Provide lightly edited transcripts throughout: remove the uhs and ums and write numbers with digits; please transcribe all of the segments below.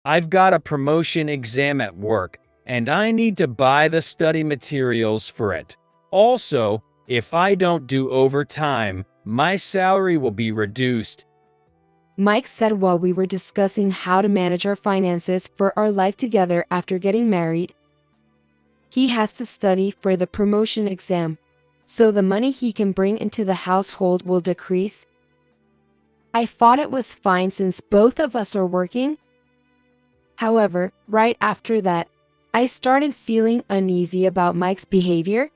I've got a promotion exam at work, and I need to buy the study materials for it. Also, if I don't do overtime, my salary will be reduced. Mike said while we were discussing how to manage our finances for our life together after getting married. He has to study for the promotion exam, so the money he can bring into the household will decrease. I thought it was fine since both of us are working. However, right after that, I started feeling uneasy about Mike's behavior.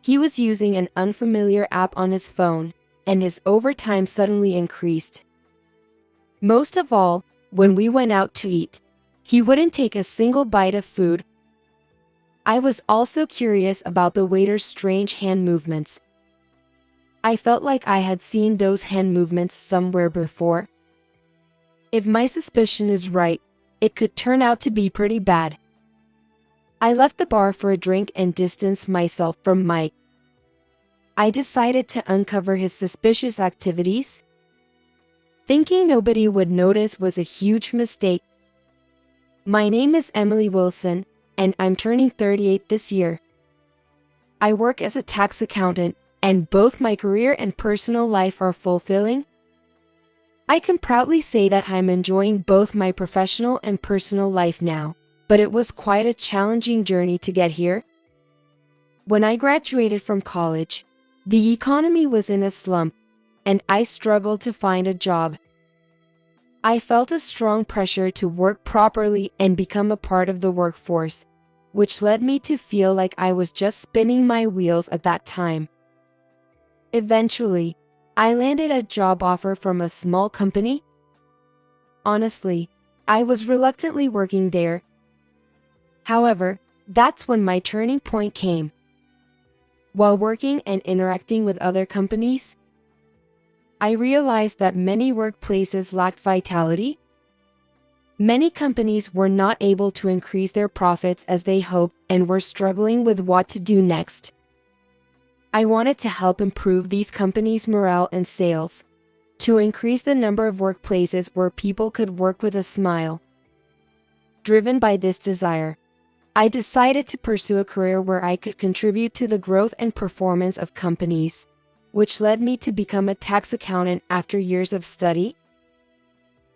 He was using an unfamiliar app on his phone, and his overtime suddenly increased. Most of all, when we went out to eat, he wouldn't take a single bite of food. I was also curious about the waiter's strange hand movements. I felt like I had seen those hand movements somewhere before. If my suspicion is right, it could turn out to be pretty bad. I left the bar for a drink and distanced myself from Mike. I decided to uncover his suspicious activities. Thinking nobody would notice was a huge mistake. My name is Emily Wilson, and I'm turning 38 this year. I work as a tax accountant, and both my career and personal life are fulfilling. I can proudly say that I'm enjoying both my professional and personal life now, but it was quite a challenging journey to get here. When I graduated from college, the economy was in a slump, and I struggled to find a job. I felt a strong pressure to work properly and become a part of the workforce, which led me to feel like I was just spinning my wheels at that time. Eventually, I landed a job offer from a small company. Honestly, I was reluctantly working there. However, that's when my turning point came. While working and interacting with other companies, I realized that many workplaces lacked vitality. Many companies were not able to increase their profits as they hoped and were struggling with what to do next. I wanted to help improve these companies' morale and sales, to increase the number of workplaces where people could work with a smile. Driven by this desire, I decided to pursue a career where I could contribute to the growth and performance of companies, which led me to become a tax accountant after years of study.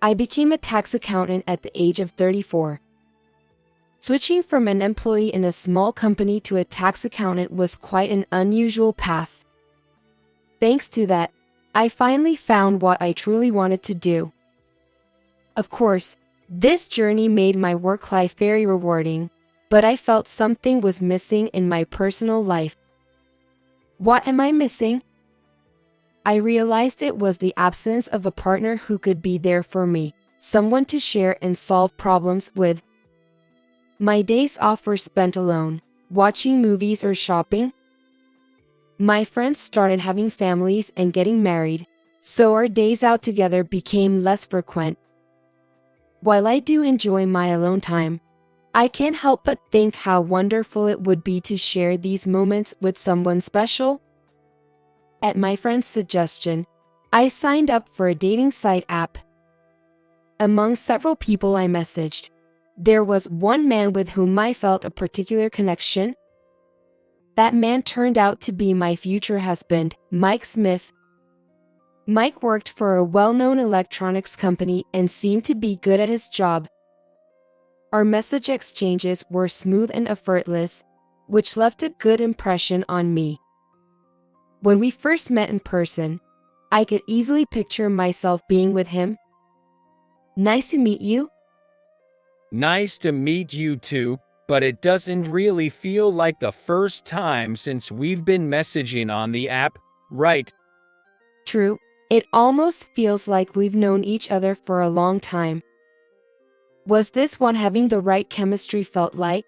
I became a tax accountant at the age of 34. Switching from an employee in a small company to a tax accountant was quite an unusual path. Thanks to that, I finally found what I truly wanted to do. Of course, this journey made my work life very rewarding, but I felt something was missing in my personal life. What am I missing? I realized it was the absence of a partner who could be there for me, someone to share and solve problems with. My days off were spent alone, watching movies or shopping. My friends started having families and getting married, so our days out together became less frequent. While I do enjoy my alone time, I can't help but think how wonderful it would be to share these moments with someone special. At my friend's suggestion, I signed up for a dating site app. Among several people I messaged, there was one man with whom I felt a particular connection. That man turned out to be my future husband, Mike Smith. Mike worked for a well-known electronics company and seemed to be good at his job. Our message exchanges were smooth and effortless, which left a good impression on me. When we first met in person, I could easily picture myself being with him. Nice to meet you. Nice to meet you too, but it doesn't really feel like the first time since we've been messaging on the app, right? True, it almost feels like we've known each other for a long time. Was this what having the right chemistry felt like?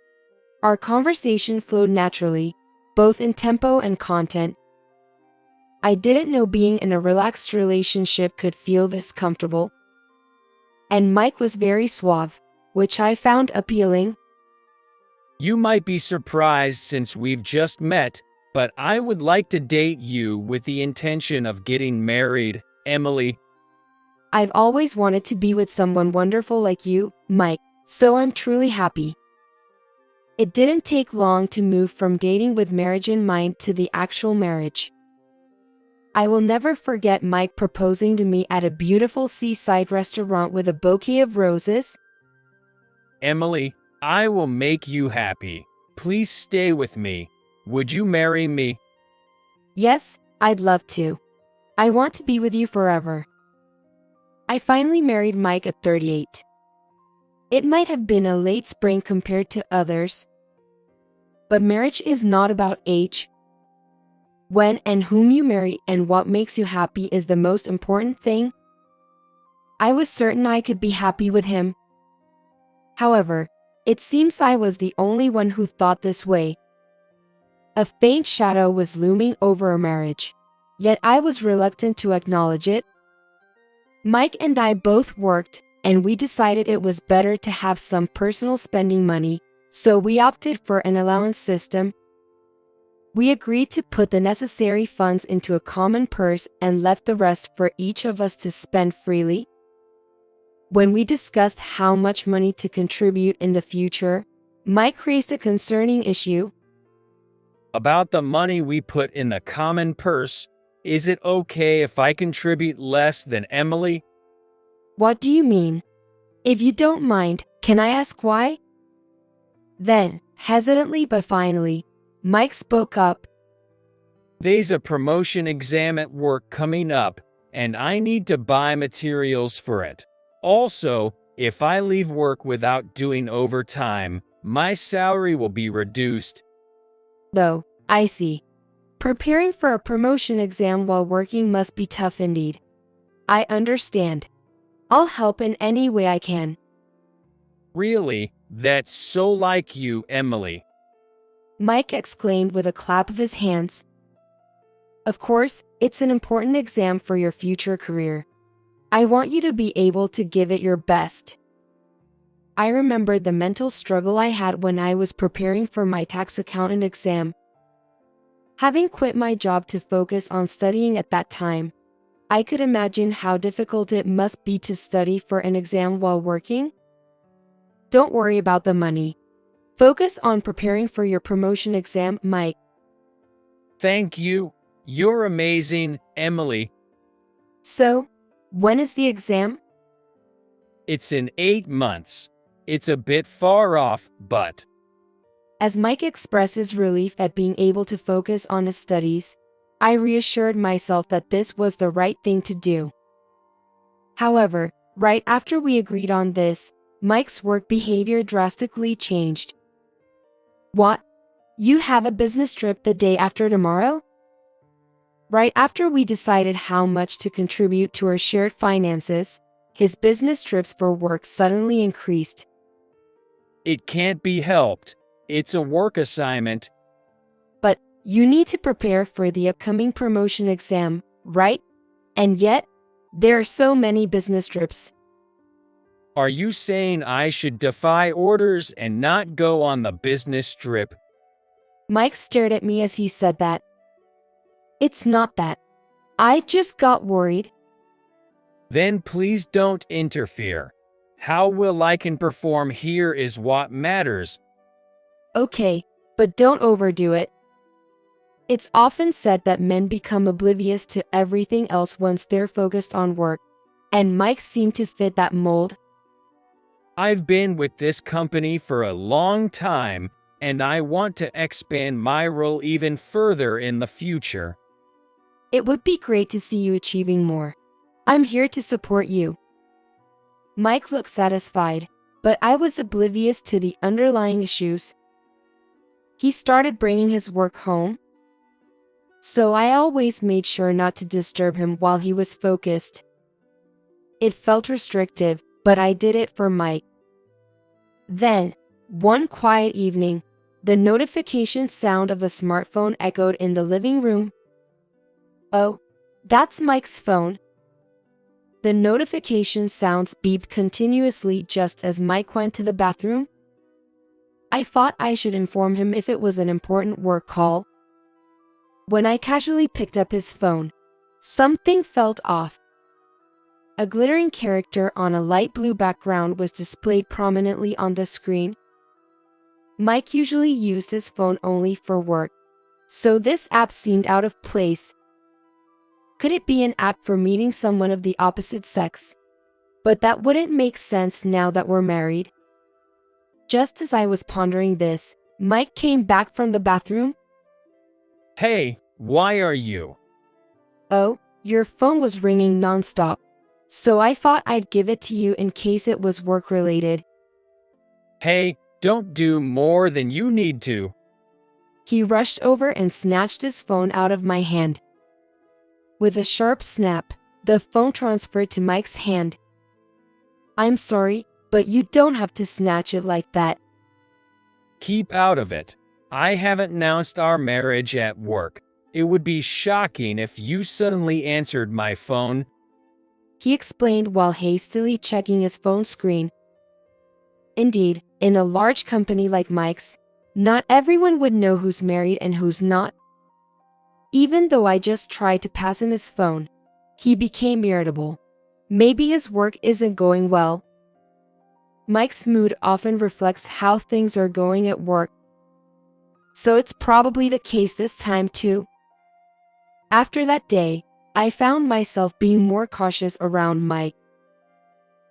Our conversation flowed naturally, both in tempo and content. I didn't know being in a relaxed relationship could feel this comfortable. And Mike was very suave, which I found appealing. You might be surprised since we've just met, but I would like to date you with the intention of getting married, Emily. I've always wanted to be with someone wonderful like you, Mike, so I'm truly happy. It didn't take long to move from dating with marriage in mind to the actual marriage. I will never forget Mike proposing to me at a beautiful seaside restaurant with a bouquet of roses. Emily, I will make you happy. Please stay with me. Would you marry me? Yes, I'd love to. I want to be with you forever. I finally married Mike at 38. It might have been a late spring compared to others, but marriage is not about age. When and whom you marry and what makes you happy is the most important thing. I was certain I could be happy with him. However, it seems I was the only one who thought this way. A faint shadow was looming over our marriage, yet I was reluctant to acknowledge it. Mike and I both worked, and we decided it was better to have some personal spending money, so we opted for an allowance system. We agreed to put the necessary funds into a common purse and left the rest for each of us to spend freely. When we discussed how much money to contribute in the future, Mike raised a concerning issue. About the money we put in the common purse, is it okay if I contribute less than Emily? What do you mean? If you don't mind, can I ask why? Then, hesitantly but finally, Mike spoke up. There's a promotion exam at work coming up, and I need to buy materials for it. Also, if I leave work without doing overtime, my salary will be reduced. Oh, I see. Preparing for a promotion exam while working must be tough indeed. I understand. I'll help in any way I can. Really? That's so like you, Emily. Mike exclaimed with a clap of his hands. Of course, it's an important exam for your future career. I want you to be able to give it your best. I remembered the mental struggle I had when I was preparing for my tax accountant exam. Having quit my job to focus on studying at that time, I could imagine how difficult it must be to study for an exam while working. Don't worry about the money. Focus on preparing for your promotion exam, Mike. Thank you. You're amazing, Emily. So, when is the exam? It's in 8 months. It's a bit far off, but... As Mike expressed his relief at being able to focus on his studies, I reassured myself that this was the right thing to do. However, right after we agreed on this, Mike's work behavior drastically changed. What? You have a business trip the day after tomorrow? Right after we decided how much to contribute to our shared finances, his business trips for work suddenly increased. It can't be helped. It's a work assignment. But you need to prepare for the upcoming promotion exam, right? And yet, there are so many business trips. Are you saying I should defy orders and not go on the business trip? Mike stared at me as he said that. It's not that. I just got worried. Then please don't interfere. How well I can perform here is what matters. Okay, but don't overdo it. It's often said that men become oblivious to everything else once they're focused on work, and Mike seemed to fit that mold. I've been with this company for a long time, and I want to expand my role even further in the future. It would be great to see you achieving more. I'm here to support you. Mike looked satisfied, but I was oblivious to the underlying issues. He started bringing his work home, so I always made sure not to disturb him while he was focused. It felt restrictive, but I did it for Mike. Then, one quiet evening, the notification sound of a smartphone echoed in the living room. Oh, that's Mike's phone. The notification sounds beeped continuously just as Mike went to the bathroom. I thought I should inform him if it was an important work call. When I casually picked up his phone, something felt off. A glittering character on a light blue background was displayed prominently on the screen. Mike usually used his phone only for work, so this app seemed out of place. Could it be an app for meeting someone of the opposite sex? But that wouldn't make sense now that we're married. Just as I was pondering this, Mike came back from the bathroom. Hey, why are you? Oh, your phone was ringing nonstop, so I thought I'd give it to you in case it was work-related. Hey, don't do more than you need to. He rushed over and snatched his phone out of my hand. With a sharp snap, the phone transferred to Mike's hand. I'm sorry, but you don't have to snatch it like that. Keep out of it. I haven't announced our marriage at work. It would be shocking if you suddenly answered my phone, He explained while hastily checking his phone screen. Indeed, in a large company like Mike's, not everyone would know who's married and who's not. Even though I just tried to pass him his phone, he became irritable. Maybe his work isn't going well. Mike's mood often reflects how things are going at work, so it's probably the case this time too. After that day, I found myself being more cautious around Mike.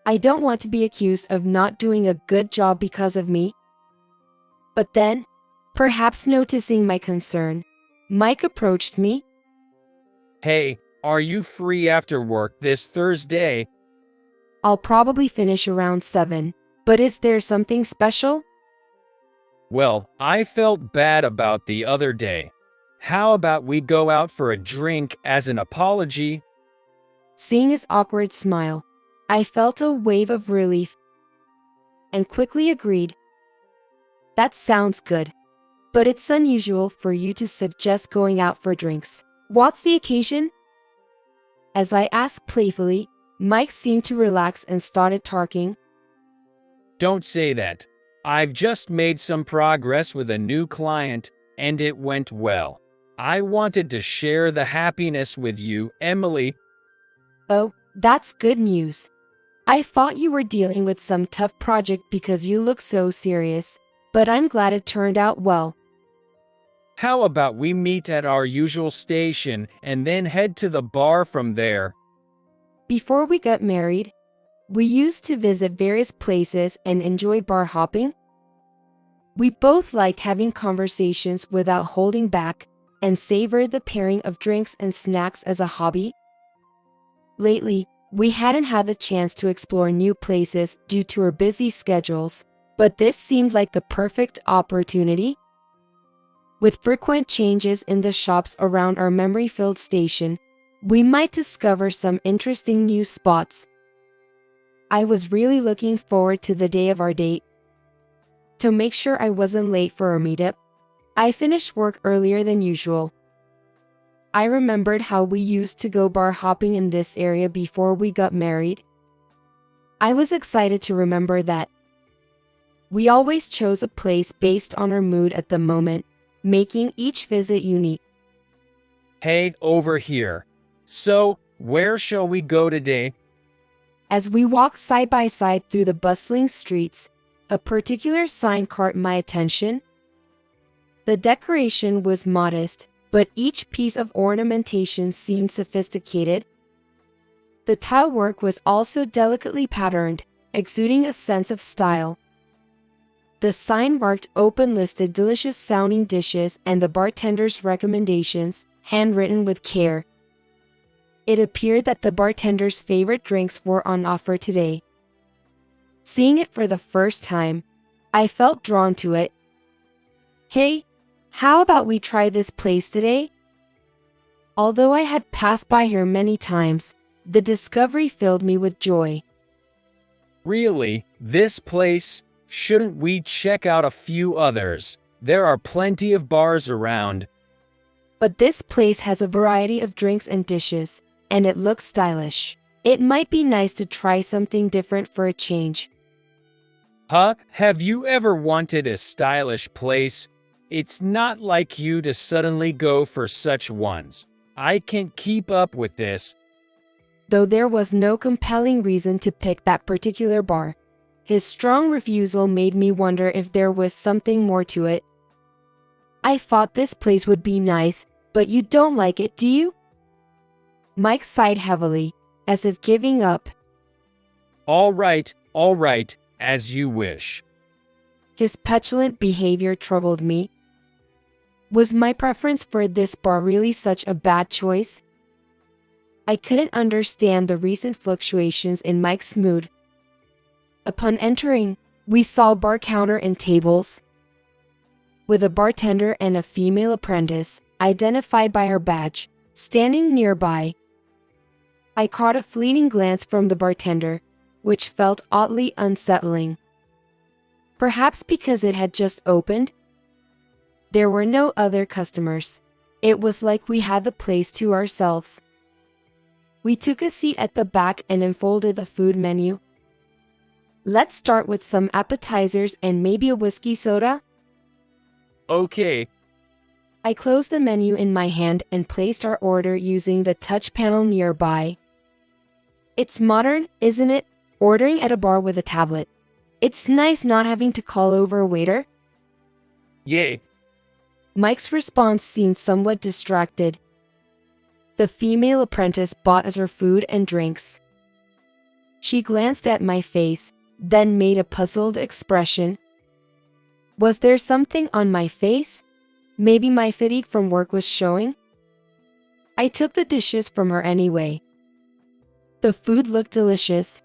I don't want to be accused of not doing a good job because of me. But then, perhaps noticing my concern, Mike approached me. Hey, are you free after work this Thursday? I'll probably finish around 7, but is there something special? Well, I felt bad about the other day. How about we go out for a drink as an apology? Seeing his awkward smile, I felt a wave of relief and quickly agreed. That sounds good, but it's unusual for you to suggest going out for drinks. What's the occasion? As I asked playfully, Mike seemed to relax and started talking. Don't say that. I've just made some progress with a new client, and it went well. I wanted to share the happiness with you, Emily. Oh, that's good news. I thought you were dealing with some tough project because you look so serious, but I'm glad it turned out well. How about we meet at our usual station and then head to the bar from there? Before we got married, we used to visit various places and enjoyed bar hopping. We both liked having conversations without holding back and savored the pairing of drinks and snacks as a hobby. Lately, we hadn't had the chance to explore new places due to our busy schedules, but this seemed like the perfect opportunity. With frequent changes in the shops around our memory-filled station, we might discover some interesting new spots. I was really looking forward to the day of our date. To make sure I wasn't late for our meetup, I finished work earlier than usual. I remembered how we used to go bar hopping in this area before we got married. I was excited to remember that. We always chose a place based on our mood at the moment, making each visit unique. Hey, over here. So, where shall we go today? As we walked side by side through the bustling streets, a particular sign caught my attention. The decoration was modest, but each piece of ornamentation seemed sophisticated. The tile work was also delicately patterned, exuding a sense of style. The sign marked open-listed delicious-sounding dishes and the bartender's recommendations, handwritten with care. It appeared that the bartender's favorite drinks were on offer today. Seeing it for the first time, I felt drawn to it. Hey, how about we try this place today? Although I had passed by here many times, the discovery filled me with joy. Really? This place? Shouldn't we check out a few others? There are plenty of bars around. But this place has a variety of drinks and dishes, and it looks stylish. It might be nice to try something different for a change. Huh? Have you ever wanted a stylish place? It's not like you to suddenly go for such ones. I can't keep up with this. though there was no compelling reason to pick that particular bar. His strong refusal made me wonder if there was something more to it. I thought this place would be nice, but you don't like it, do you? Mike sighed heavily, as if giving up. All right, as you wish. His petulant behavior troubled me. Was my preference for this bar really such a bad choice? I couldn't understand the recent fluctuations in Mike's mood. Upon entering, we saw a bar counter and tables, with a bartender and a female apprentice, identified by her badge, standing nearby. I caught a fleeting glance from the bartender, which felt oddly unsettling. Perhaps because it had just opened? There were no other customers. It was like we had the place to ourselves. We took a seat at the back and unfolded the food menu. Let's start with some appetizers and maybe a whiskey soda. Okay. I closed the menu in my hand and placed our order using the touch panel nearby. It's modern, isn't it? Ordering at a bar with a tablet. It's nice not having to call over a waiter. Yay. Mike's response seemed somewhat distracted. The female apprentice bought us our food and drinks. She glanced at my face, then made a puzzled expression. Was there something on my face? Maybe my fatigue from work was showing? I took the dishes from her anyway. The food looked delicious.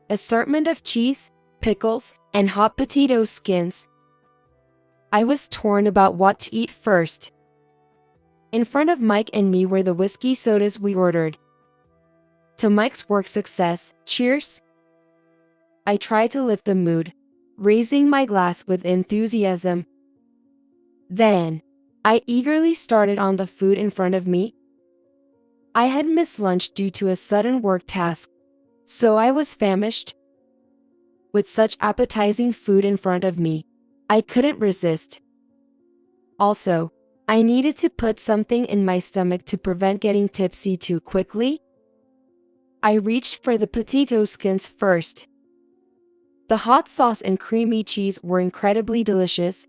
Assortment of cheese, pickles, and hot potato skins. I was torn about what to eat first. In front of Mike and me were the whiskey sodas we ordered. To Mike's work success, cheers! I tried to lift the mood, raising my glass with enthusiasm. Then, I eagerly started on the food in front of me. I had missed lunch due to a sudden work task, so I was famished. With such appetizing food in front of me, I couldn't resist. Also, I needed to put something in my stomach to prevent getting tipsy too quickly. I reached for the potato skins first. The hot sauce and creamy cheese were incredibly delicious,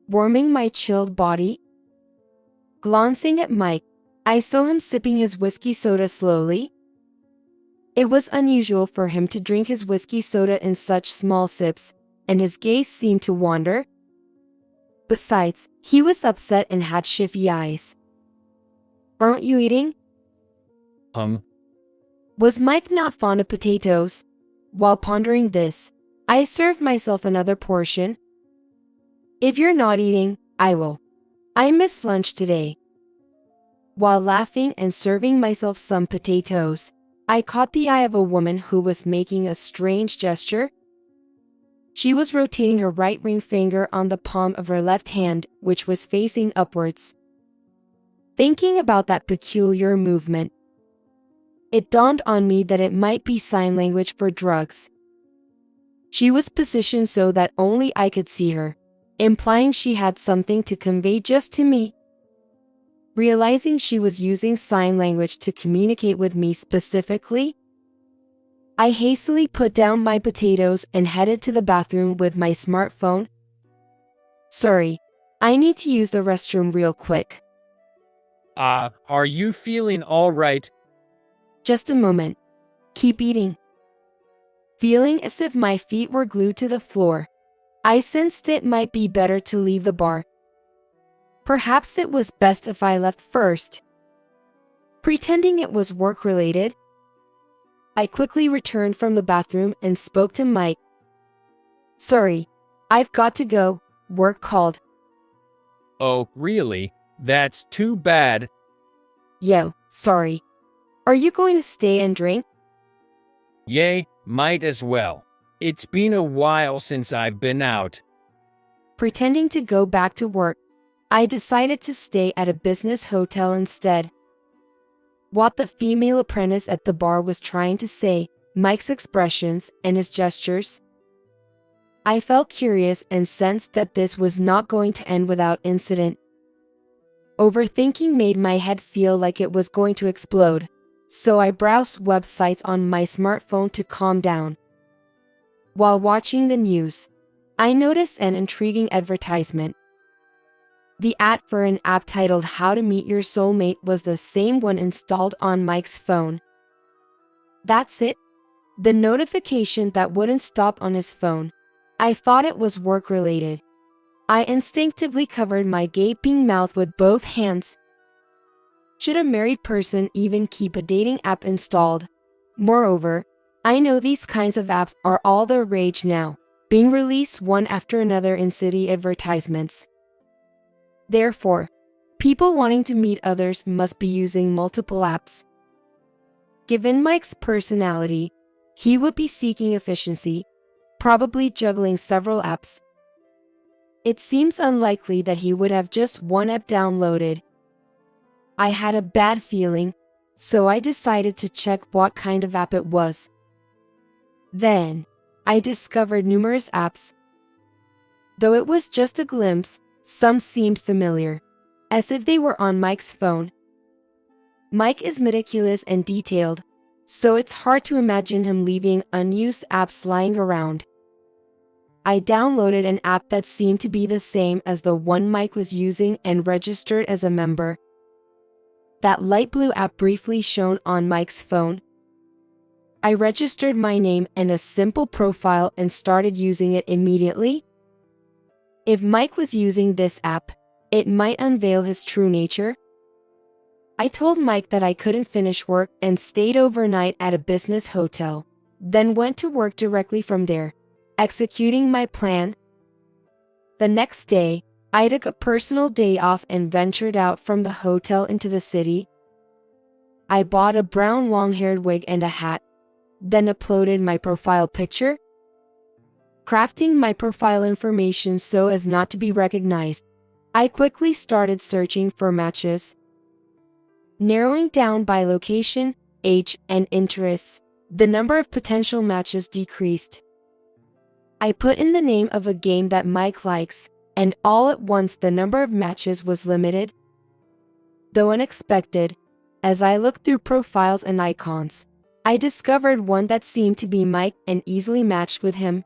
warming my chilled body. Glancing at Mike, I saw him sipping his whiskey soda slowly. It was unusual for him to drink his whiskey soda in such small sips, and his gaze seemed to wander. Besides, he was upset and had shifty eyes. Aren't you eating? Was Mike not fond of potatoes? While pondering this, I served myself another portion. If you're not eating, I will. I missed lunch today. While laughing and serving myself some potatoes, I caught the eye of a woman who was making a strange gesture. She was rotating her right ring finger on the palm of her left hand, which was facing upwards. Thinking about that peculiar movement, it dawned on me that it might be sign language for drugs. She was positioned so that only I could see her, implying she had something to convey just to me. Realizing she was using sign language to communicate with me specifically, I hastily put down my potatoes and headed to the bathroom with my smartphone. Sorry, I need to use the restroom real quick. Are you feeling all right? Just a moment. Keep eating. Feeling as if my feet were glued to the floor, I sensed it might be better to leave the bar. Perhaps it was best if I left first. Pretending it was work-related, I quickly returned from the bathroom and spoke to Mike. Sorry, I've got to go. Work called. Oh, really? That's too bad. Yo, sorry. Are you going to stay and drink? Yay, might as well. It's been a while since I've been out. Pretending to go back to work, I decided to stay at a business hotel instead. What the female apprentice at the bar was trying to say, Mike's expressions and his gestures, I felt curious and sensed that this was not going to end without incident. Overthinking made my head feel like it was going to explode. so I browsed websites on my smartphone to calm down. While watching the news, I noticed an intriguing advertisement. The ad for an app titled How to Meet Your Soulmate was the same one installed on Mike's phone. That's it. The notification that wouldn't stop on his phone. I thought it was work-related. I instinctively covered my gaping mouth with both hands. Should a married person even keep a dating app installed? Moreover, I know these kinds of apps are all the rage now, being released one after another in city advertisements. Therefore, people wanting to meet others must be using multiple apps. Given Mike's personality, he would be seeking efficiency, probably juggling several apps. It seems unlikely that he would have just one app downloaded. I had a bad feeling, so I decided to check what kind of app it was. Then, I discovered numerous apps. Though it was just a glimpse, some seemed familiar, as if they were on Mike's phone. Mike is meticulous and detailed, so it's hard to imagine him leaving unused apps lying around. I downloaded an app that seemed to be the same as the one Mike was using and registered as a member. That light blue app briefly shone on Mike's phone. I registered my name and a simple profile and started using it immediately. If Mike was using this app, it might unveil his true nature. I told Mike that I couldn't finish work and stayed overnight at a business hotel, then went to work directly from there, executing my plan. The next day, I took a personal day off and ventured out from the hotel into the city. I bought a brown long-haired wig and a hat, then uploaded my profile picture. Crafting my profile information so as not to be recognized, I quickly started searching for matches. Narrowing down by location, age, and interests, the number of potential matches decreased. I put in the name of a game that Mike likes, and all at once the number of matches was limited. Though unexpected, as I looked through profiles and icons, I discovered one that seemed to be Mike and easily matched with him.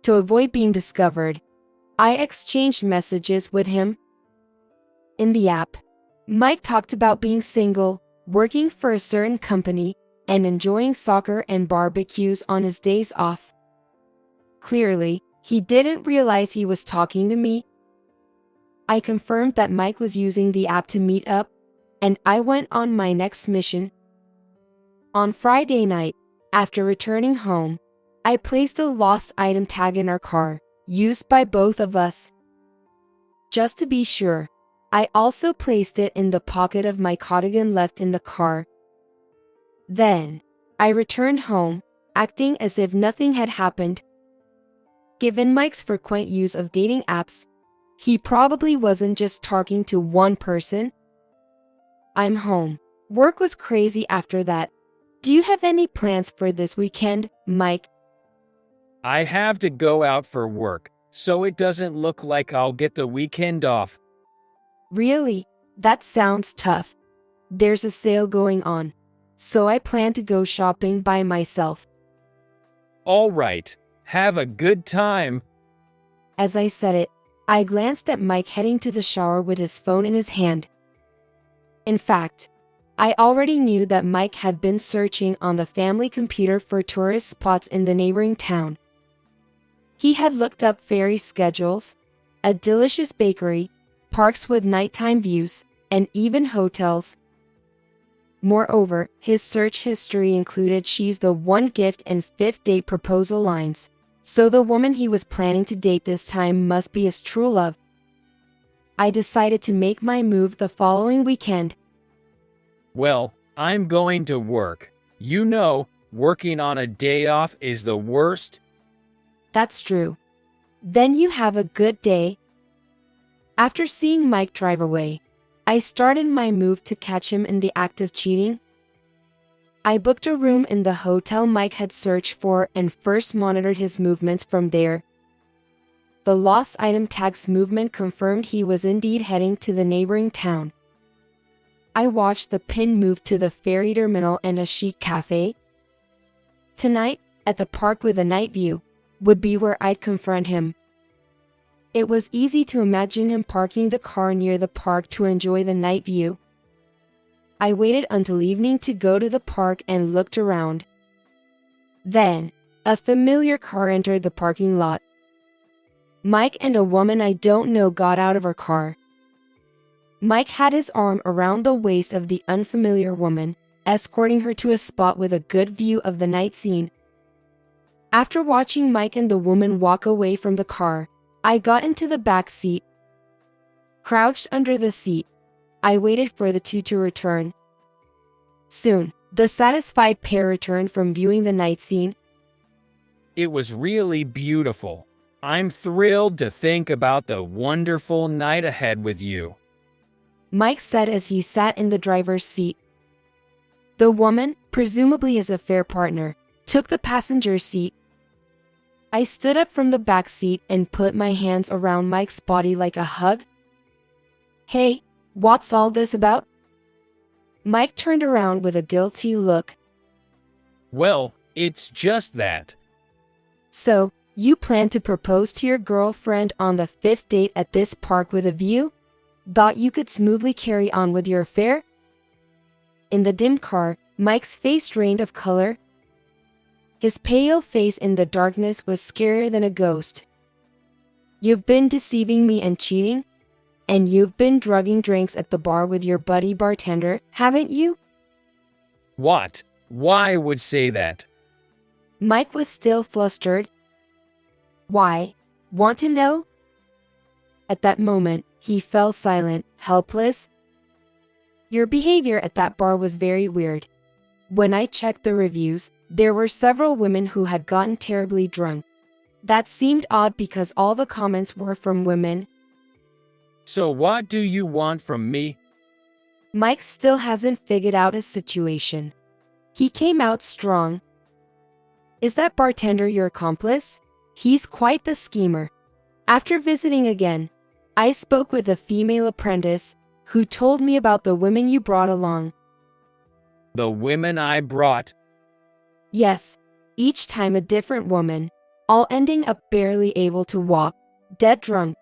To avoid being discovered, I exchanged messages with him. In the app, Mike talked about being single, working for a certain company, and enjoying soccer and barbecues on his days off. Clearly, he didn't realize he was talking to me. I confirmed that Mike was using the app to meet up, and I went on my next mission. On Friday night, after returning home, I placed a lost item tag in our car, used by both of us. Just to be sure, I also placed it in the pocket of my cardigan left in the car. Then, I returned home, acting as if nothing had happened. Given Mike's frequent use of dating apps, he probably wasn't just talking to one person. I'm home. Work was crazy after that. Do you have any plans for this weekend, Mike? I have to go out for work, so it doesn't look like I'll get the weekend off. Really? That sounds tough. There's a sale going on, so I plan to go shopping by myself. All right, have a good time. As I said it, I glanced at Mike heading to the shower with his phone in his hand. In fact, I already knew that Mike had been searching on the family computer for tourist spots in the neighboring town. He had looked up ferry schedules, a delicious bakery, parks with nighttime views, and even hotels. Moreover, his search history included "she's the one" gift and fifth date proposal lines, so the woman he was planning to date this time must be his true love. I decided to make my move the following weekend. Well, I'm going to work. You know, working on a day off is the worst. That's true. Then you have a good day. After seeing Mike drive away, I started my move to catch him in the act of cheating. I booked a room in the hotel Mike had searched for and first monitored his movements from there. The lost item tag's movement confirmed he was indeed heading to the neighboring town. I watched the pin move to the ferry terminal and a chic cafe. Tonight, at the park with a night view, would be where I'd confront him. It was easy to imagine him parking the car near the park to enjoy the night view. I waited until evening to go to the park and looked around. Then, a familiar car entered the parking lot. Mike and a woman I don't know got out of her car. Mike had his arm around the waist of the unfamiliar woman, escorting her to a spot with a good view of the night scene. After watching Mike and the woman walk away from the car, I got into the back seat. Crouched under the seat, I waited for the two to return. Soon, the satisfied pair returned from viewing the night scene. It was really beautiful. I'm thrilled to think about the wonderful night ahead with you, Mike said as he sat in the driver's seat. The woman, presumably his affair partner, took the passenger seat. I stood up from the back seat and put my hands around Mike's body like a hug. Hey, what's all this about? Mike turned around with a guilty look. Well, it's just that. So, you plan to propose to your girlfriend on the 5th date at this park with a view? Thought you could smoothly carry on with your affair? In the dim car, Mike's face drained of color. His pale face in the darkness was scarier than a ghost. You've been deceiving me and cheating? And you've been drugging drinks at the bar with your buddy bartender, haven't you? What? Why would say that? Mike was still flustered. Why? Want to know? At that moment, he fell silent, helpless. Your behavior at that bar was very weird. When I checked the reviews, there were several women who had gotten terribly drunk. That seemed odd because all the comments were from women. So what do you want from me? Mike still hasn't figured out his situation. He came out strong. Is that bartender your accomplice? He's quite the schemer. After visiting again, I spoke with a female apprentice who told me about the women you brought along. The women I brought? Yes, each time a different woman, all ending up barely able to walk, dead drunk.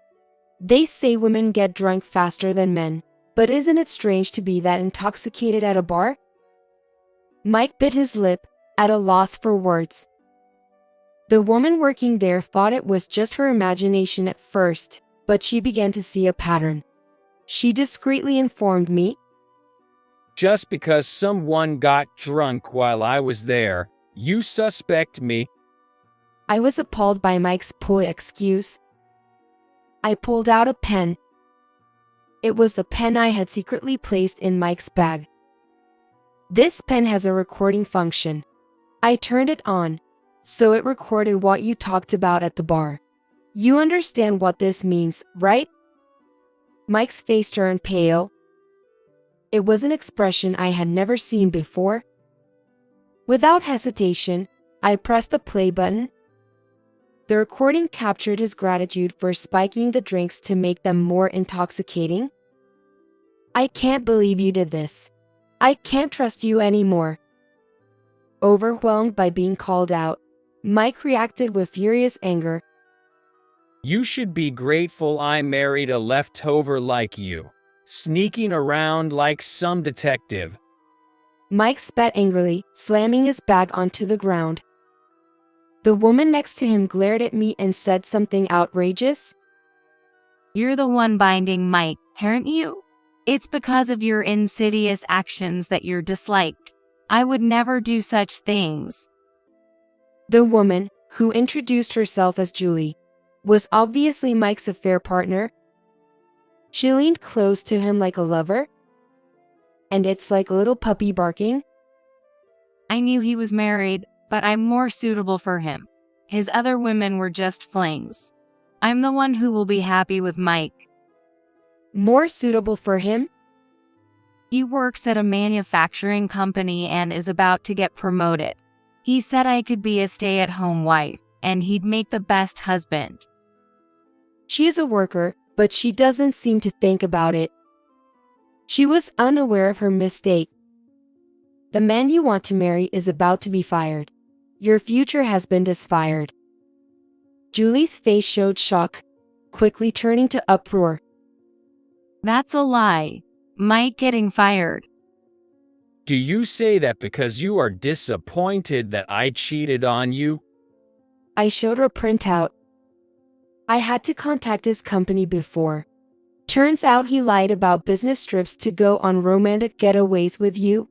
They say women get drunk faster than men, but isn't it strange to be that intoxicated at a bar? Mike bit his lip, at a loss for words. The woman working there thought it was just her imagination at first, but she began to see a pattern. She discreetly informed me. Just because someone got drunk while I was there, you suspect me? I was appalled by Mike's poor excuse. I pulled out a pen. It was the pen I had secretly placed in Mike's bag. This pen has a recording function. I turned it on, so it recorded what you talked about at the bar. You understand what this means, right? Mike's face turned pale. It was an expression I had never seen before. Without hesitation, I pressed the play button. The recording captured his gratitude for spiking the drinks to make them more intoxicating. I can't believe you did this. I can't trust you anymore. Overwhelmed by being called out, Mike reacted with furious anger. You should be grateful I married a leftover like you, sneaking around like some detective. Mike spat angrily, slamming his bag onto the ground. The woman next to him glared at me and said something outrageous. You're the one binding Mike, aren't you? It's because of your insidious actions that you're disliked. I would never do such things. The woman, who introduced herself as Julie, was obviously Mike's affair partner. She leaned close to him like a lover. And it's like a little puppy barking. I knew he was married, but I'm more suitable for him. His other women were just flings. I'm the one who will be happy with Mike. More suitable for him? He works at a manufacturing company and is about to get promoted. He said I could be a stay-at-home wife, and he'd make the best husband. She is a worker, but she doesn't seem to think about it. She was unaware of her mistake. The man you want to marry is about to be fired. Your future has been disfired. Julie's face showed shock, quickly turning to uproar. That's a lie. Mike getting fired. Do you say that because you are disappointed that I cheated on you? I showed her a printout. I had to contact his company before. Turns out he lied about business trips to go on romantic getaways with you.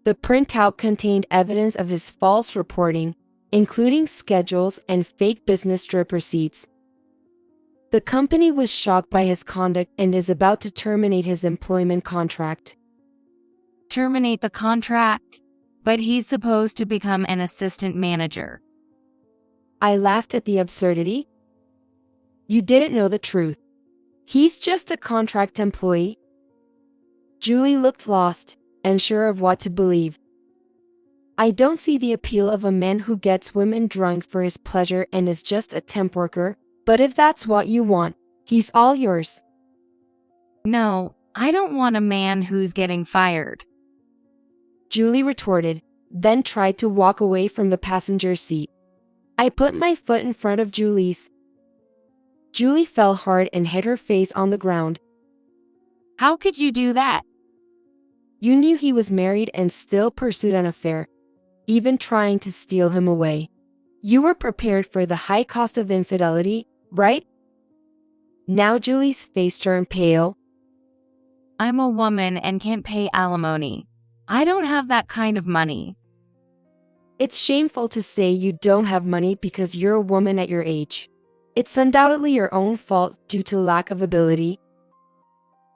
The printout contained evidence of his false reporting, including schedules and fake business trip receipts. The company was shocked by his conduct and is about to terminate his employment contract. Terminate the contract? But he's supposed to become an assistant manager. I laughed at the absurdity. You didn't know the truth. He's just a contract employee. Julie looked lost, unsure of what to believe. I don't see the appeal of a man who gets women drunk for his pleasure and is just a temp worker, but if that's what you want, he's all yours. No, I don't want a man who's getting fired. Julie retorted, then tried to walk away from the passenger seat. I put my foot in front of Julie's. Julie fell hard and hit her face on the ground. How could you do that? You knew he was married and still pursued an affair, even trying to steal him away. You were prepared for the high cost of infidelity, right? Now Julie's face turned pale. I'm a woman and can't pay alimony. I don't have that kind of money. It's shameful to say you don't have money because you're a woman at your age. It's undoubtedly your own fault due to lack of ability.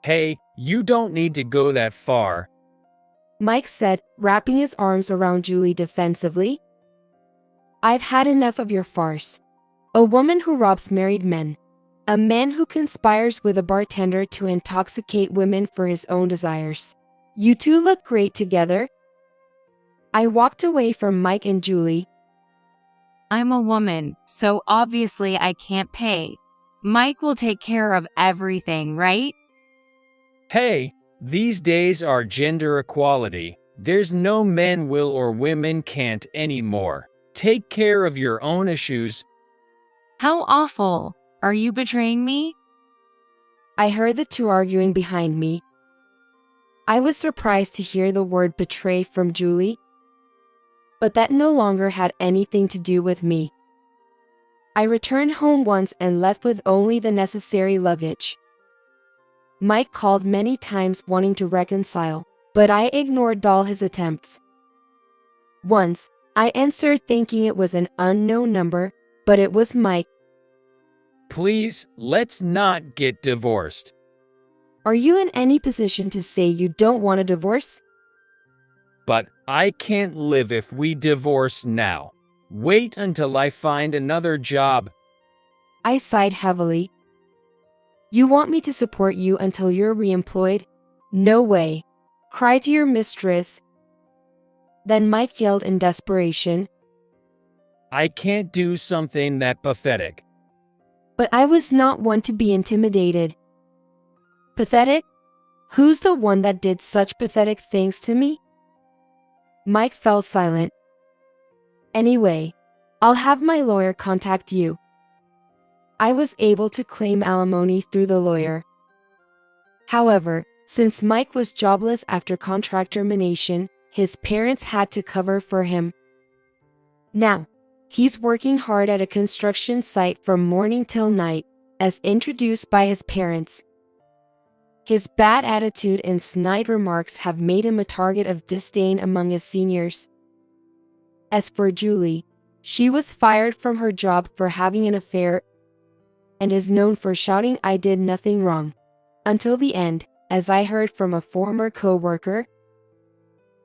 Hey, you don't need to go that far. Mike said, wrapping his arms around Julie defensively. I've had enough of your farce. A woman who robs married men. A man who conspires with a bartender to intoxicate women for his own desires. You two look great together. I walked away from Mike and Julie. I'm a woman, so obviously I can't pay. Mike will take care of everything, right? Hey, these days are gender equality. There's no men will or women can't anymore. Take care of your own issues. How awful. Are you betraying me? I heard the two arguing behind me. I was surprised to hear the word betray from Julie, but that no longer had anything to do with me. I returned home once and left with only the necessary luggage. Mike called many times wanting to reconcile, but I ignored all his attempts. Once, I answered thinking it was an unknown number, but it was Mike. Please, let's not get divorced. Are you in any position to say you don't want a divorce? But I can't live if we divorce now. Wait until I find another job. I sighed heavily. You want me to support you until you're reemployed? No way. Cry to your mistress. Then Mike yelled in desperation. I can't do something that pathetic. But I was not one to be intimidated. Pathetic? Who's the one that did such pathetic things to me? Mike fell silent. Anyway, I'll have my lawyer contact you. I was able to claim alimony through the lawyer. However, since Mike was jobless after contract termination, his parents had to cover for him. Now, he's working hard at a construction site from morning till night, as introduced by his parents. His bad attitude and snide remarks have made him a target of disdain among his seniors. As for Julie, she was fired from her job for having an affair and is known for shouting "I did nothing wrong" until the end, as I heard from a former co-worker.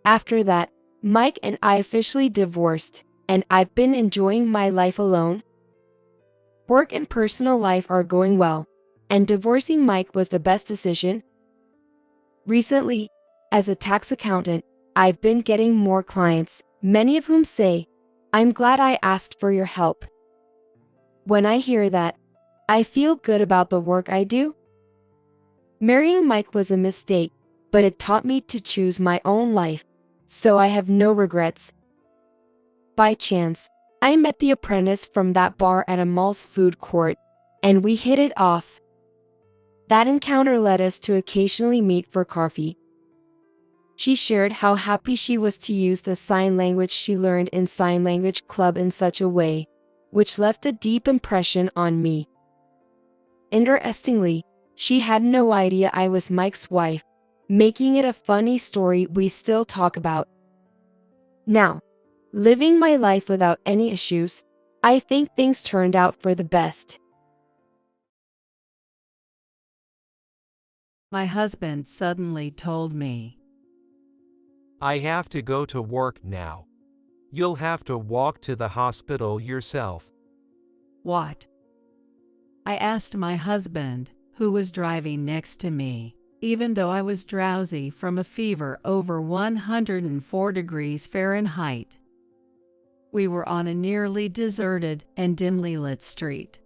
After that, Mike and I officially divorced, and I've been enjoying my life alone. Work and personal life are going well, and divorcing Mike was the best decision. Recently, as a tax accountant, I've been getting more clients, many of whom say, "I'm glad I asked for your help." When I hear that, I feel good about the work I do. Marrying Mike was a mistake, but it taught me to choose my own life, so I have no regrets. By chance, I met the apprentice from that bar at a mall's food court, and we hit it off. That encounter led us to occasionally meet for coffee. She shared how happy she was to use the sign language she learned in Sign Language Club in such a way, which left a deep impression on me. Interestingly, she had no idea I was Mike's wife, making it a funny story we still talk about. Now, living my life without any issues, I think things turned out for the best. My husband suddenly told me, I have to go to work now. You'll have to walk to the hospital yourself. "What?" I asked my husband, who was driving next to me, even though I was drowsy from a fever over 104 degrees Fahrenheit. We were on a nearly deserted and dimly lit street.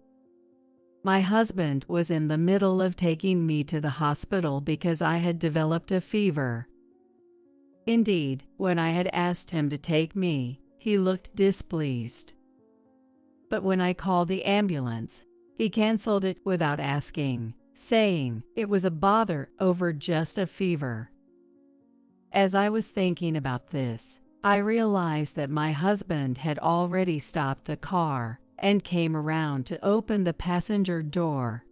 My husband was in the middle of taking me to the hospital because I had developed a fever. Indeed, when I had asked him to take me, he looked displeased. But when I called the ambulance, he canceled it without asking, saying it was a bother over just a fever. As I was thinking about this, I realized that my husband had already stopped the car and came around to open the passenger door.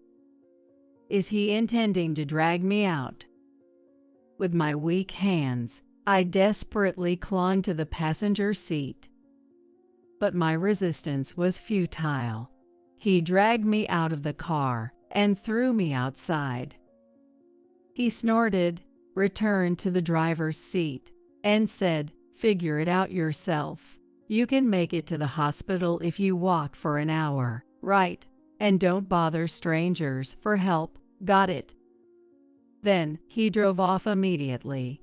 Is he intending to drag me out? With my weak hands, I desperately clung to the passenger seat. But my resistance was futile. He dragged me out of the car and threw me outside. He snorted, returned to the driver's seat, and said, "Figure it out yourself. You can make it to the hospital if you walk for an hour, right? And don't bother strangers for help, got it?" Then he drove off immediately.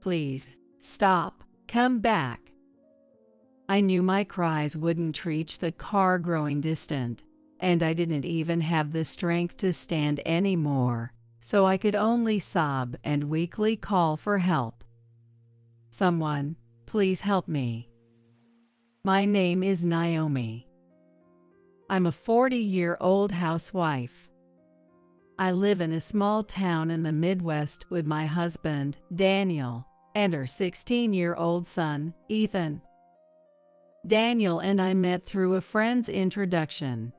"Please, stop, come back." I knew my cries wouldn't reach the car growing distant, and I didn't even have the strength to stand anymore, so I could only sob and weakly call for help. "Someone, please help me. My name is Naomi. I'm a 40-year-old housewife. I live in a small town in the Midwest with my husband, Daniel, and our 16-year-old son, Ethan. Daniel and I met through a friend's introduction.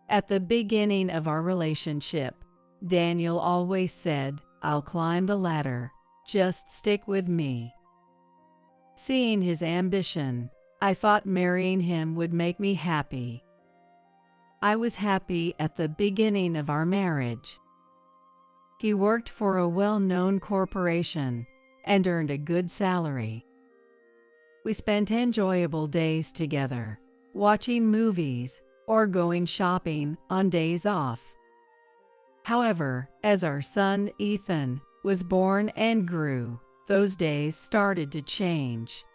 At the beginning of our relationship, Daniel always said, "I'll climb the ladder, just stick with me." Seeing his ambition, I thought marrying him would make me happy. I was happy at the beginning of our marriage. He worked for a well-known corporation and earned a good salary. We spent enjoyable days together, watching movies or going shopping on days off. However, as our son Ethan was born and grew, those days started to change.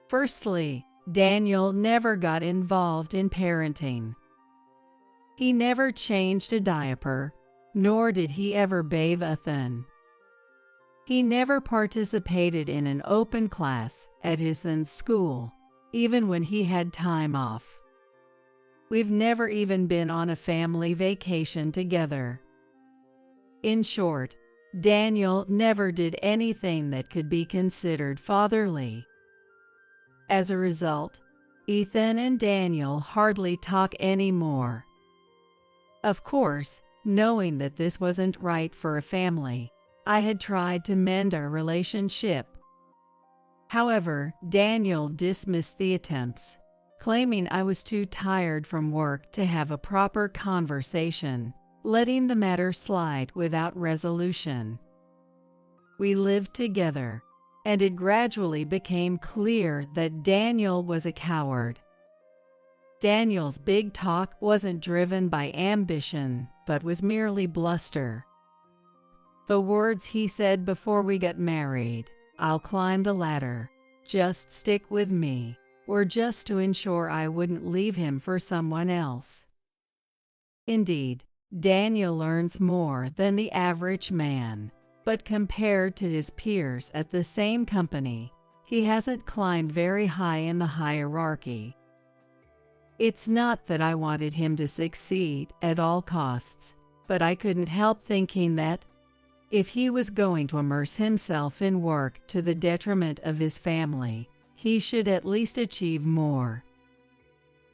Firstly, Daniel never got involved in parenting. He never changed a diaper, nor did he ever bathe Ethan. He never participated in an open class at his son's school, even when he had time off. We've never even been on a family vacation together. In short, Daniel never did anything that could be considered fatherly. As a result, Ethan and Daniel hardly talk anymore. Of course, knowing that this wasn't right for a family, I had tried to mend our relationship. However, Daniel dismissed the attempts, claiming I was too tired from work to have a proper conversation, letting the matter slide without resolution. We lived together, and it gradually became clear that Daniel was a coward. Daniel's big talk wasn't driven by ambition, but was merely bluster. The words he said before we got married, "I'll climb the ladder, just stick with me," were just to ensure I wouldn't leave him for someone else. Indeed, Daniel earns more than the average man, but compared to his peers at the same company, he hasn't climbed very high in the hierarchy. It's not that I wanted him to succeed at all costs, but I couldn't help thinking that, if he was going to immerse himself in work to the detriment of his family, he should at least achieve more.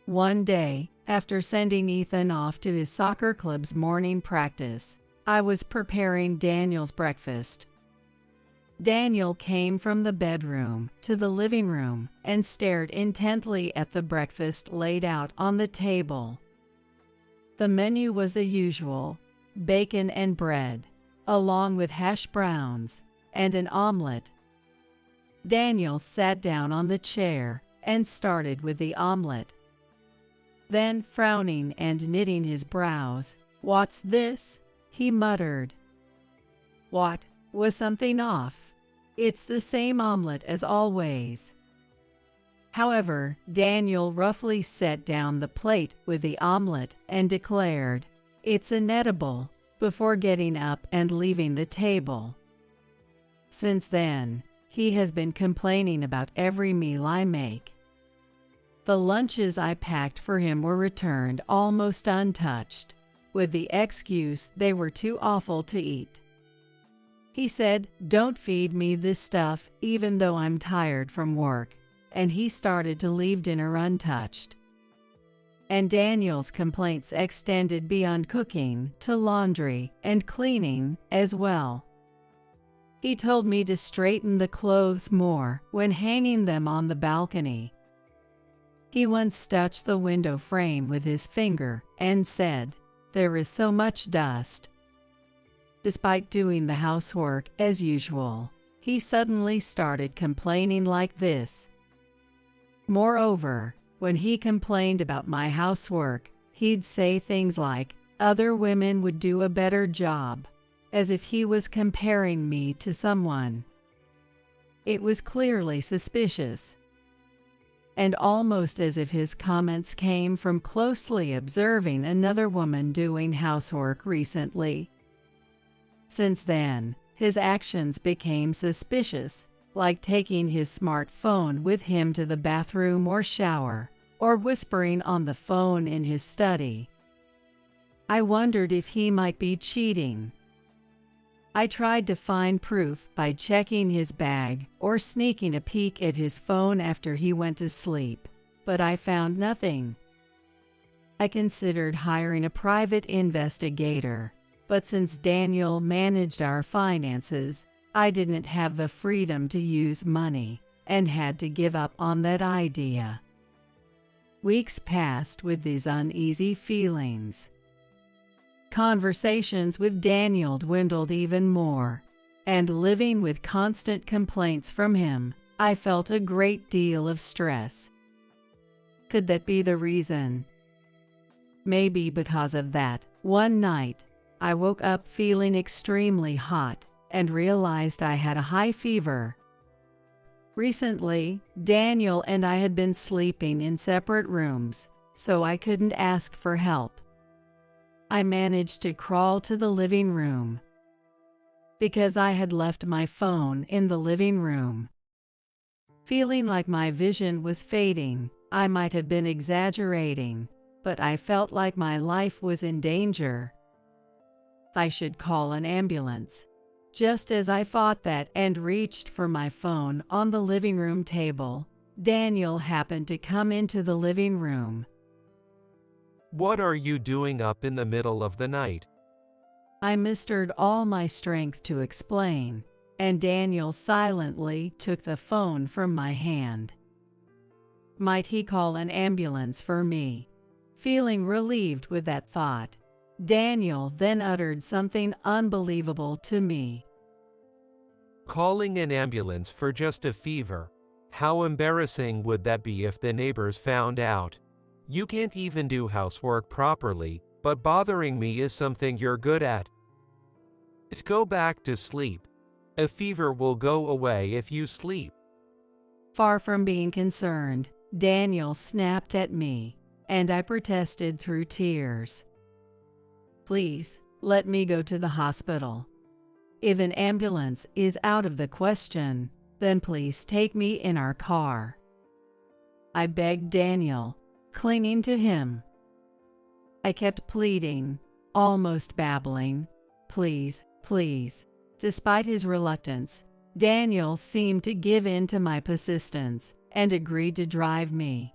One day, after sending Ethan off to his soccer club's morning practice, I was preparing Daniel's breakfast. Daniel came from the bedroom to the living room and stared intently at the breakfast laid out on the table. The menu was the usual: bacon and bread, along with hash browns and an omelet. Daniel sat down on the chair and started with the omelet. Then, frowning and knitting his brows, "What's this?" he muttered. What? Was something off? It's the same omelet as always. However, Daniel roughly set down the plate with the omelet and declared, "It's inedible," before getting up and leaving the table. Since then, he has been complaining about every meal I make. The lunches I packed for him were returned almost untouched, with the excuse they were too awful to eat. He said, "Don't feed me this stuff even though I'm tired from work," and he started to leave dinner untouched. And Daniel's complaints extended beyond cooking to laundry and cleaning as well. He told me to straighten the clothes more when hanging them on the balcony. He once touched the window frame with his finger and said, "There is so much dust." Despite doing the housework as usual, he suddenly started complaining like this. Moreover, when he complained about my housework, he'd say things like, "Other women would do a better job," as if he was comparing me to someone. It was clearly suspicious, and almost as if his comments came from closely observing another woman doing housework recently. Since then, his actions became suspicious, like taking his smartphone with him to the bathroom or shower, or whispering on the phone in his study. I wondered if he might be cheating. I tried to find proof by checking his bag or sneaking a peek at his phone after he went to sleep, but I found nothing. I considered hiring a private investigator, but since Daniel managed our finances, I didn't have the freedom to use money and had to give up on that idea. Weeks passed with these uneasy feelings. Conversations with Daniel dwindled even more, and living with constant complaints from him, I felt a great deal of stress. Could that be the reason? Maybe because of that, one night, I woke up feeling extremely hot and realized I had a high fever. Recently, Daniel and I had been sleeping in separate rooms, so I couldn't ask for help. I managed to crawl to the living room because I had left my phone in the living room. Feeling like my vision was fading, I might have been exaggerating, but I felt like my life was in danger. I should call an ambulance. Just as I thought that and reached for my phone on the living room table, Daniel happened to come into the living room. What are you doing up in the middle of the night? I mustered all my strength to explain, and Daniel silently took the phone from my hand. Might he call an ambulance for me? Feeling relieved with that thought, Daniel then uttered something unbelievable to me. Calling an ambulance for just a fever? How embarrassing would that be if the neighbors found out? You can't even do housework properly, but bothering me is something you're good at. Go back to sleep. A fever will go away if you sleep. Far from being concerned, Daniel snapped at me, and I protested through tears. Please, let me go to the hospital. If an ambulance is out of the question, then please take me in our car. I begged Daniel, clinging to him. I kept pleading, almost babbling, please, please. Despite his reluctance, Daniel seemed to give in to my persistence and agreed to drive me.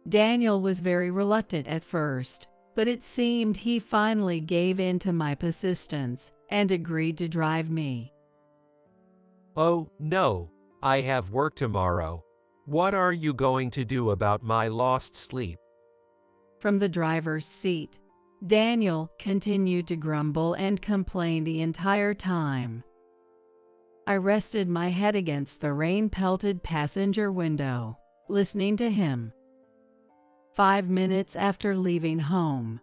Daniel was very reluctant at first, but it seemed he finally gave in to my persistence and agreed to drive me. Oh, no, I have work tomorrow. What are you going to do about my lost sleep? From the driver's seat, Daniel continued to grumble and complain the entire time. I rested my head against the rain-pelted passenger window, listening to him. 5 minutes after leaving home,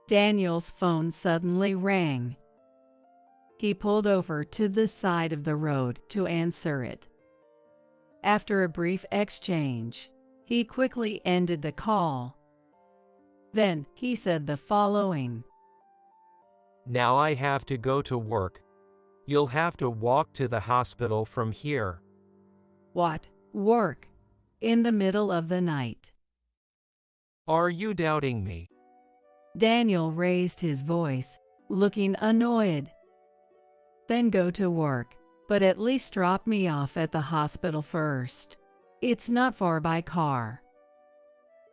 Daniel's phone suddenly rang. He pulled over to the side of the road to answer it. After a brief exchange, he quickly ended the call. Then he said the following. Now I have to go to work. You'll have to walk to the hospital from here. What? Work? In the middle of the night? Are you doubting me? Daniel raised his voice, looking annoyed. Then go to work, but at least drop me off at the hospital first. It's not far by car.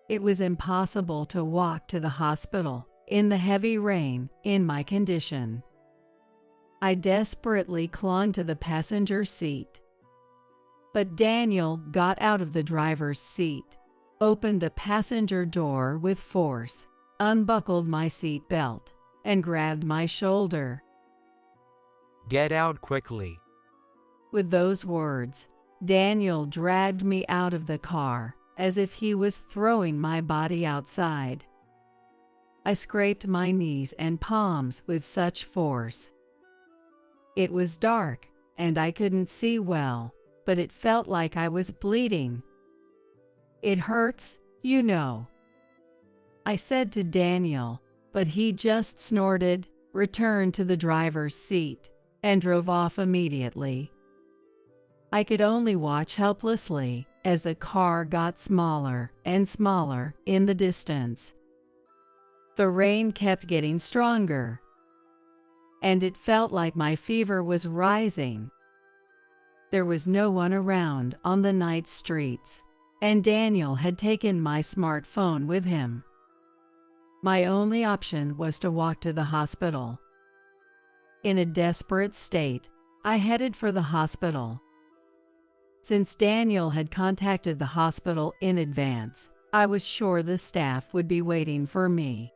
It was impossible to walk to the hospital in the heavy rain in my condition. I desperately clung to the passenger seat. But Daniel got out of the driver's seat, opened the passenger door with force, unbuckled my seat belt, and grabbed my shoulder. Get out quickly. With those words, Daniel dragged me out of the car as if he was throwing my body outside. I scraped my knees and palms with such force. It was dark, and I couldn't see well, but it felt like I was bleeding. It hurts, you know, I said to Daniel, but he just snorted, returned to the driver's seat, and drove off immediately. I could only watch helplessly as the car got smaller and smaller in the distance. The rain kept getting stronger, and it felt like my fever was rising. There was no one around on the night streets, and Daniel had taken my smartphone with him. My only option was to walk to the hospital. In a desperate state, I headed for the hospital. Since Daniel had contacted the hospital in advance, I was sure the staff would be waiting for me.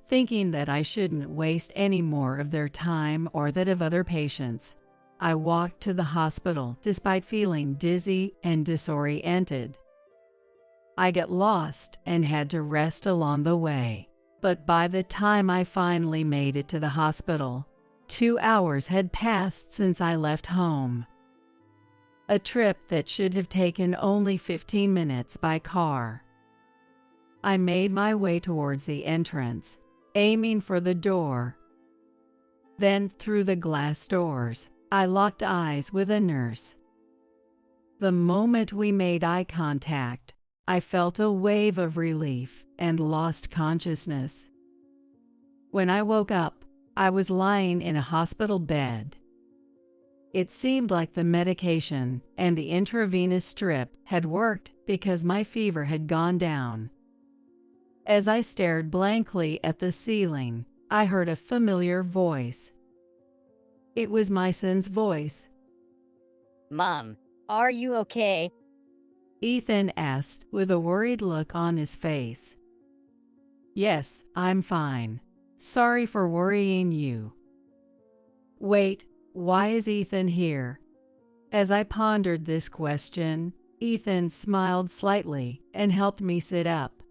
Thinking that I shouldn't waste any more of their time or that of other patients, I walked to the hospital despite feeling dizzy and disoriented. I got lost and had to rest along the way, but by the time I finally made it to the hospital, 2 hours had passed since I left home. A trip that should have taken only 15 minutes by car. I made my way towards the entrance, aiming for the door. Then, through the glass doors, I locked eyes with a nurse. The moment we made eye contact, I felt a wave of relief and lost consciousness. When I woke up, I was lying in a hospital bed. It seemed like the medication and the intravenous strip had worked because my fever had gone down. As I stared blankly at the ceiling, I heard a familiar voice. It was my son's voice. Mom, are you okay? Ethan asked with a worried look on his face. Yes, I'm fine. Sorry for worrying you. Wait, why is Ethan here? As I pondered this question, Ethan smiled slightly and helped me sit up.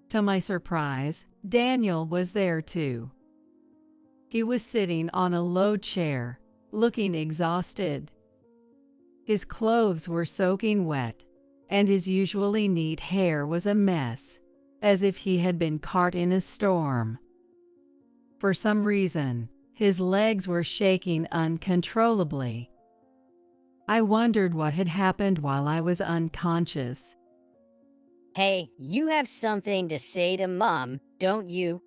To my surprise, Daniel was there too. He was sitting on a low chair, looking exhausted. His clothes were soaking wet, and his usually neat hair was a mess. as if he had been caught in a storm. For some reason, his legs were shaking uncontrollably. I wondered what had happened while I was unconscious. Hey, you have something to say to Mom, don't you?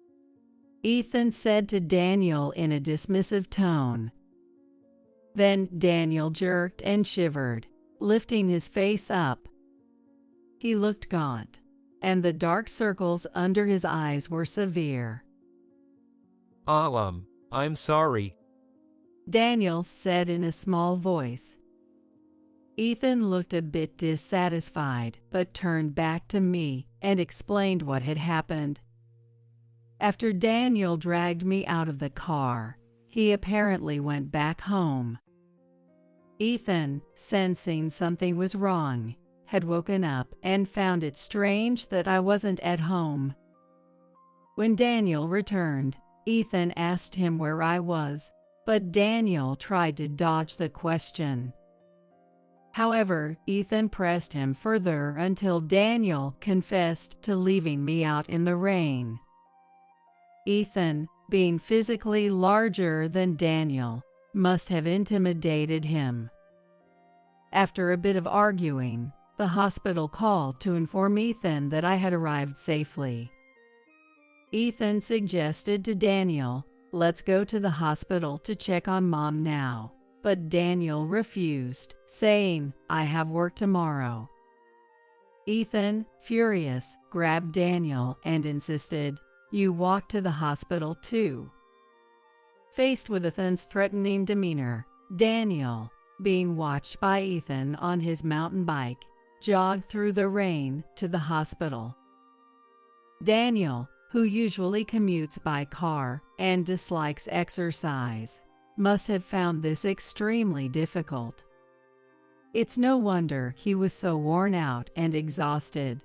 Ethan said to Daniel in a dismissive tone. Then Daniel jerked and shivered, lifting his face up. He looked gaunt, and the dark circles under his eyes were severe. I'm sorry. Daniel said in a small voice. Ethan looked a bit dissatisfied, but turned back to me and explained what had happened. After Daniel dragged me out of the car, he apparently went back home. Ethan, sensing something was wrong, had woken up and found it strange that I wasn't at home. When Daniel returned, Ethan asked him where I was, but Daniel tried to dodge the question. However, Ethan pressed him further until Daniel confessed to leaving me out in the rain. Ethan, being physically larger than Daniel, must have intimidated him. After a bit of arguing, the hospital called to inform Ethan that I had arrived safely. Ethan suggested to Daniel, "Let's go to the hospital to check on Mom now." But Daniel refused, saying, "I have work tomorrow." Ethan, furious, grabbed Daniel and insisted, "You walk to the hospital too." Faced with Ethan's threatening demeanor, Daniel, being watched by Ethan on his mountain bike, jogged through the rain to the hospital. Daniel, who usually commutes by car and dislikes exercise, must have found this extremely difficult. It's no wonder he was so worn out and exhausted.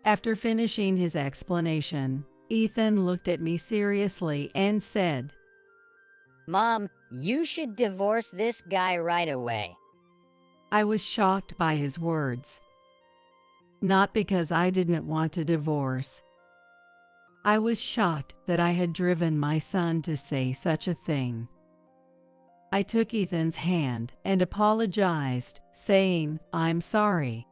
After finishing his explanation, Ethan looked at me seriously and said, Mom, you should divorce this guy right away. I was shocked by his words. Not because I didn't want to divorce. I was shocked that I had driven my son to say such a thing. I took Ethan's hand and apologized, saying, "I'm sorry."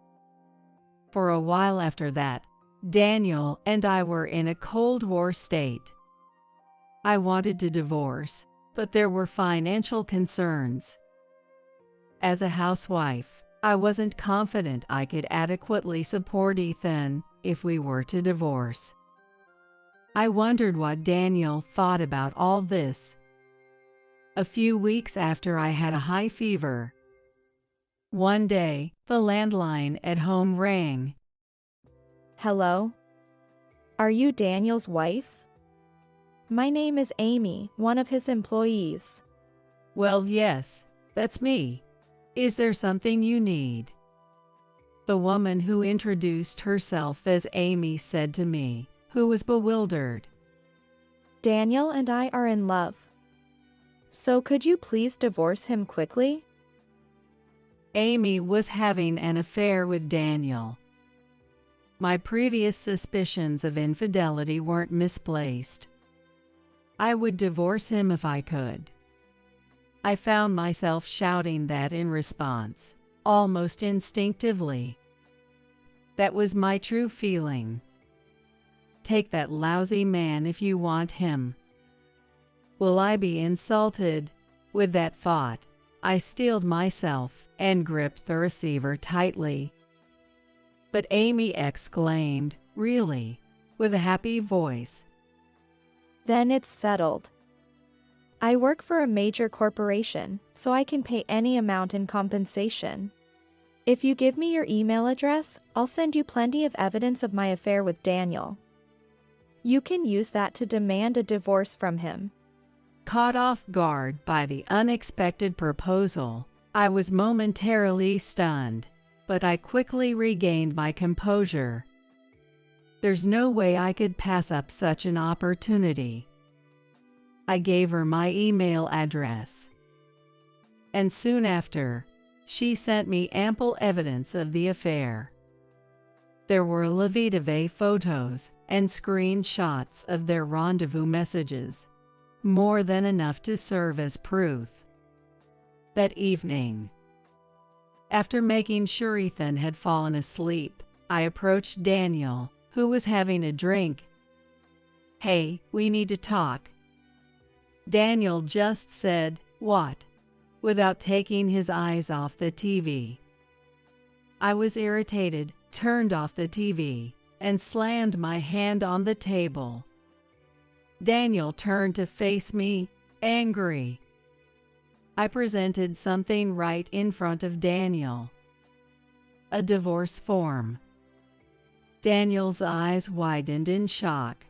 For a while after that, Daniel and I were in a Cold War state. I wanted to divorce, but there were financial concerns. As a housewife, I wasn't confident I could adequately support Ethan if we were to divorce. I wondered what Daniel thought about all this. A few weeks after I had a high fever. One day, the landline at home rang. Hello? Are you Daniel's wife? My name is Amy, one of his employees. Well, yes, that's me. Is there something you need? The woman who introduced herself as Amy said to me, who was bewildered. Daniel and I are in love. So could you please divorce him quickly? Amy was having an affair with Daniel. My previous suspicions of infidelity weren't misplaced. I would divorce him if I could. I found myself shouting that in response, almost instinctively. That was my true feeling. Take that lousy man if you want him. Will I be insulted? With that thought, I steeled myself and gripped the receiver tightly. But Amy exclaimed, "Really?" with a happy voice. Then it's settled. I work for a major corporation, so I can pay any amount in compensation. If you give me your email address, I'll send you plenty of evidence of my affair with Daniel. You can use that to demand a divorce from him. Caught off guard by the unexpected proposal, I was momentarily stunned, but I quickly regained my composure. There's no way I could pass up such an opportunity. I gave her my email address. And soon after, she sent me ample evidence of the affair. There were la vie de vie photos and screenshots of their rendezvous messages, more than enough to serve as proof. That evening, after making sure Ethan had fallen asleep, I approached Daniel, who was having a drink. "Hey, we need to talk." Daniel just said, "What?" without taking his eyes off the TV. I was irritated, turned off the TV, and slammed my hand on the table. Daniel turned to face me, angry. I presented something right in front of Daniel. A divorce form. Daniel's eyes widened in shock.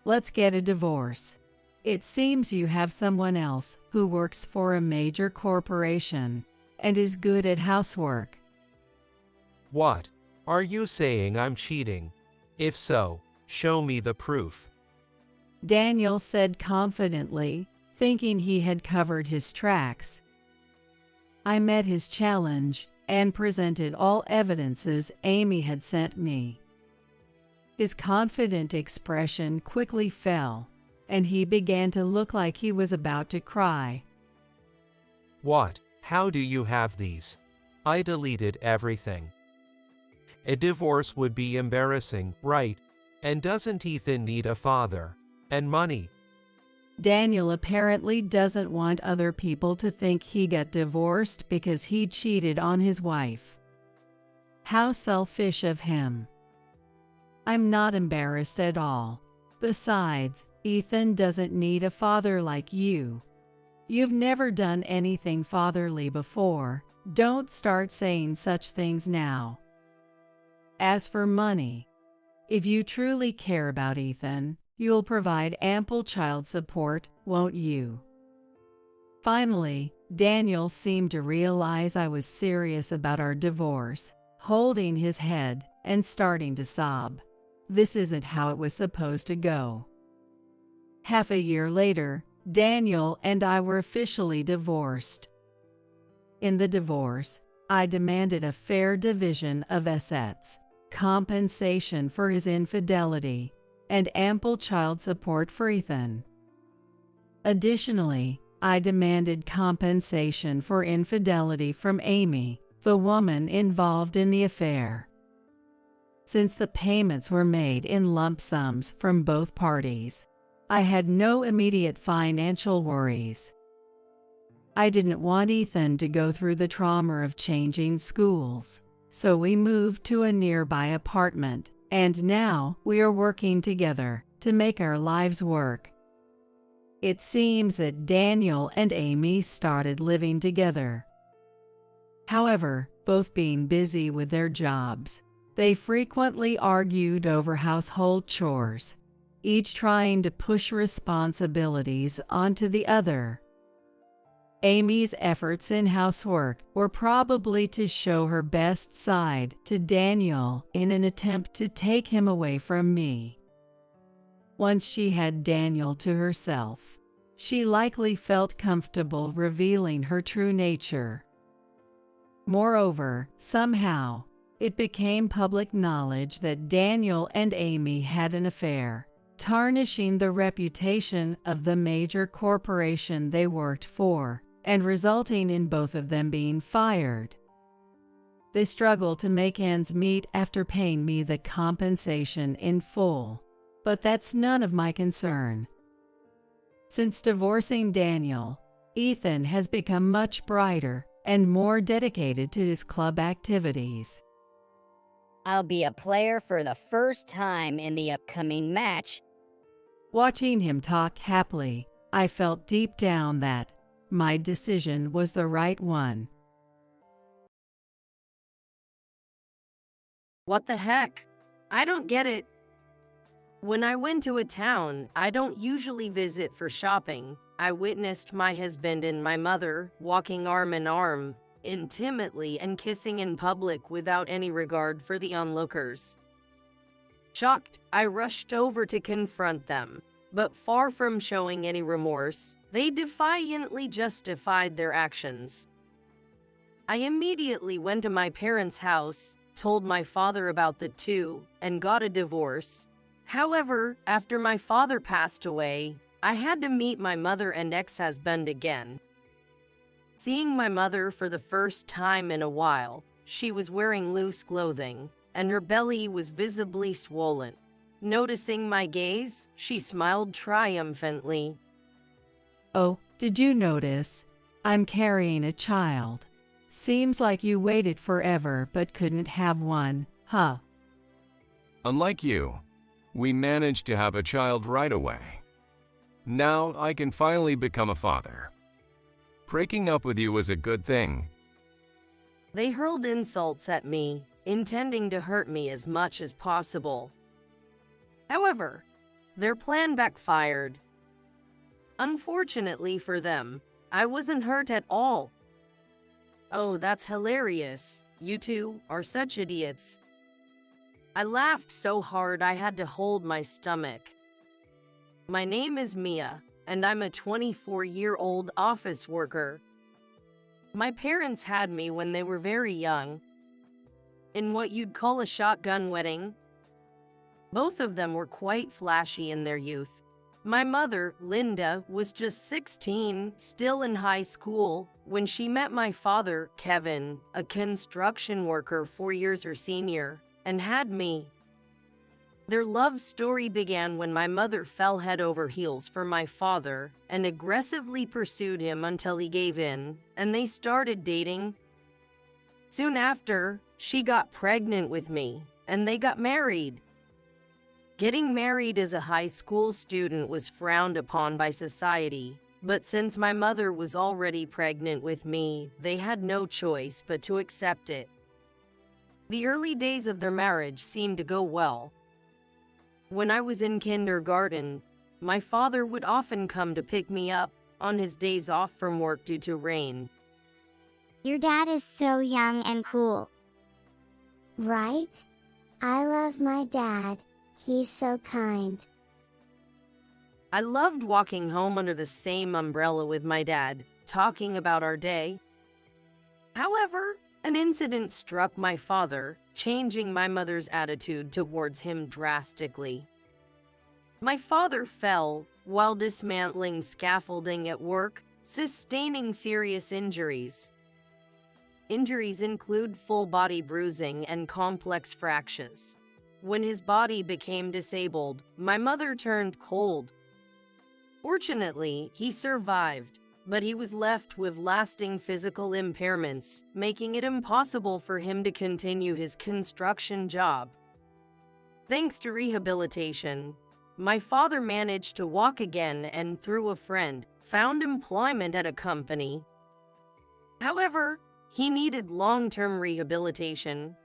"Let's get a divorce. It seems you have someone else who works for a major corporation and is good at housework." What? Are you saying I'm cheating? If so, show me the proof. Daniel said confidently, thinking he had covered his tracks. I met his challenge and presented all evidences Amy had sent me. His confident expression quickly fell, and he began to look like he was about to cry. What? How do you have these? I deleted everything. A divorce would be embarrassing, right? And doesn't Ethan need a father? And money? Daniel apparently doesn't want other people to think he got divorced because he cheated on his wife. How selfish of him. I'm not embarrassed at all. Besides, Ethan doesn't need a father like you. You've never done anything fatherly before. Don't start saying such things now. As for money, if you truly care about Ethan, you'll provide ample child support, won't you? Finally, Daniel seemed to realize I was serious about our divorce, holding his head and starting to sob. This isn't how it was supposed to go. Half a year later, Daniel and I were officially divorced. In the divorce, I demanded a fair division of assets, compensation for his infidelity, and ample child support for Ethan. Additionally, I demanded compensation for infidelity from Amy, the woman involved in the affair. Since the payments were made in lump sums from both parties, I had no immediate financial worries. I didn't want Ethan to go through the trauma of changing schools, so we moved to a nearby apartment, and now we are working together to make our lives work. It seems that Daniel and Amy started living together. However, both being busy with their jobs, they frequently argued over household chores, each trying to push responsibilities onto the other. Amy's efforts in housework were probably to show her best side to Daniel in an attempt to take him away from me. Once she had Daniel to herself, she likely felt comfortable revealing her true nature. Moreover, somehow, it became public knowledge that Daniel and Amy had an affair, tarnishing the reputation of the major corporation they worked for, and resulting in both of them being fired. They struggled to make ends meet after paying me the compensation in full, but that's none of my concern. Since divorcing Daniel, Ethan has become much brighter and more dedicated to his club activities. I'll be a player for the first time in the upcoming match. Watching him talk happily, I felt deep down that my decision was the right one. What the heck? I don't get it. When I went to a town I don't usually visit for shopping, I witnessed my husband and my mother walking arm in arm, intimately and kissing in public without any regard for the onlookers. Shocked, I rushed over to confront them, but far from showing any remorse, they defiantly justified their actions. I immediately went to my parents' house, told my father about the two, and got a divorce. However, after my father passed away, I had to meet my mother and ex-husband again. Seeing my mother for the first time in a while, she was wearing loose clothing, and her belly was visibly swollen. Noticing my gaze, she smiled triumphantly. "Oh, did you notice? I'm carrying a child. Seems like you waited forever but couldn't have one, huh?" Unlike you, we managed to have a child right away. Now I can finally become a father. Breaking up with you was a good thing. They hurled insults at me, intending to hurt me as much as possible. However, their plan backfired. Unfortunately for them, I wasn't hurt at all. Oh, that's hilarious. You two are such idiots. I laughed so hard I had to hold my stomach. My name is Mia, and I'm a 24-year-old office worker. My parents had me when they were very young, in what you'd call a shotgun wedding. Both of them were quite flashy in their youth. My mother, Linda, was just 16, still in high school, when she met my father, Kevin, a construction worker 4 years her senior, and had me. Their love story began when my mother fell head over heels for my father and aggressively pursued him until he gave in, and they started dating. Soon after, she got pregnant with me, and they got married. Getting married as a high school student was frowned upon by society, but since my mother was already pregnant with me, they had no choice but to accept it. The early days of their marriage seemed to go well. When I was in kindergarten, my father would often come to pick me up on his days off from work due to rain. Your dad is so young and cool. Right? I love my dad. He's so kind. I loved walking home under the same umbrella with my dad, talking about our day. However, an incident struck my father, changing my mother's attitude towards him drastically. My father fell while dismantling scaffolding at work, sustaining serious injuries. Injuries include full body bruising and complex fractures. When his body became disabled, my mother turned cold. Fortunately, he survived, but he was left with lasting physical impairments, making it impossible for him to continue his construction job. Thanks to rehabilitation, my father managed to walk again and, through a friend, found employment at a company. However, he needed long-term rehabilitation.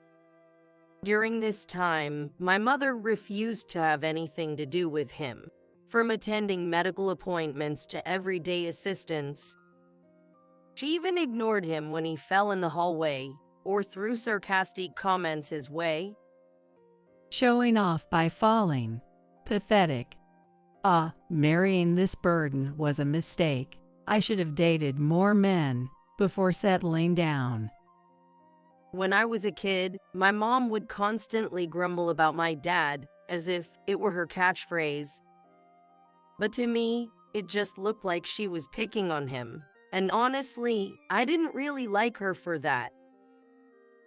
During this time, my mother refused to have anything to do with him, from attending medical appointments to everyday assistance. She even ignored him when he fell in the hallway or threw sarcastic comments his way. Showing off by falling. Pathetic. Marrying this burden was a mistake. I should have dated more men before settling down. When I was a kid, my mom would constantly grumble about my dad, as if it were her catchphrase. But to me, it just looked like she was picking on him, and honestly, I didn't really like her for that.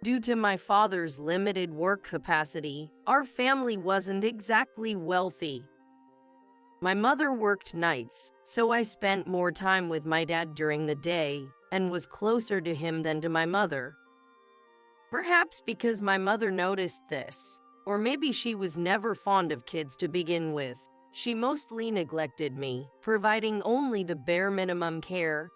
Due to my father's limited work capacity, our family wasn't exactly wealthy. My mother worked nights, so I spent more time with my dad during the day and was closer to him than to my mother. Perhaps because my mother noticed this, or maybe she was never fond of kids to begin with, she mostly neglected me, providing only the bare minimum care.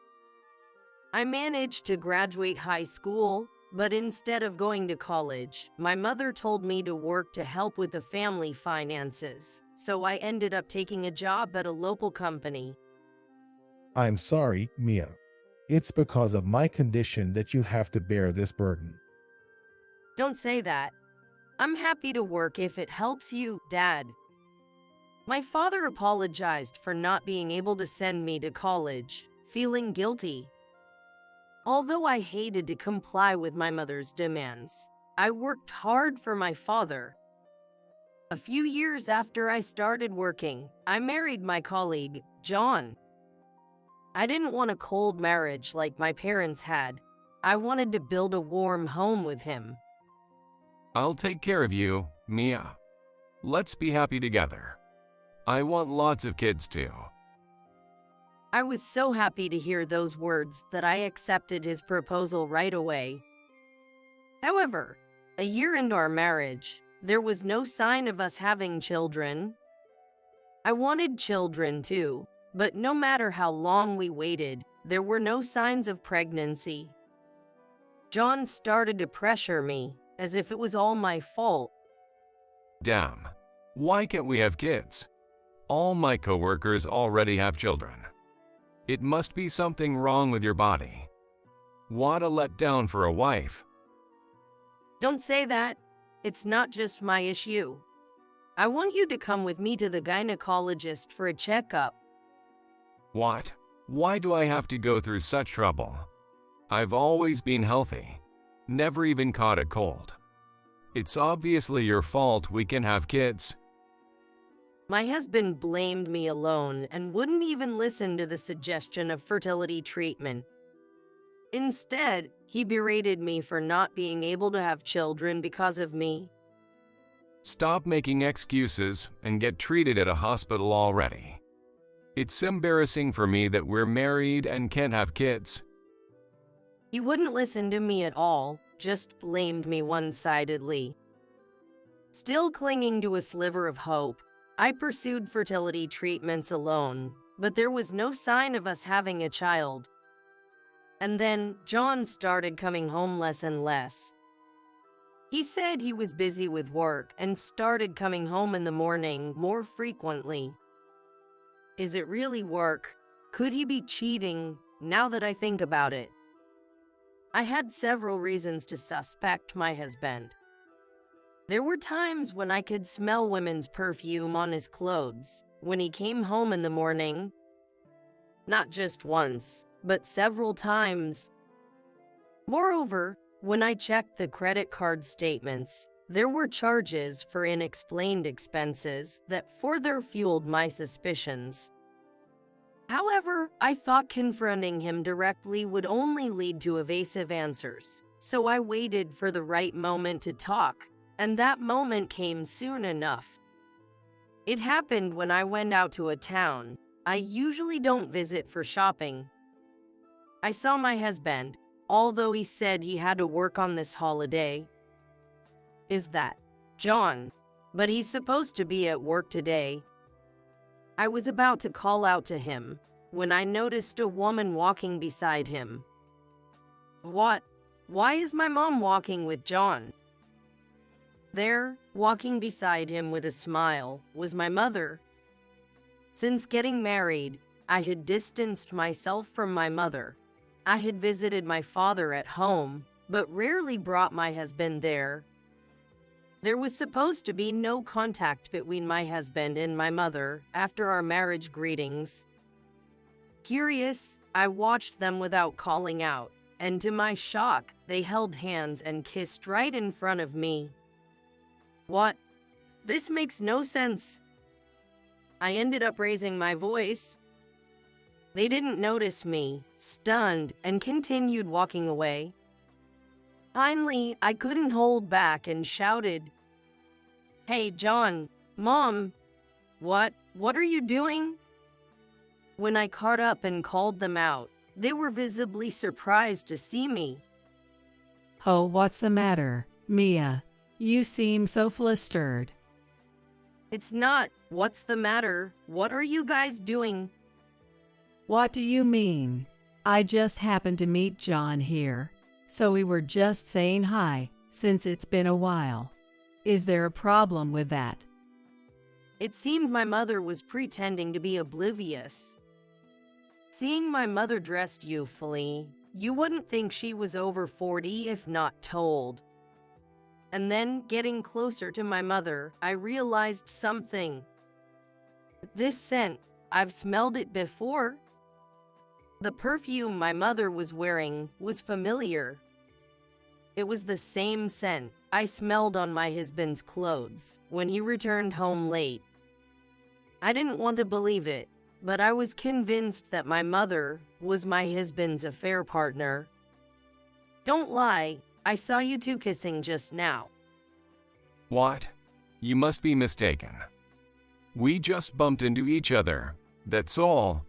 I managed to graduate high school, but instead of going to college, my mother told me to work to help with the family finances, so I ended up taking a job at a local company. I'm sorry, Mia. It's because of my condition that you have to bear this burden. Don't say that. I'm happy to work if it helps you, Dad. My father apologized for not being able to send me to college, feeling guilty. Although I hated to comply with my mother's demands, I worked hard for my father. A few years after I started working, I married my colleague, John. I didn't want a cold marriage like my parents had. I wanted to build a warm home with him. I'll take care of you, Mia. Let's be happy together. I want lots of kids too. I was so happy to hear those words that I accepted his proposal right away. However, a year into our marriage, there was no sign of us having children. I wanted children too, but no matter how long we waited, there were no signs of pregnancy. John started to pressure me, as if it was all my fault. Damn. Why can't we have kids? All my coworkers already have children. It must be something wrong with your body. What a letdown for a wife. Don't say that. It's not just my issue. I want you to come with me to the gynecologist for a checkup. What? Why do I have to go through such trouble? I've always been healthy. Never even caught a cold. It's obviously your fault we can have kids. My husband blamed me alone and wouldn't even listen to the suggestion of fertility treatment. Instead, he berated me for not being able to have children because of me. Stop making excuses and get treated at a hospital already. It's embarrassing for me that we're married and can't have kids. He wouldn't listen to me at all, just blamed me one-sidedly. Still clinging to a sliver of hope, I pursued fertility treatments alone, but there was no sign of us having a child. And then John started coming home less and less. He said he was busy with work and started coming home in the morning more frequently. Is it really work? Could he be cheating, now that I think about it? I had several reasons to suspect my husband. There were times when I could smell women's perfume on his clothes when he came home in the morning. Not just once, but several times. Moreover, when I checked the credit card statements, there were charges for unexplained expenses that further fueled my suspicions. However, I thought confronting him directly would only lead to evasive answers, so I waited for the right moment to talk, and that moment came soon enough. It happened when I went out to a town. I usually don't visit for shopping. I saw my husband, although he said he had to work on this holiday. Is that John? But he's supposed to be at work today. I was about to call out to him when I noticed a woman walking beside him. What? Why is my mom walking with John? There, walking beside him with a smile, was my mother. Since getting married, I had distanced myself from my mother. I had visited my father at home, but rarely brought my husband there. There was supposed to be no contact between my husband and my mother after our marriage greetings. Curious, I watched them without calling out, and to my shock, they held hands and kissed right in front of me. What? This makes no sense. I ended up raising my voice. They didn't notice me, stunned, and continued walking away. Finally, I couldn't hold back and shouted, "Hey, John, Mom, what are you doing?" When I caught up and called them out, they were visibly surprised to see me. Oh, what's the matter, Mia? You seem so flustered. It's not, what's the matter? What are you guys doing? What do you mean? I just happened to meet John here, so we were just saying hi, since it's been a while. Is there a problem with that? It seemed my mother was pretending to be oblivious. Seeing my mother dressed youthfully, you wouldn't think she was over 40 if not told. And then, getting closer to my mother, I realized something. This scent, I've smelled it before. The perfume my mother was wearing was familiar. It was the same scent I smelled on my husband's clothes when he returned home late. I didn't want to believe it, but I was convinced that my mother was my husband's affair partner. Don't lie, I saw you two kissing just now. What? You must be mistaken. We just bumped into each other, that's all.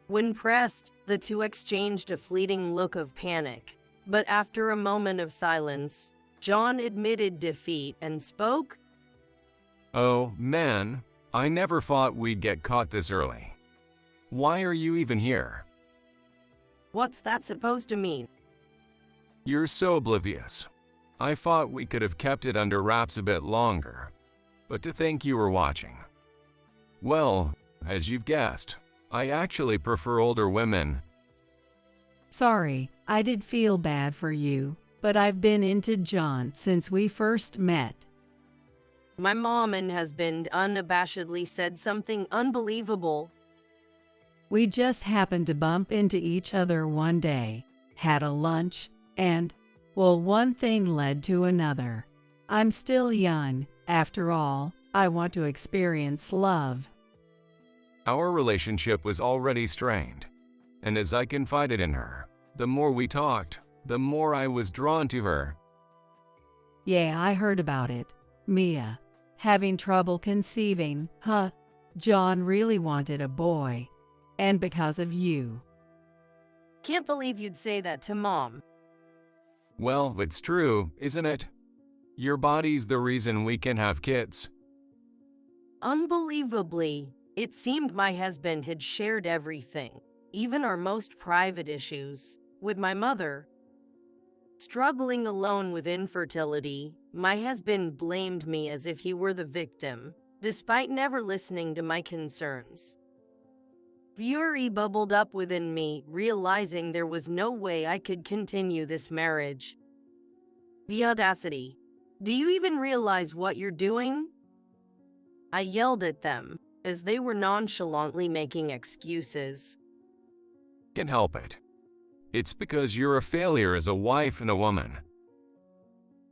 When pressed, the two exchanged a fleeting look of panic, but after a moment of silence, John admitted defeat and spoke. Oh, man, I never thought we'd get caught this early. Why are you even here? What's that supposed to mean? You're so oblivious. I thought we could have kept it under wraps a bit longer, but to think you were watching. Well, as you've guessed, I actually prefer older women. Sorry, I did feel bad for you, but I've been into John since we first met. My mom and husband unabashedly said something unbelievable. We just happened to bump into each other one day, had a lunch, and, well, one thing led to another. I'm still young, after all, I want to experience love. Our relationship was already strained, and as I confided in her, the more we talked, the more I was drawn to her. Yeah, I heard about it. Mia. Having trouble conceiving, huh? John really wanted a boy. And because of you. Can't believe you'd say that to Mom. Well, it's true, isn't it? Your body's the reason we can have kids. Unbelievably, it seemed my husband had shared everything, even our most private issues, with my mother. Struggling alone with infertility, my husband blamed me as if he were the victim, despite never listening to my concerns. Fury bubbled up within me, realizing there was no way I could continue this marriage. The audacity. Do you even realize what you're doing? I yelled at them, as they were nonchalantly making excuses. Can't help it. It's because you're a failure as a wife and a woman.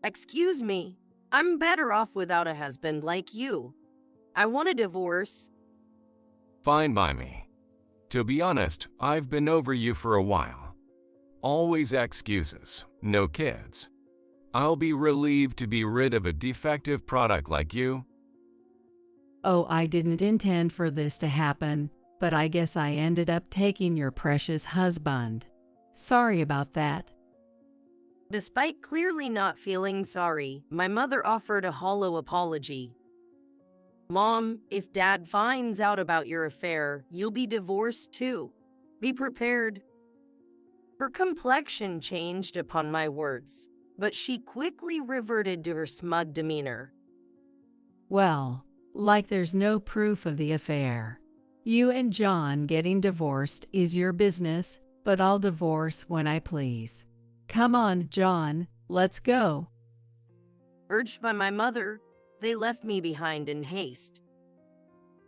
Excuse me, I'm better off without a husband like you. I want a divorce. Fine by me. To be honest, I've been over you for a while. Always excuses, no kids. I'll be relieved to be rid of a defective product like you. Oh, I didn't intend for this to happen, but I guess I ended up taking your precious husband. Sorry about that. Despite clearly not feeling sorry, my mother offered a hollow apology. Mom, if Dad finds out about your affair, you'll be divorced too. Be prepared. Her complexion changed upon my words, but she quickly reverted to her smug demeanor. Well, like there's no proof of the affair. You and John getting divorced is your business, but I'll divorce when I please. Come on, John, let's go. Urged by my mother, they left me behind in haste.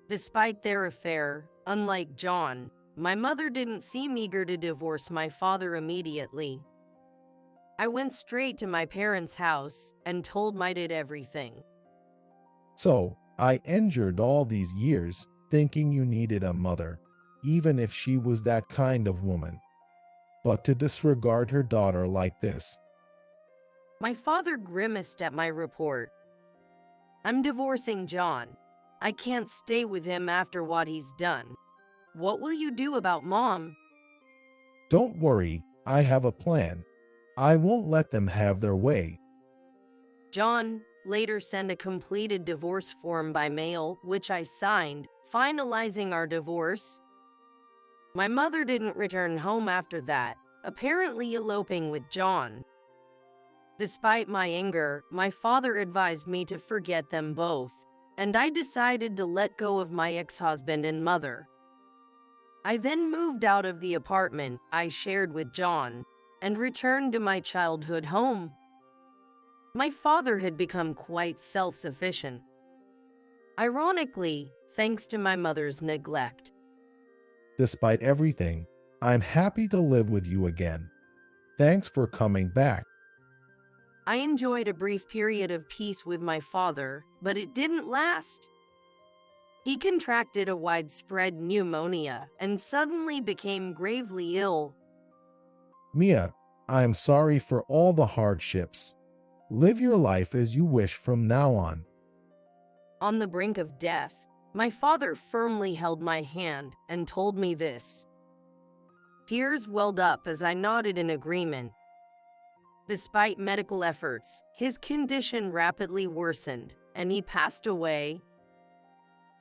Despite their affair, unlike John, my mother didn't seem eager to divorce my father immediately. I went straight to my parents' house and told my dad everything. So, I endured all these years thinking you needed a mother, even if she was that kind of woman. But to disregard her daughter like this. My father grimaced at my report. I'm divorcing John. I can't stay with him after what he's done. What will you do about Mom? Don't worry, I have a plan. I won't let them have their way. John later sent a completed divorce form by mail, which I signed, finalizing our divorce. My mother didn't return home after that, apparently eloping with John. Despite my anger, my father advised me to forget them both, and I decided to let go of my ex-husband and mother. I then moved out of the apartment I shared with John and returned to my childhood home. My father had become quite self-sufficient. Ironically, thanks to my mother's neglect. Despite everything, I'm happy to live with you again. Thanks for coming back. I enjoyed a brief period of peace with my father, but it didn't last. He contracted a widespread pneumonia and suddenly became gravely ill. Mia, I am sorry for all the hardships. Live your life as you wish from now on. On the brink of death, my father firmly held my hand and told me this. Tears welled up as I nodded in agreement. Despite medical efforts, his condition rapidly worsened, and he passed away.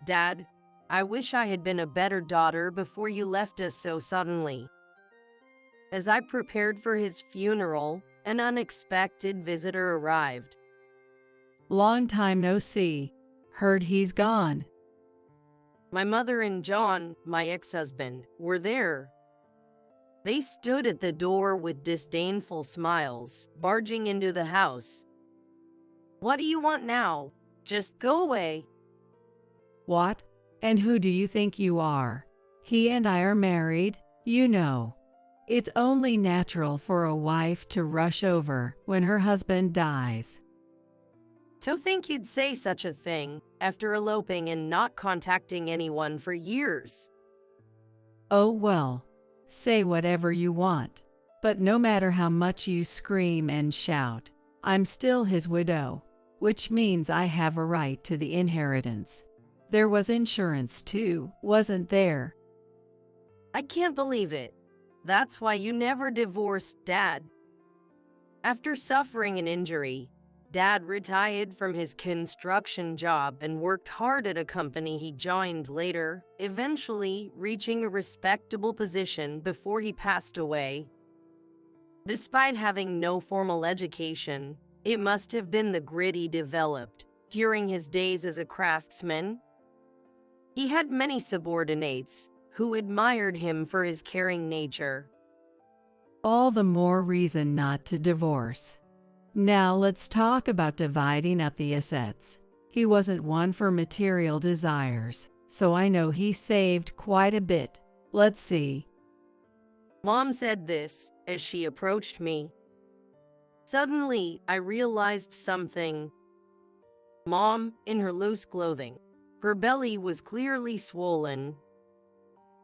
Dad, I wish I had been a better daughter before you left us so suddenly. As I prepared for his funeral, an unexpected visitor arrived. Long time no see. Heard he's gone. My mother and John, my ex-husband, were there. They stood at the door with disdainful smiles, barging into the house. What do you want now? Just go away. What? And who do you think you are? He and I are married, you know. It's only natural for a wife to rush over when her husband dies. To think you'd say such a thing after eloping and not contacting anyone for years. Oh well, say whatever you want. But no matter how much you scream and shout, I'm still his widow, which means I have a right to the inheritance. There was insurance too, wasn't there? I can't believe it. That's why you never divorced, Dad. After suffering an injury, Dad retired from his construction job and worked hard at a company he joined later, eventually reaching a respectable position before he passed away. Despite having no formal education, it must have been the grit he developed during his days as a craftsman. He had many subordinates who admired him for his caring nature. All the more reason not to divorce. Now let's talk about dividing up the assets. He wasn't one for material desires, so I know he saved quite a bit. Let's see. Mom said this as she approached me. Suddenly, I realized something. Mom, in her loose clothing, her belly was clearly swollen.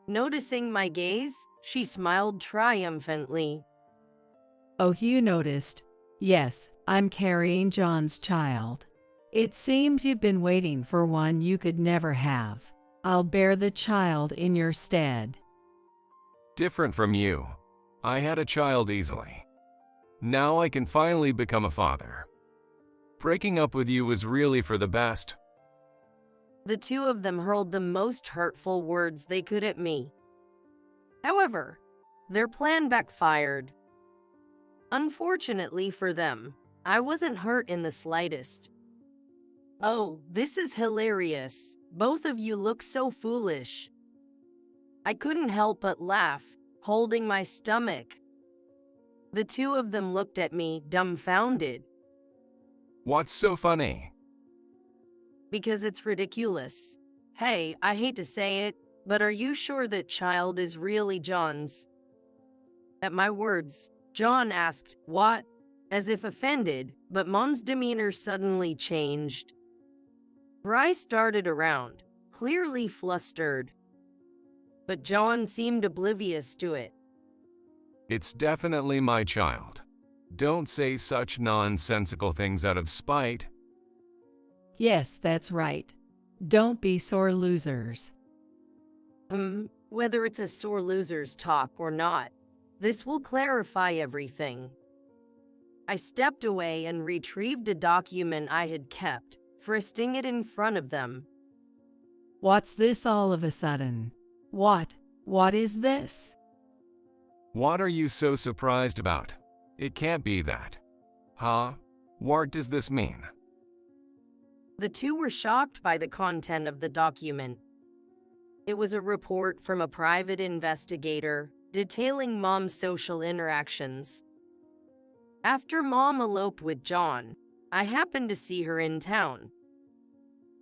Noticing my gaze, she smiled triumphantly. Oh, you noticed. Yes, I'm carrying John's child. It seems you've been waiting for one you could never have. I'll bear the child in your stead. Different from you. I had a child easily. Now I can finally become a father. Breaking up with you was really for the best. The two of them hurled the most hurtful words they could at me. However, their plan backfired. Unfortunately for them, I wasn't hurt in the slightest. Oh, this is hilarious. Both of you look so foolish. I couldn't help but laugh, holding my stomach. The two of them looked at me, dumbfounded. What's so funny? Because it's ridiculous. Hey, I hate to say it, but are you sure that child is really John's? At my words, John asked, "What?" as if offended, but Mom's demeanor suddenly changed. Her eyes darted around, clearly flustered. But John seemed oblivious to it. It's definitely my child. Don't say such nonsensical things out of spite. Yes, that's right. Don't be sore losers. Whether it's a sore loser's talk or not, this will clarify everything. I stepped away and retrieved a document I had kept, thrusting it in front of them. What's this all of a sudden? What is this? What are you so surprised about? It can't be that. Huh? What does this mean? The two were shocked by the content of the document. It was a report from a private investigator detailing Mom's social interactions. After Mom eloped with John, I happened to see her in town.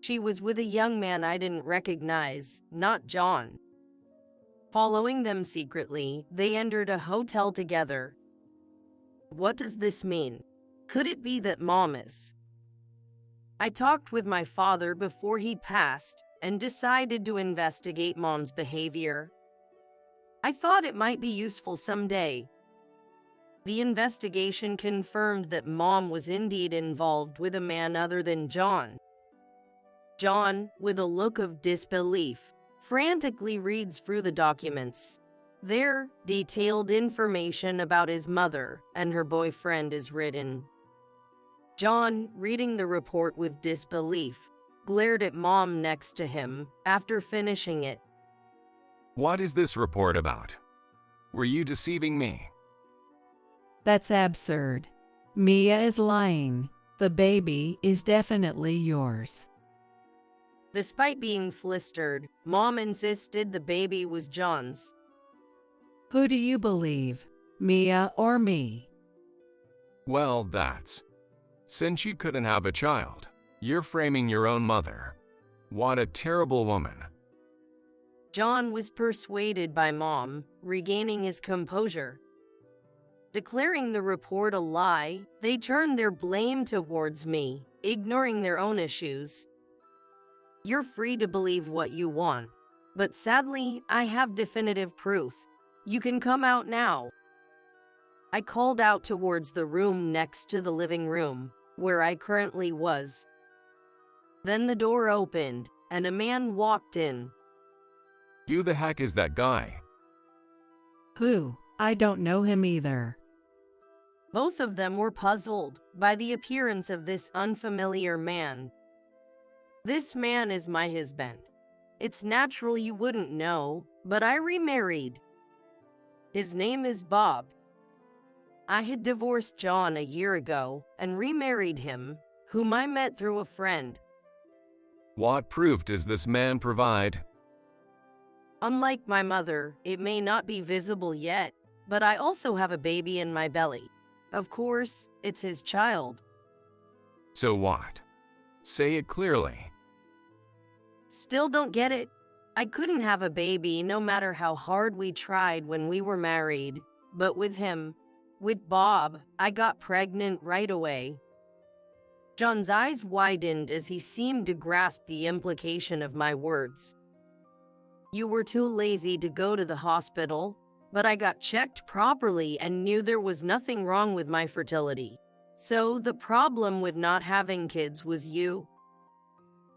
She was with a young man I didn't recognize, not John. Following them secretly, they entered a hotel together. What does this mean? Could it be that Mom is? I talked with my father before he passed and decided to investigate Mom's behavior. I thought it might be useful someday. The investigation confirmed that Mom was indeed involved with a man other than John. John, with a look of disbelief, frantically reads through the documents. There, detailed information about his mother and her boyfriend is written. John, reading the report with disbelief, glared at Mom next to him after finishing it. What is this report about? Were you deceiving me? That's absurd. Mia is lying. The baby is definitely yours. Despite being flustered, Mom insisted the baby was John's. Who do you believe, Mia or me? Well, that's... Since you couldn't have a child, you're framing your own mother. What a terrible woman. John was persuaded by Mom, regaining his composure. Declaring the report a lie, they turned their blame towards me, ignoring their own issues. You're free to believe what you want, but sadly, I have definitive proof. You can come out now. I called out towards the room next to the living room, where I currently was. Then the door opened, and a man walked in. Who the heck is that guy? Who? I don't know him either. Both of them were puzzled by the appearance of this unfamiliar man. This man is my husband. It's natural you wouldn't know, but I remarried. His name is Bob. I had divorced John a year ago and remarried him, whom I met through a friend. What proof does this man provide? Unlike my mother, it may not be visible yet, but I also have a baby in my belly. Of course, it's his child. So what? Say it clearly. Still don't get it? I couldn't have a baby no matter how hard we tried when we were married, but with him, with Bob, I got pregnant right away. John's eyes widened as he seemed to grasp the implication of my words. You were too lazy to go to the hospital, but I got checked properly and knew there was nothing wrong with my fertility. So the problem with not having kids was you.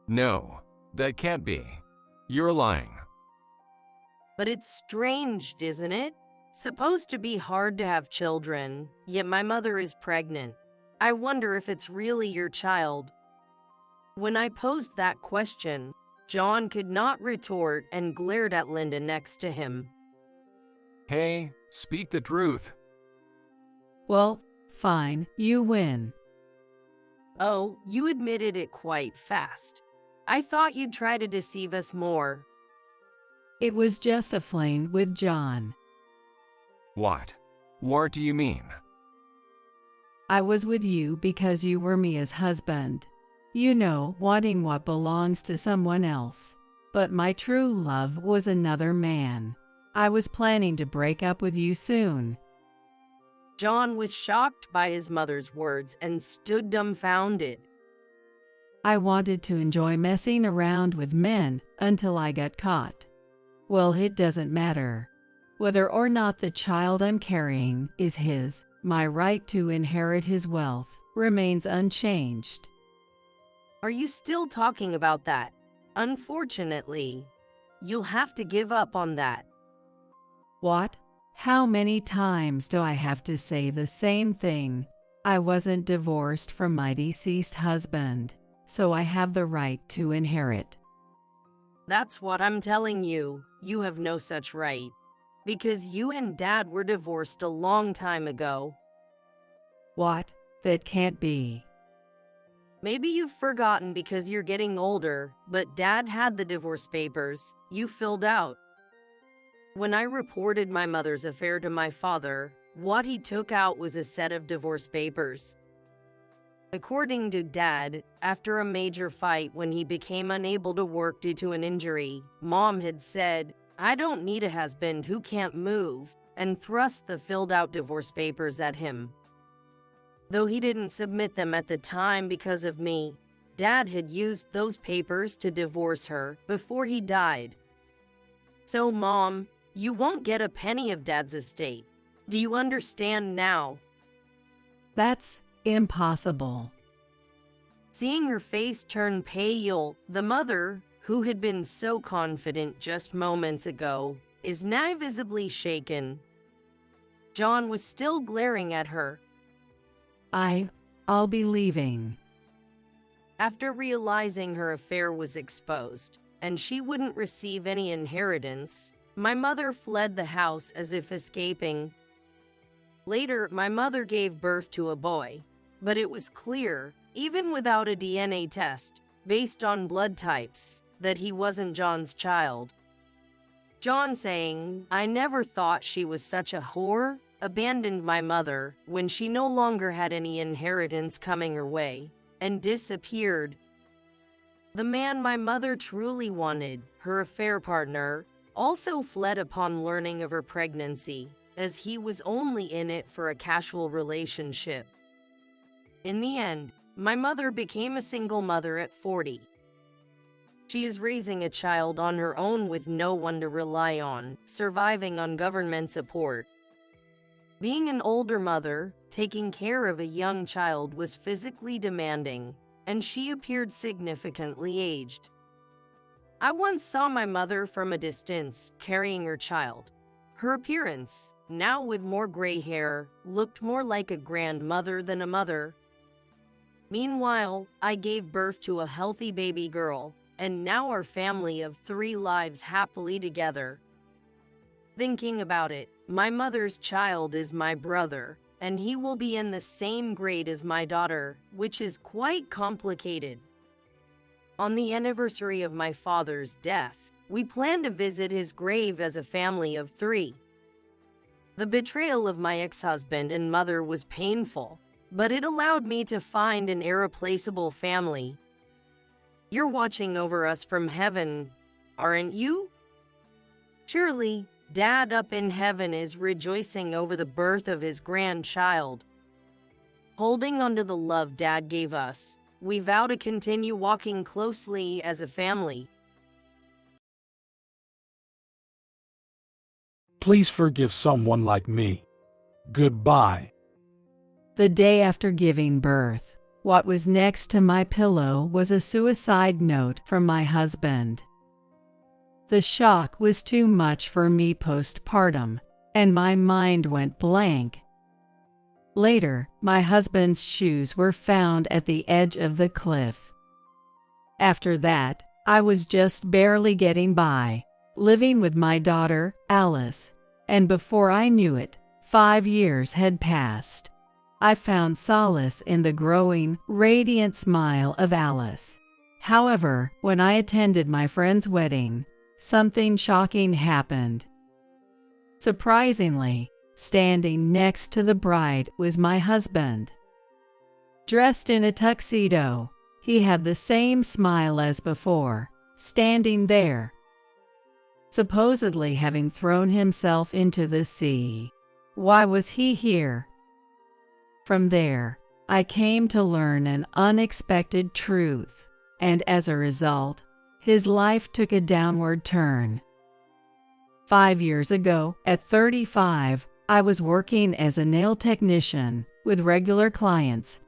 No, that can't be. You're lying. But it's strange, isn't it? Supposed to be hard to have children, yet my mother is pregnant. I wonder if it's really your child. When I posed that question, John could not retort and glared at Linda next to him. Hey, speak the truth. Well, fine, you win. Oh, you admitted it quite fast. I thought you'd try to deceive us more. It was just a fling with John. What? What do you mean? I was with you because you were Mia's husband. You know, wanting what belongs to someone else. But my true love was another man. I was planning to break up with you soon. John was shocked by his mother's words and stood dumbfounded. I wanted to enjoy messing around with men until I got caught. Well, it doesn't matter. Whether or not the child I'm carrying is his, my right to inherit his wealth remains unchanged. Are you still talking about that? Unfortunately, you'll have to give up on that. What? How many times do I have to say the same thing? I wasn't divorced from my deceased husband, so I have the right to inherit. That's what I'm telling you. You have no such right. Because you and Dad were divorced a long time ago. What? That can't be. Maybe you've forgotten because you're getting older, but Dad had the divorce papers you filled out. When I reported my mother's affair to my father, what he took out was a set of divorce papers. According to Dad, after a major fight when he became unable to work due to an injury, Mom had said, "I don't need a husband who can't move," and thrust the filled-out divorce papers at him. Though he didn't submit them at the time because of me, Dad had used those papers to divorce her before he died. So, Mom, you won't get a penny of Dad's estate. Do you understand now? That's impossible. Seeing her face turn pale, the mother, who had been so confident just moments ago, is now visibly shaken. John was still glaring at her. I'll be leaving. After realizing her affair was exposed, and she wouldn't receive any inheritance, my mother fled the house as if escaping. Later, my mother gave birth to a boy, but it was clear, even without a DNA test, based on blood types, that he wasn't John's child. John saying, "I never thought she was such a whore," abandoned my mother when she no longer had any inheritance coming her way, and disappeared. The man my mother truly wanted, her affair partner, also fled upon learning of her pregnancy, as he was only in it for a casual relationship. In the end, my mother became a single mother at 40. She is raising a child on her own with no one to rely on, surviving on government support. Being an older mother, taking care of a young child was physically demanding, and she appeared significantly aged. I once saw my mother from a distance, carrying her child. Her appearance, now with more gray hair, looked more like a grandmother than a mother. Meanwhile, I gave birth to a healthy baby girl, and now our family of 3 lives happily together. Thinking about it, my mother's child is my brother, and he will be in the same grade as my daughter, which is quite complicated. On the anniversary of my father's death, we plan to visit his grave as a family of 3. The betrayal of my ex-husband and mother was painful, but it allowed me to find an irreplaceable family. You're watching over us from heaven, aren't you? Surely, Dad up in heaven is rejoicing over the birth of his grandchild. Holding on to the love Dad gave us, we vow to continue walking closely as a family. Please forgive someone like me. Goodbye. The day after giving birth, what was next to my pillow was a suicide note from my husband. The shock was too much for me postpartum, and my mind went blank. Later, my husband's shoes were found at the edge of the cliff. After that, I was just barely getting by, living with my daughter, Alice, and before I knew it, 5 years had passed. I found solace in the growing, radiant smile of Alice. However, when I attended my friend's wedding, something shocking happened. Surprisingly, standing next to the bride was my husband. Dressed in a tuxedo, he had the same smile as before, standing there, supposedly having thrown himself into the sea. Why was he here? From there, I came to learn an unexpected truth, and as a result, his life took a downward turn. 5 years ago, at 35, I was working as a nail technician with regular clients.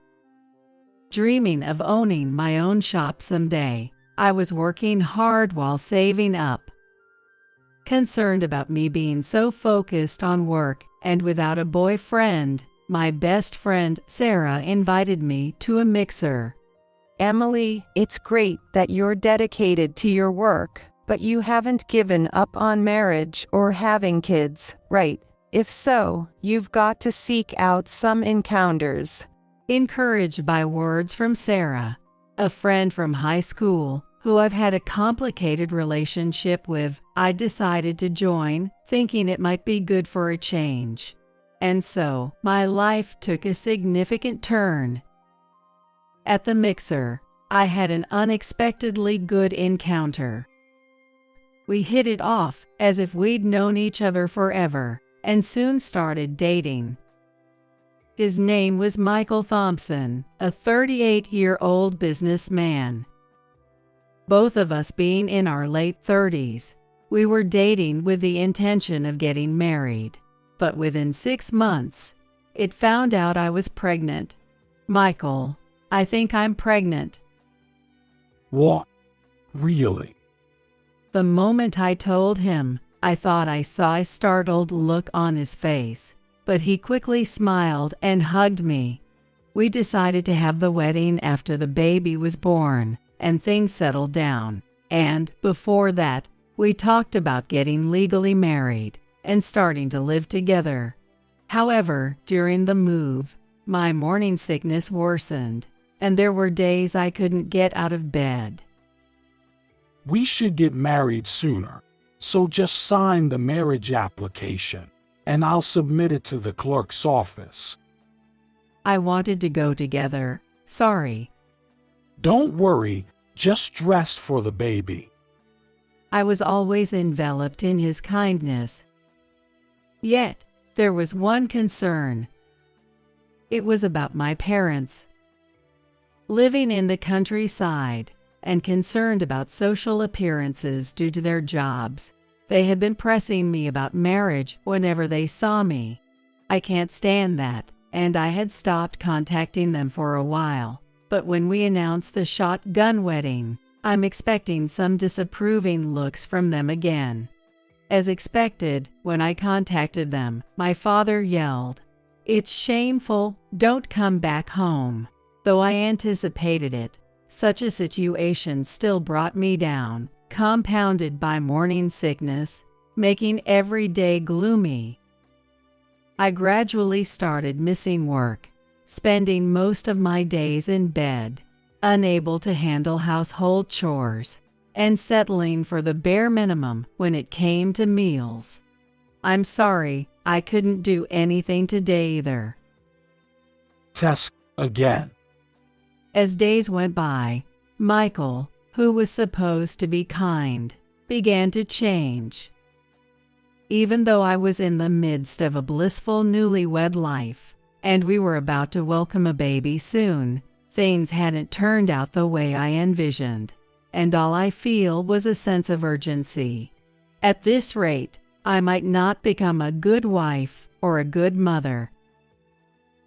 Dreaming of owning my own shop someday, I was working hard while saving up. Concerned about me being so focused on work and without a boyfriend, my best friend Sarah invited me to a mixer. Emily, it's great that you're dedicated to your work, but you haven't given up on marriage or having kids, right? If so, you've got to seek out some encounters. Encouraged by words from Sarah, a friend from high school who I've had a complicated relationship with, I decided to join, thinking it might be good for a change. And so, my life took a significant turn. At the mixer, I had an unexpectedly good encounter. We hit it off as if we'd known each other forever, and soon started dating. His name was Michael Thompson, a 38-year-old businessman. Both of us being in our late 30s, we were dating with the intention of getting married. But within 6 months, it found out I was pregnant. Michael, I think I'm pregnant. What? Really? The moment I told him, I thought I saw a startled look on his face, but he quickly smiled and hugged me. We decided to have the wedding after the baby was born and things settled down, and before that, we talked about getting legally married and starting to live together. However, during the move, my morning sickness worsened, and there were days I couldn't get out of bed. We should get married sooner, so just sign the marriage application, and I'll submit it to the clerk's office. I wanted to go together. Sorry. Don't worry, just dress for the baby. I was always enveloped in his kindness. Yet, there was one concern. It was about my parents. Living in the countryside and concerned about social appearances due to their jobs, they had been pressing me about marriage whenever they saw me. I can't stand that, and I had stopped contacting them for a while. But when we announced the shotgun wedding, I'm expecting some disapproving looks from them again. As expected, when I contacted them, my father yelled, "It's shameful, don't come back home." Though I anticipated it, such a situation still brought me down, compounded by morning sickness, making every day gloomy. I gradually started missing work, spending most of my days in bed, unable to handle household chores, and settling for the bare minimum when it came to meals. I'm sorry, I couldn't do anything today either. Test again. As days went by, Michael, who was supposed to be kind, began to change. Even though I was in the midst of a blissful newlywed life, and we were about to welcome a baby soon, things hadn't turned out the way I envisioned, and all I feel was a sense of urgency. At this rate, I might not become a good wife or a good mother.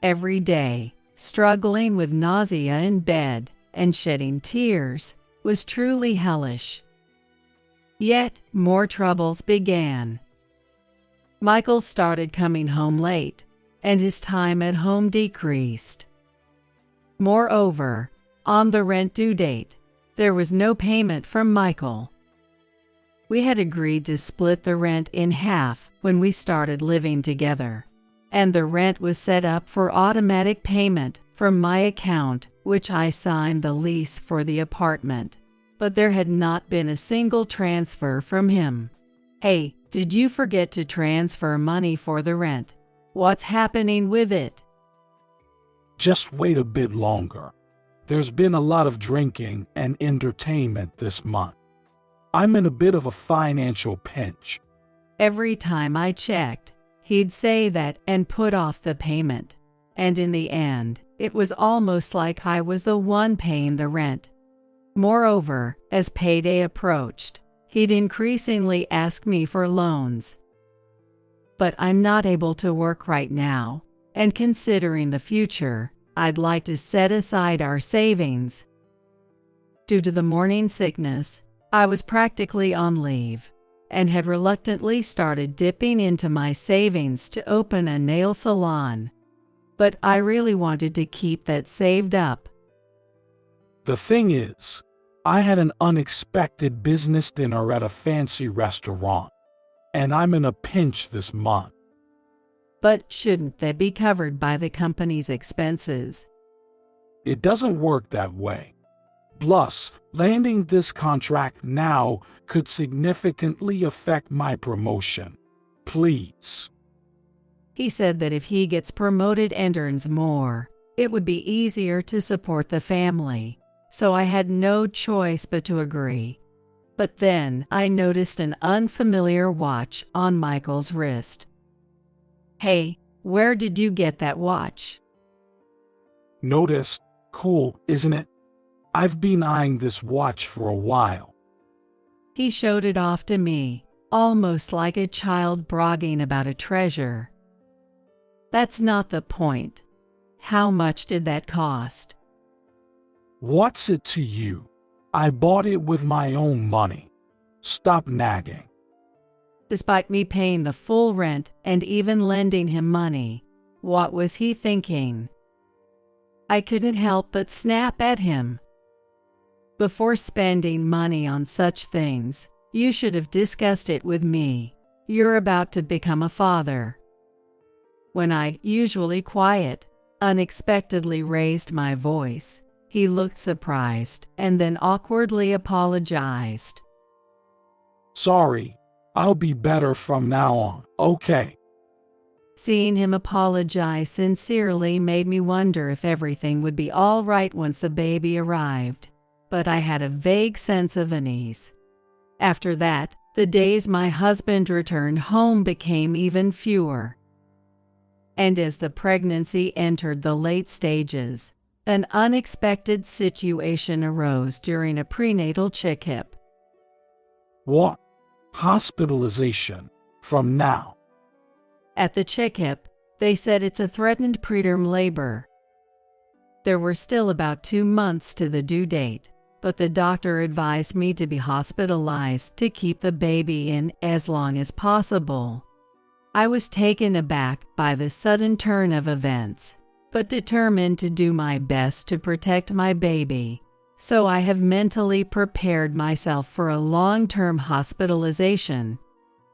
Every day, struggling with nausea in bed and shedding tears was truly hellish. Yet, more troubles began. Michael started coming home late, and his time at home decreased. Moreover, on the rent due date, there was no payment from Michael. We had agreed to split the rent in half when we started living together, and the rent was set up for automatic payment from my account, which I signed the lease for the apartment. But there had not been a single transfer from him. Hey, did you forget to transfer money for the rent? What's happening with it? Just wait a bit longer. There's been a lot of drinking and entertainment this month. I'm in a bit of a financial pinch. Every time I checked, he'd say that and put off the payment. And in the end, it was almost like I was the one paying the rent. Moreover, as payday approached, he'd increasingly ask me for loans. But I'm not able to work right now, and considering the future, I'd like to set aside our savings. Due to the morning sickness, I was practically on leave, and had reluctantly started dipping into my savings to open a nail salon. But I really wanted to keep that saved up. The thing is, I had an unexpected business dinner at a fancy restaurant, and I'm in a pinch this month. But shouldn't that be covered by the company's expenses? It doesn't work that way. Plus, landing this contract now could significantly affect my promotion. Please. He said that if he gets promoted and earns more, it would be easier to support the family, so I had no choice but to agree. But then I noticed an unfamiliar watch on Michael's wrist. Hey, where did you get that watch? Notice, cool, isn't it? I've been eyeing this watch for a while. He showed it off to me, almost like a child bragging about a treasure. That's not the point. How much did that cost? What's it to you? I bought it with my own money. Stop nagging. Despite me paying the full rent and even lending him money, what was he thinking? I couldn't help but snap at him. Before spending money on such things, you should have discussed it with me. You're about to become a father. When I, usually quiet, unexpectedly raised my voice, he looked surprised and then awkwardly apologized. Sorry, I'll be better from now on, okay? Seeing him apologize sincerely made me wonder if everything would be all right once the baby arrived, but I had a vague sense of unease. After that, the days my husband returned home became even fewer. And as the pregnancy entered the late stages, an unexpected situation arose during a prenatal checkup. What? Hospitalization? From now? At the checkup, they said it's a threatened preterm labor. There were still about 2 months to the due date, but the doctor advised me to be hospitalized to keep the baby in as long as possible. I was taken aback by the sudden turn of events, but determined to do my best to protect my baby, so I have mentally prepared myself for a long-term hospitalization.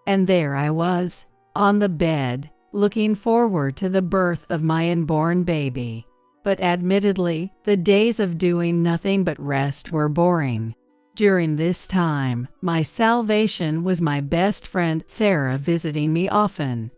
And there I was, on the bed, looking forward to the birth of my unborn baby. But admittedly, the days of doing nothing but rest were boring. During this time, my salvation was my best friend Sarah visiting me often.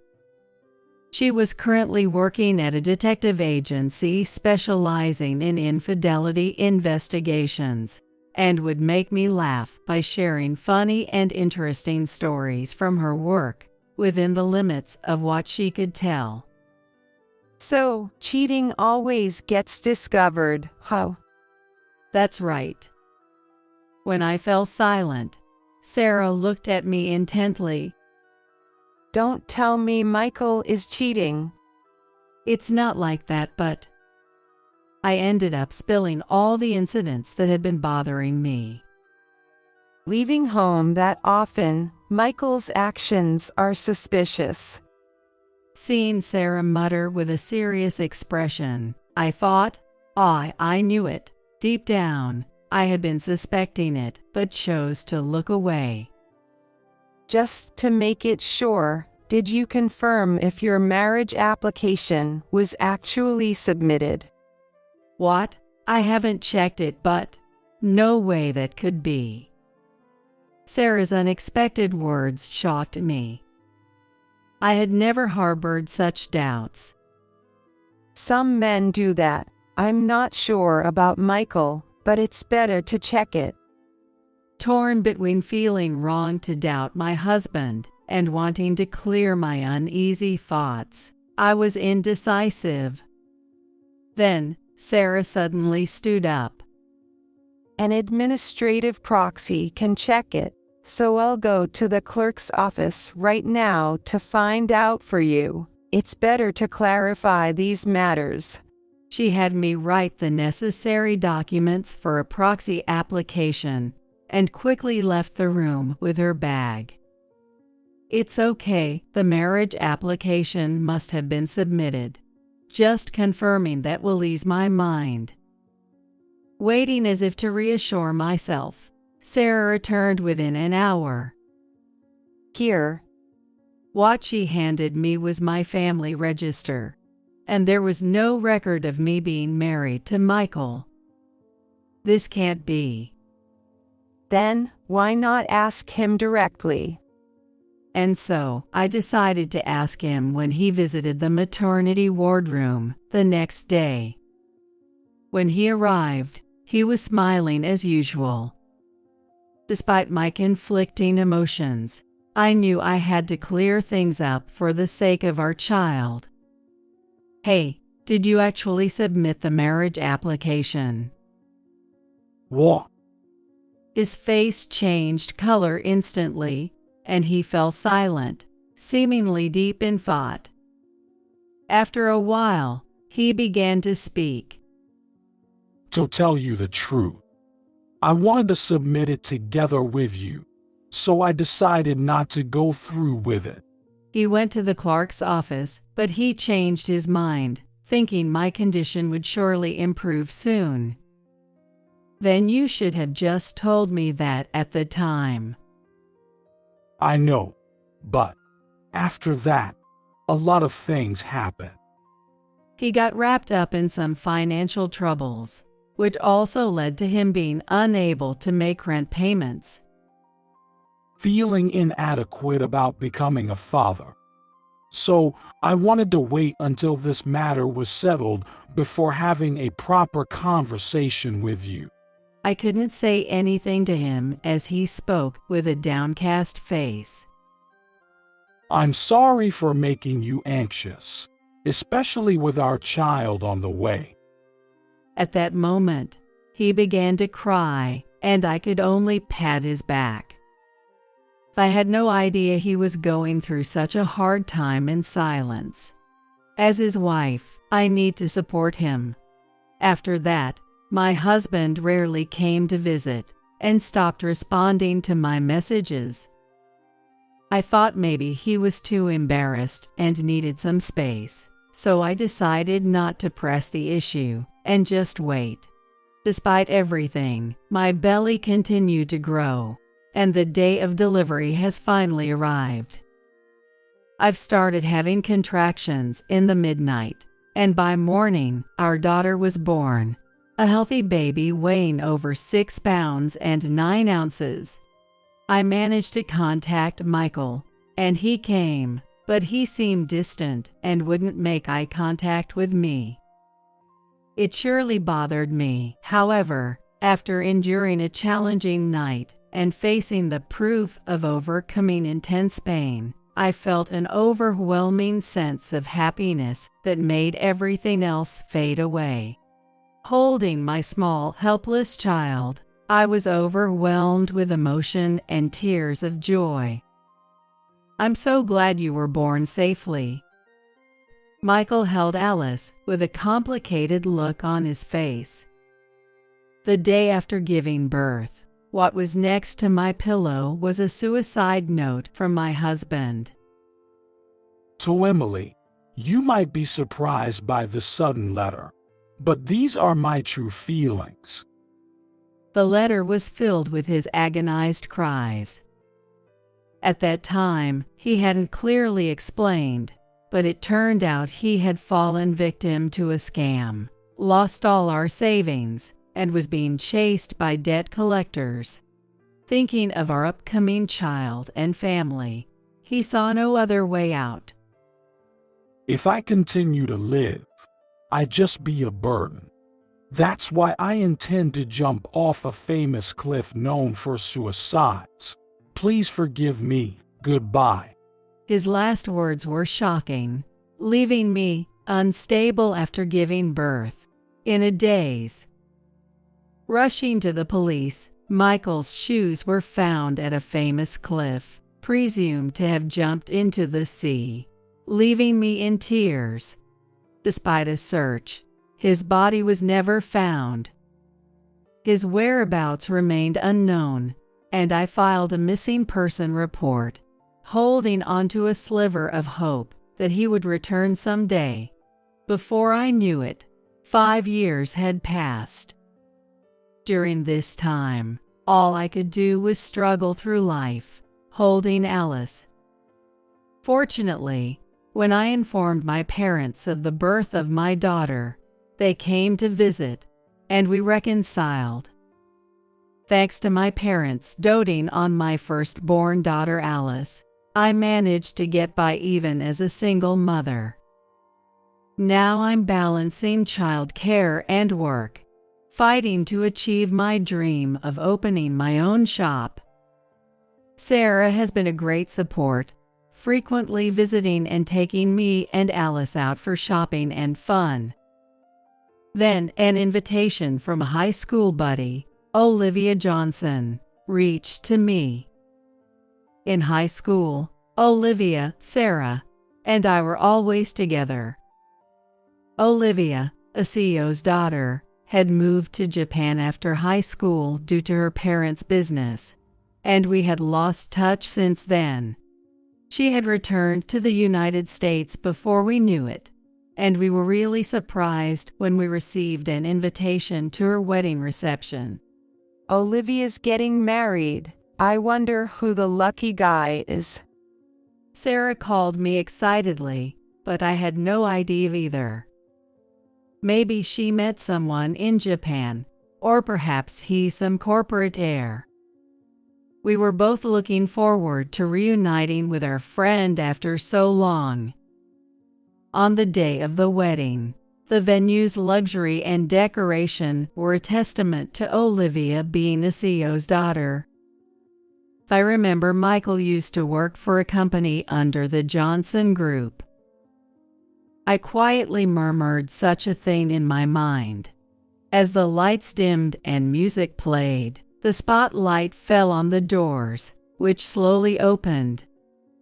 She was currently working at a detective agency specializing in infidelity investigations, and would make me laugh by sharing funny and interesting stories from her work, within the limits of what she could tell. So, cheating always gets discovered, huh? That's right. When I fell silent, Sarah looked at me intently. Don't tell me Michael is cheating. It's not like that, but I ended up spilling all the incidents that had been bothering me. Leaving home that often, Michael's actions are suspicious. Seeing Sarah mutter with a serious expression, I thought, I knew it. Deep down, I had been suspecting it, but chose to look away. Just to make it sure, did you confirm if your marriage application was actually submitted? What? I haven't checked it, but no way that could be. Sarah's unexpected words shocked me. I had never harbored such doubts. Some men do that. I'm not sure about Michael, but it's better to check it. Torn between feeling wrong to doubt my husband and wanting to clear my uneasy thoughts, I was indecisive. Then, Sarah suddenly stood up. An administrative proxy can check it, so I'll go to the clerk's office right now to find out for you. It's better to clarify these matters. She had me write the necessary documents for a proxy application and quickly left the room with her bag. It's okay, the marriage application must have been submitted. Just confirming that will ease my mind. Waiting as if to reassure myself, Sarah returned within an hour. Here. What she handed me was my family register, and there was no record of me being married to Michael. This can't be. Then, why not ask him directly? And so, I decided to ask him when he visited the maternity wardroom the next day. When he arrived, he was smiling as usual. Despite my conflicting emotions, I knew I had to clear things up for the sake of our child. Hey, Did you actually submit the marriage application? What? His face changed color instantly, and he fell silent, seemingly deep in thought. After a while, he began to speak. To tell you the truth, I wanted to submit it together with you, so I decided not to go through with it. He went to the clerk's office, but he changed his mind, thinking my condition would surely improve soon. Then you should have just told me that at the time. I know, but after that, a lot of things happened. He got wrapped up in some financial troubles, which also led to him being unable to make rent payments. Feeling inadequate about becoming a father. So I wanted to wait until this matter was settled before having a proper conversation with you. I couldn't say anything to him as he spoke with a downcast face. I'm sorry for making you anxious, especially with our child on the way. At that moment, he began to cry, and I could only pat his back. I had no idea he was going through such a hard time in silence. As his wife, I need to support him. After that, my husband rarely came to visit and stopped responding to my messages. I thought maybe he was too embarrassed and needed some space, so I decided not to press the issue and just wait. Despite everything, my belly continued to grow, and the day of delivery has finally arrived. I've started having contractions in the midnight, and by morning, our daughter was born, a healthy baby weighing over 6 pounds and 9 ounces. I managed to contact Michael, and he came, but he seemed distant and wouldn't make eye contact with me. It surely bothered me, however, after enduring a challenging night and facing the proof of overcoming intense pain, I felt an overwhelming sense of happiness that made everything else fade away. Holding my small, helpless child, I was overwhelmed with emotion and tears of joy. I'm so glad you were born safely. Michael held Alice with a complicated look on his face. The day after giving birth, what was next to my pillow was a suicide note from my husband. To Emily, you might be surprised by the sudden letter, but these are my true feelings. The letter was filled with his agonized cries. At that time, he hadn't clearly explained, but it turned out he had fallen victim to a scam, lost all our savings, and was being chased by debt collectors. Thinking of our upcoming child and family, he saw no other way out. If I continue to live, I'd just be a burden. That's why I intend to jump off a famous cliff known for suicides. Please forgive me. Goodbye. His last words were shocking, leaving me unstable after giving birth, in a daze. Rushing to the police, Michael's shoes were found at a famous cliff, presumed to have jumped into the sea, leaving me in tears. Despite a search, his body was never found. His whereabouts remained unknown, and I filed a missing person report, holding onto a sliver of hope that he would return someday. Before I knew it, 5 years had passed. During this time, all I could do was struggle through life, holding Alice. Fortunately, when I informed my parents of the birth of my daughter, they came to visit, and we reconciled. Thanks to my parents doting on my firstborn daughter Alice, I managed to get by even as a single mother. Now I'm balancing childcare and work, fighting to achieve my dream of opening my own shop. Sarah has been a great support, frequently visiting and taking me and Alice out for shopping and fun, Then an invitation from a high school buddy, Olivia Johnson, reached to me. In high school, Olivia, Sarah, and I were always together. Olivia, a CEO's daughter, had moved to Japan after high school due to her parents' business, and we had lost touch since then. She had returned to the United States before we knew it, and we were really surprised when we received an invitation to her wedding reception. Olivia's getting married. I wonder who the lucky guy is. Sarah called me excitedly, but I had no idea either. Maybe she met someone in Japan, or perhaps he's some corporate heir. We were both looking forward to reuniting with our friend after so long. On the day of the wedding, the venue's luxury and decoration were a testament to Olivia being a CEO's daughter. I remember Michael used to work for a company under the Johnson Group. I quietly murmured such a thing in my mind. As the lights dimmed and music played, the spotlight fell on the doors, which slowly opened.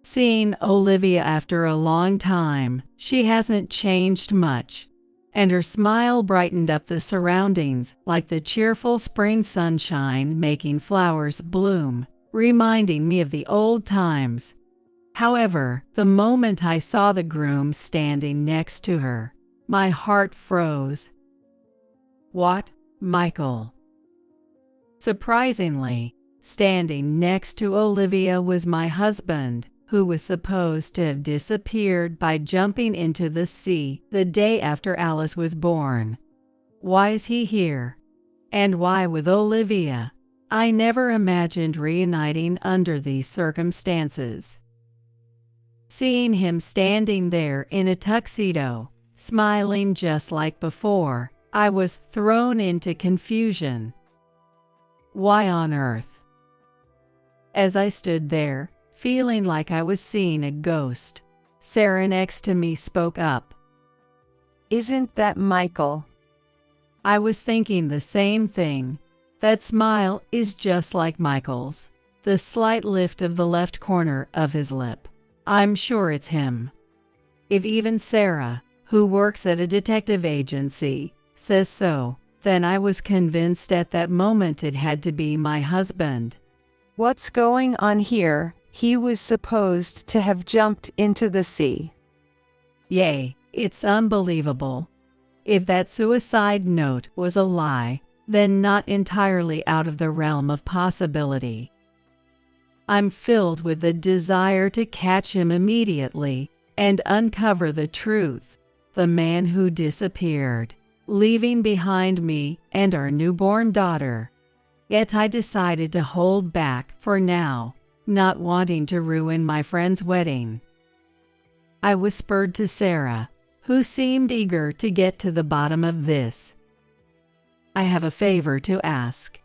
Seeing Olivia after a long time, she hasn't changed much, and her smile brightened up the surroundings like the cheerful spring sunshine making flowers bloom, reminding me of the old times. However, the moment I saw the groom standing next to her, my heart froze. What, Michael? Surprisingly, standing next to Olivia was my husband, who was supposed to have disappeared by jumping into the sea the day after Alice was born. Why is he here? And why with Olivia? I never imagined reuniting under these circumstances. Seeing him standing there in a tuxedo, smiling just like before, I was thrown into confusion. Why on earth? As I stood there, feeling like I was seeing a ghost, Sarah next to me spoke up. Isn't that Michael? I was thinking the same thing. That smile is just like Michael's. The slight lift of the left corner of his lip. I'm sure it's him. If even Sarah, who works at a detective agency, says so, then I was convinced at that moment it had to be my husband. What's going on here? He was supposed to have jumped into the sea. Yay, it's unbelievable. If that suicide note was a lie, then not entirely out of the realm of possibility. I'm filled with the desire to catch him immediately and uncover the truth, the man who disappeared, leaving behind me and our newborn daughter. Yet I decided to hold back for now, not wanting to ruin my friend's wedding. I whispered to Sarah, who seemed eager to get to the bottom of this. I have a favor to ask.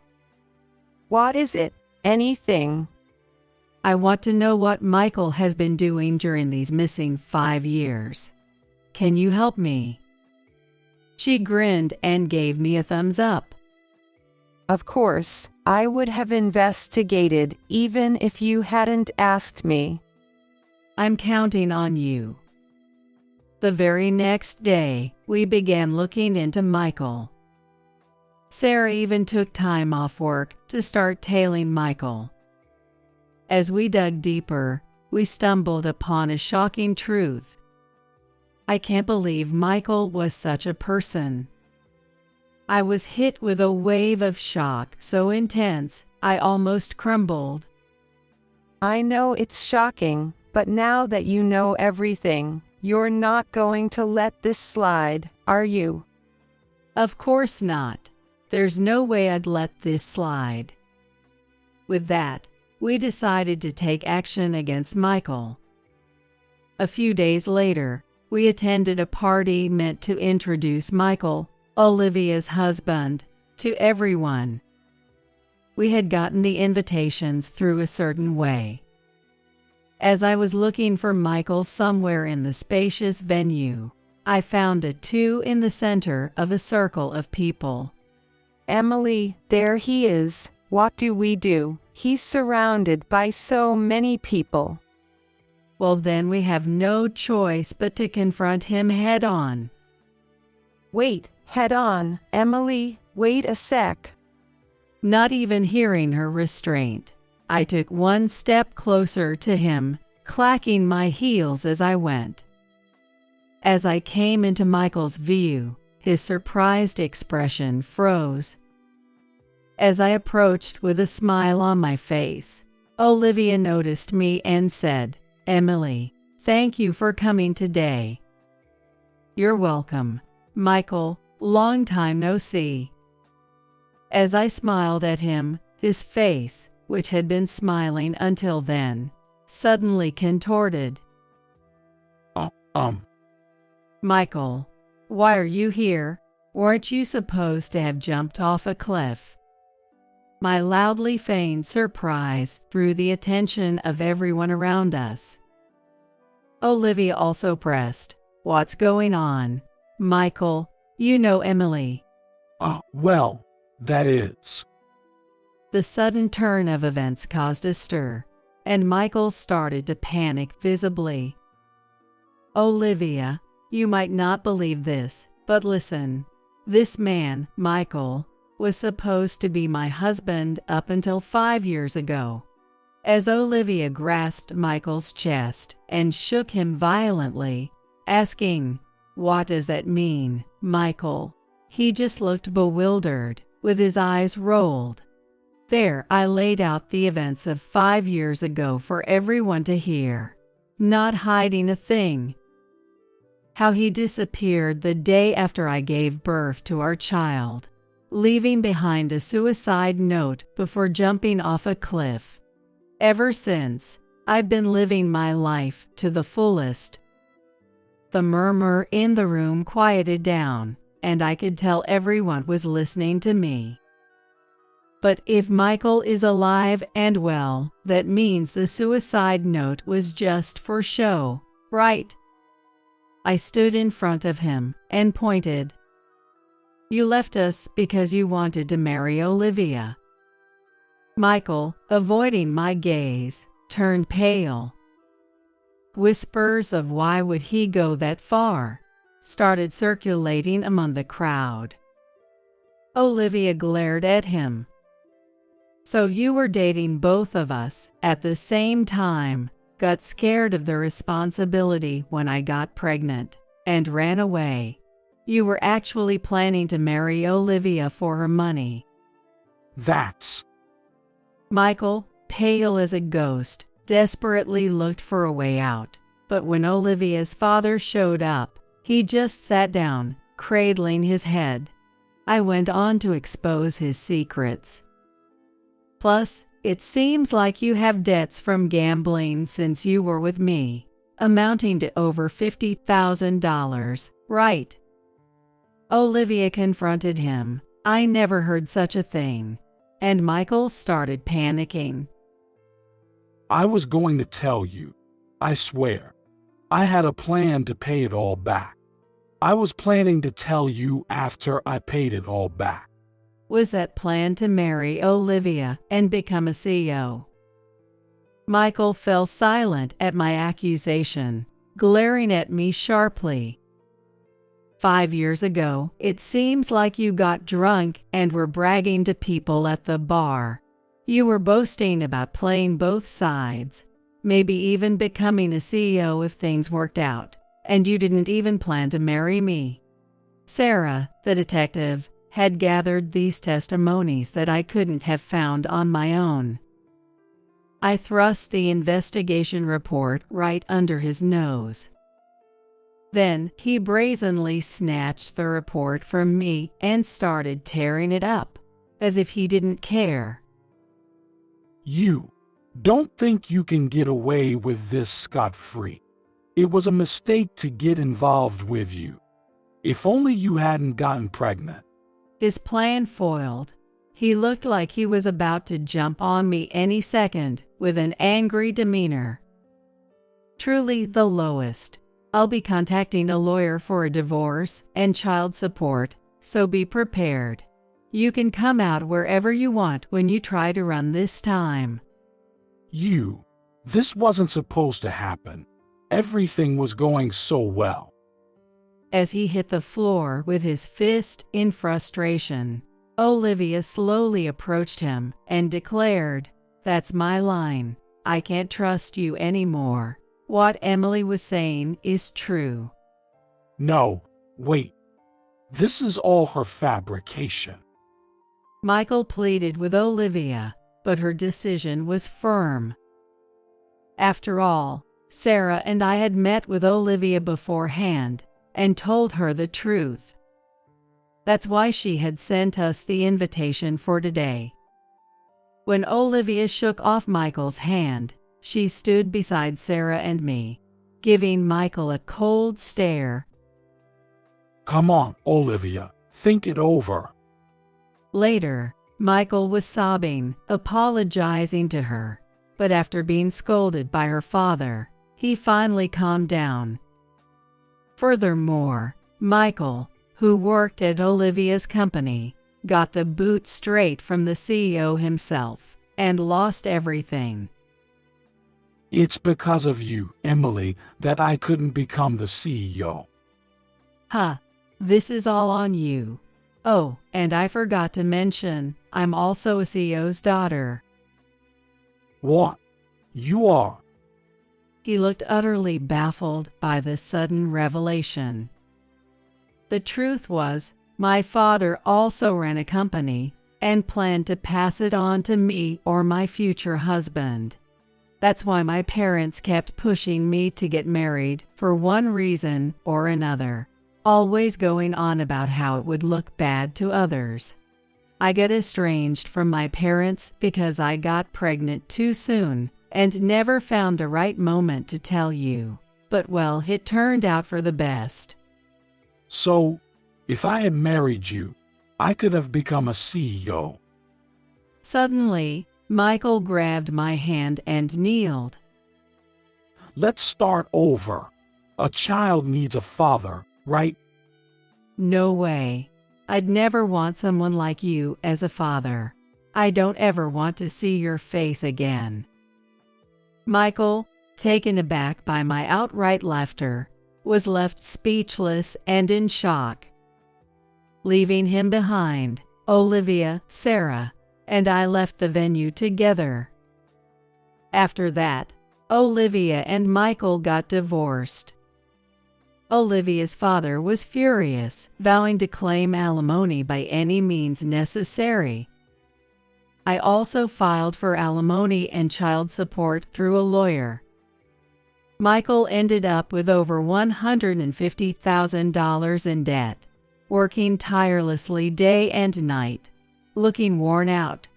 What is it? Anything? I want to know what Michael has been doing during these missing 5 years. Can you help me? She grinned and gave me a thumbs up. Of course, I would have investigated even if you hadn't asked me. I'm counting on you. The very next day, we began looking into Michael. Sarah even took time off work to start tailing Michael. As we dug deeper, we stumbled upon a shocking truth. I can't believe Michael was such a person. I was hit with a wave of shock so intense, I almost crumbled. I know it's shocking, but now that you know everything, you're not going to let this slide, are you? Of course not. There's no way I'd let this slide. With that, we decided to take action against Michael. A few days later, we attended a party meant to introduce Michael, Olivia's husband, to everyone. We had gotten the invitations through a certain way. As I was looking for Michael somewhere in the spacious venue, I found a 2 in the center of a circle of people. Emily, there he is. What do we do? He's surrounded by so many people. Well, then we have no choice but to confront him head on. Wait, head on, Emily, wait a sec. Not even hearing her restraint, I took one step closer to him, clacking my heels as I went. As I came into Michael's view, his surprised expression froze. As I approached with a smile on my face, Olivia noticed me and said, "Emily, thank you for coming today." "You're welcome, Michael, long time no see." As I smiled at him, his face, which had been smiling until then, suddenly contorted. "Michael, why are you here? Weren't you supposed to have jumped off a cliff?" My loudly feigned surprise drew the attention of everyone around us. Olivia also pressed, "What's going on? Michael, you know Emily." Well, that is." The sudden turn of events caused a stir, and Michael started to panic visibly. "Olivia, you might not believe this, but listen. This man, Michael, was supposed to be my husband up until 5 years ago." As Olivia grasped Michael's chest and shook him violently, asking, "What does that mean, Michael?" He just looked bewildered, with his eyes rolled. There, I laid out the events of 5 years ago for everyone to hear, not hiding a thing. How he disappeared the day after I gave birth to our child, leaving behind a suicide note before jumping off a cliff. Ever since, I've been living my life to the fullest. The murmur in the room quieted down, and I could tell everyone was listening to me. But if Michael is alive and well, that means the suicide note was just for show, right? I stood in front of him and pointed. "You left us because you wanted to marry Olivia." Michael, avoiding my gaze, turned pale. Whispers of "why would he go that far?" started circulating among the crowd. Olivia glared at him. "So you were dating both of us at the same time, got scared of the responsibility when I got pregnant, and ran away. You were actually planning to marry Olivia for her money." That's... Michael, pale as a ghost, desperately looked for a way out, but when Olivia's father showed up, he just sat down, cradling his head. I went on to expose his secrets. "Plus, it seems like you have debts from gambling since you were with me, amounting to over $50,000, right?" Olivia confronted him. I never heard such a thing. And Michael started panicking. "I was going to tell you. I swear. I had a plan to pay it all back. I was planning to tell you after I paid it all back." Was that plan to marry Olivia and become a CEO? Michael fell silent at my accusation, glaring at me sharply. 5 years ago, it seems like you got drunk and were bragging to people at the bar. You were boasting about playing both sides, maybe even becoming a CEO if things worked out, and you didn't even plan to marry me. Sarah, the detective, had gathered these testimonies that I couldn't have found on my own. I thrust the investigation report right under his nose. Then he brazenly snatched the report from me and started tearing it up, as if he didn't care. "You don't think you can get away with this scot-free. It was a mistake to get involved with you. If only you hadn't gotten pregnant." His plan foiled. He looked like he was about to jump on me any second with an angry demeanor. Truly the lowest, I'll be contacting a lawyer for a divorce and child support, so be prepared. You can come out wherever you want when you try to run this time. This wasn't supposed to happen. Everything was going so well. As he hit the floor with his fist in frustration, Olivia slowly approached him and declared, "That's my line. I can't trust you anymore. What Emily was saying is true." No, wait. This is all her fabrication. Michael pleaded with Olivia, but her decision was firm. After all, Sarah and I had met with Olivia beforehand and told her the truth. That's why she had sent us the invitation for today. When Olivia shook off Michael's hand, she stood beside Sarah and me, giving Michael a cold stare. Come on, Olivia, think it over. Later, Michael was sobbing, apologizing to her, but after being scolded by her father, he finally calmed down. Furthermore, Michael, who worked at Olivia's company, got the boot straight from the CEO himself and lost everything. It's because of you, Emily, that I couldn't become the CEO. Huh, this is all on you. Oh, and I forgot to mention, I'm also a CEO's daughter. What? You are? He looked utterly baffled by this sudden revelation. The truth was, my father also ran a company and planned to pass it on to me or my future husband. That's why my parents kept pushing me to get married for one reason or another, always going on about how it would look bad to others. I got estranged from my parents because I got pregnant too soon and never found the right moment to tell you. But well, it turned out for the best. So, if I had married you, I could have become a CEO. Suddenly, Michael grabbed my hand and kneeled. Let's start over. A child needs a father, right? No way. I'd never want someone like you as a father. I don't ever want to see your face again. Michael, taken aback by my outright laughter, was left speechless and in shock. Leaving him behind, Olivia, Sarah, and I left the venue together. After that, Olivia and Michael got divorced. Olivia's father was furious, vowing to claim alimony by any means necessary. I also filed for alimony and child support through a lawyer. Michael ended up with over $150,000 in debt, working tirelessly day and night, looking worn out.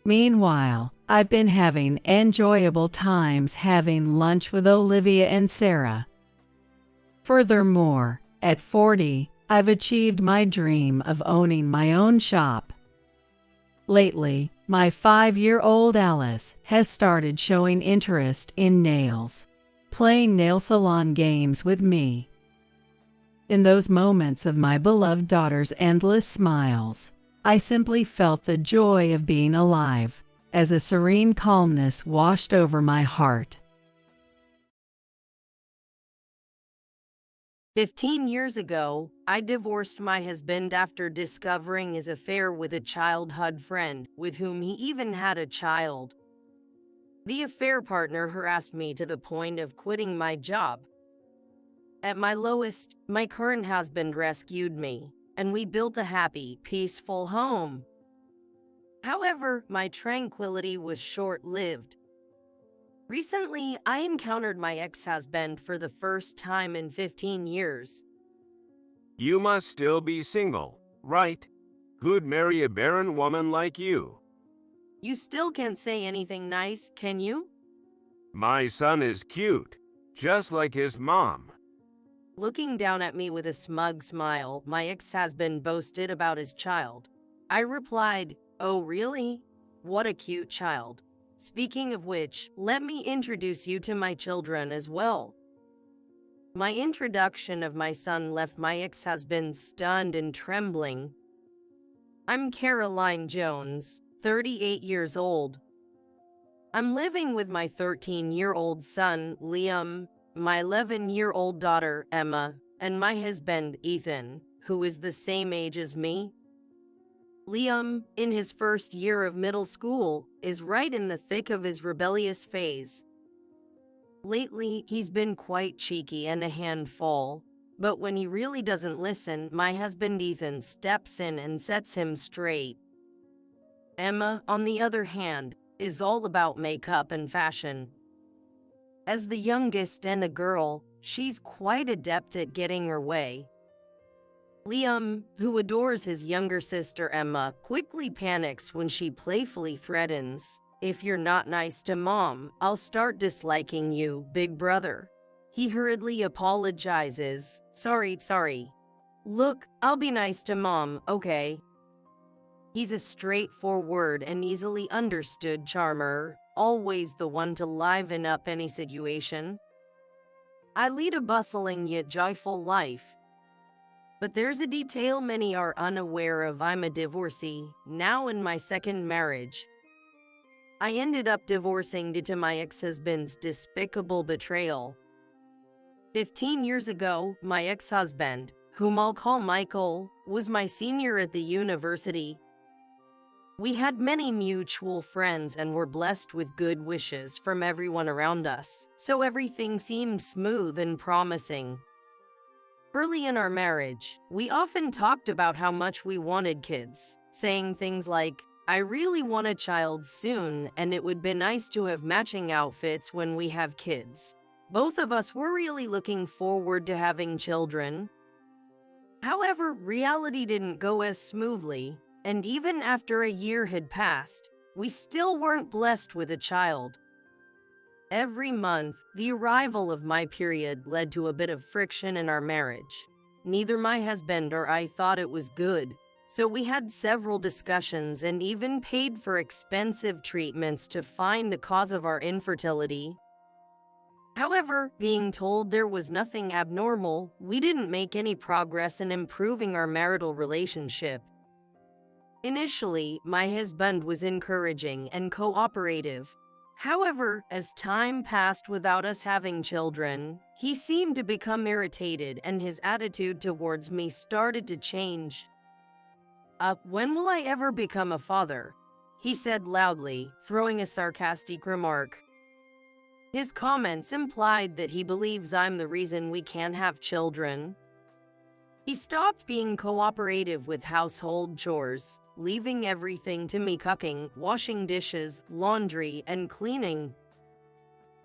Meanwhile, I've been having enjoyable times having lunch with Olivia and Sarah. Furthermore, at 40, I've achieved my dream of owning my own shop. Lately, my 5-year-old Alice has started showing interest in nails, playing nail salon games with me. In those moments of my beloved daughter's endless smiles, I simply felt the joy of being alive, as a serene calmness washed over my heart. 15 years ago, I divorced my husband after discovering his affair with a childhood friend, with whom he even had a child. The affair partner harassed me to the point of quitting my job. At my lowest, my current husband rescued me, and we built a happy, peaceful home. However, my tranquility was short-lived. Recently, I encountered my ex-husband for the first time in 15 years. You must still be single, right? Who'd marry a barren woman like you? You still can't say anything nice, can you? My son is cute, just like his mom. Looking down at me with a smug smile, my ex-husband boasted about his child. I replied, "Oh really? What a cute child. Speaking of which, let me introduce you to my children as well." My introduction of my son left my ex-husband stunned and trembling. I'm Caroline Jones, 38 years old. I'm living with my 13-year-old son, Liam, my 11-year-old daughter, Emma, and my husband, Ethan, who is the same age as me. Liam, in his first year of middle school, is right in the thick of his rebellious phase. Lately, he's been quite cheeky and a handful, but when he really doesn't listen, my husband Ethan steps in and sets him straight. Emma, on the other hand, is all about makeup and fashion. As the youngest and a girl, she's quite adept at getting her way. Liam, who adores his younger sister Emma, quickly panics when she playfully threatens, "If you're not nice to Mom, I'll start disliking you, big brother." He hurriedly apologizes, Sorry. Look, I'll be nice to Mom, okay?" He's a straightforward and easily understood charmer, always the one to liven up any situation. I lead a bustling yet joyful life. But there's a detail many are unaware of. I'm a divorcee, now in my second marriage. I ended up divorcing due to my ex-husband's despicable betrayal. 15 years ago, my ex-husband, whom I'll call Michael, was my senior at the university. We had many mutual friends and were blessed with good wishes from everyone around us, so everything seemed smooth and promising. Early in our marriage, we often talked about how much we wanted kids, saying things like, "I really want a child soon, and it would be nice to have matching outfits when we have kids." Both of us were really looking forward to having children. However, reality didn't go as smoothly, and even after a year had passed, we still weren't blessed with a child. Every month, the arrival of my period led to a bit of friction in our marriage. Neither my husband or I thought it was good, so we had several discussions and even paid for expensive treatments to find the cause of our infertility. However, being told there was nothing abnormal, we didn't make any progress in improving our marital relationship. Initially, my husband was encouraging and cooperative. However, as time passed without us having children, he seemed to become irritated and his attitude towards me started to change. When will I ever become a father?" he said loudly, throwing a sarcastic remark. His comments implied that he believes I'm the reason we can't have children. He stopped being cooperative with household chores, leaving everything to me: cooking, washing dishes, laundry, and cleaning.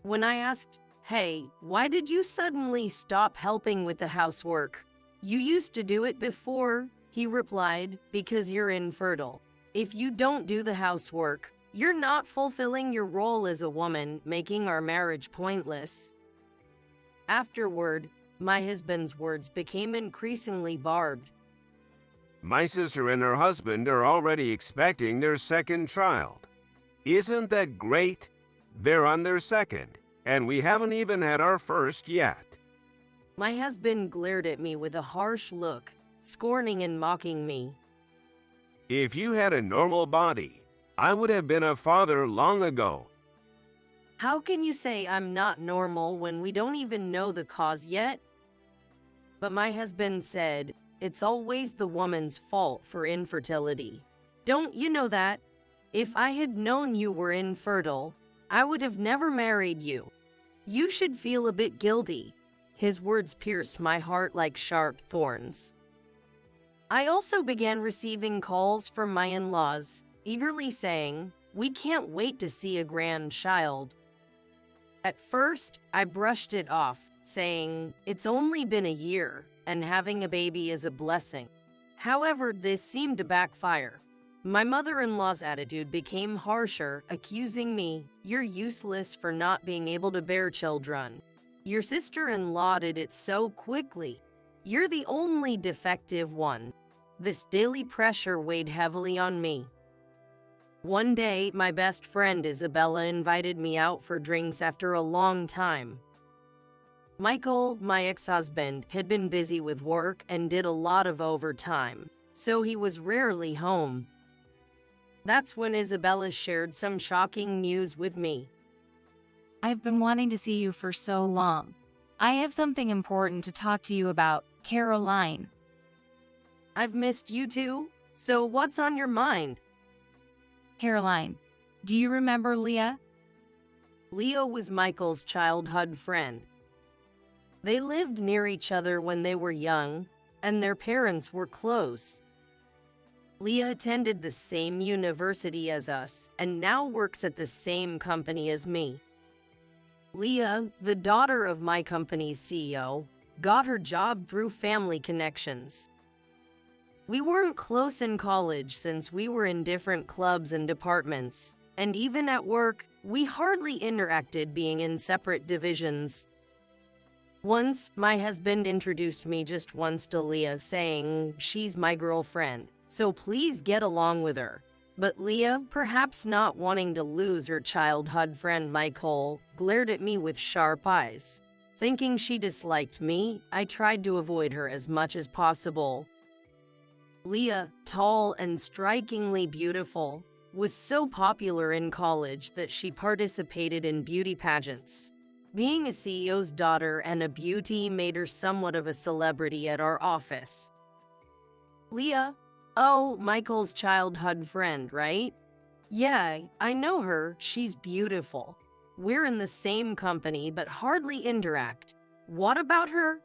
When I asked, "Hey, why did you suddenly stop helping with the housework? You used to do it before," he replied, "Because you're infertile. If you don't do the housework, you're not fulfilling your role as a woman, making our marriage pointless." Afterward, my husband's words became increasingly barbed. My sister and her husband are already expecting their second child. Isn't that great? They're on their second, and we haven't even had our first yet. My husband glared at me with a harsh look, scorning and mocking me. If you had a normal body, I would have been a father long ago. How can you say I'm not normal when we don't even know the cause yet? But my husband said, "It's always the woman's fault for infertility. Don't you know that? If I had known you were infertile, I would have never married you. You should feel a bit guilty." His words pierced my heart like sharp thorns. I also began receiving calls from my in-laws, eagerly saying, "We can't wait to see a grandchild." At first, I brushed it off, saying, "It's only been a year, and having a baby is a blessing." However, this seemed to backfire. My mother-in-law's attitude became harsher, accusing me, "You're useless for not being able to bear children. Your sister-in-law did it so quickly. You're the only defective one." This daily pressure weighed heavily on me. One day, my best friend Isabella invited me out for drinks after a long time. Michael, my ex-husband, had been busy with work and did a lot of overtime, so he was rarely home. That's when Isabella shared some shocking news with me. I've been wanting to see you for so long. I have something important to talk to you about, Caroline. I've missed you too, so what's on your mind? Caroline, do you remember Leah? Leah was Michael's childhood friend. They lived near each other when they were young, and their parents were close. Leah attended the same university as us and now works at the same company as me. Leah, the daughter of my company's CEO, got her job through family connections. We weren't close in college since we were in different clubs and departments, and even at work, we hardly interacted being in separate divisions. Once, my husband introduced me just once to Leah, saying, "She's my girlfriend, so please get along with her." But Leah, perhaps not wanting to lose her childhood friend Michael, glared at me with sharp eyes. Thinking she disliked me, I tried to avoid her as much as possible. Leah, tall and strikingly beautiful, was so popular in college that she participated in beauty pageants. Being a CEO's daughter and a beauty made her somewhat of a celebrity at our office. Leah, oh, Michael's childhood friend, right? Yeah, I know her. She's beautiful. We're in the same company but hardly interact. What about her?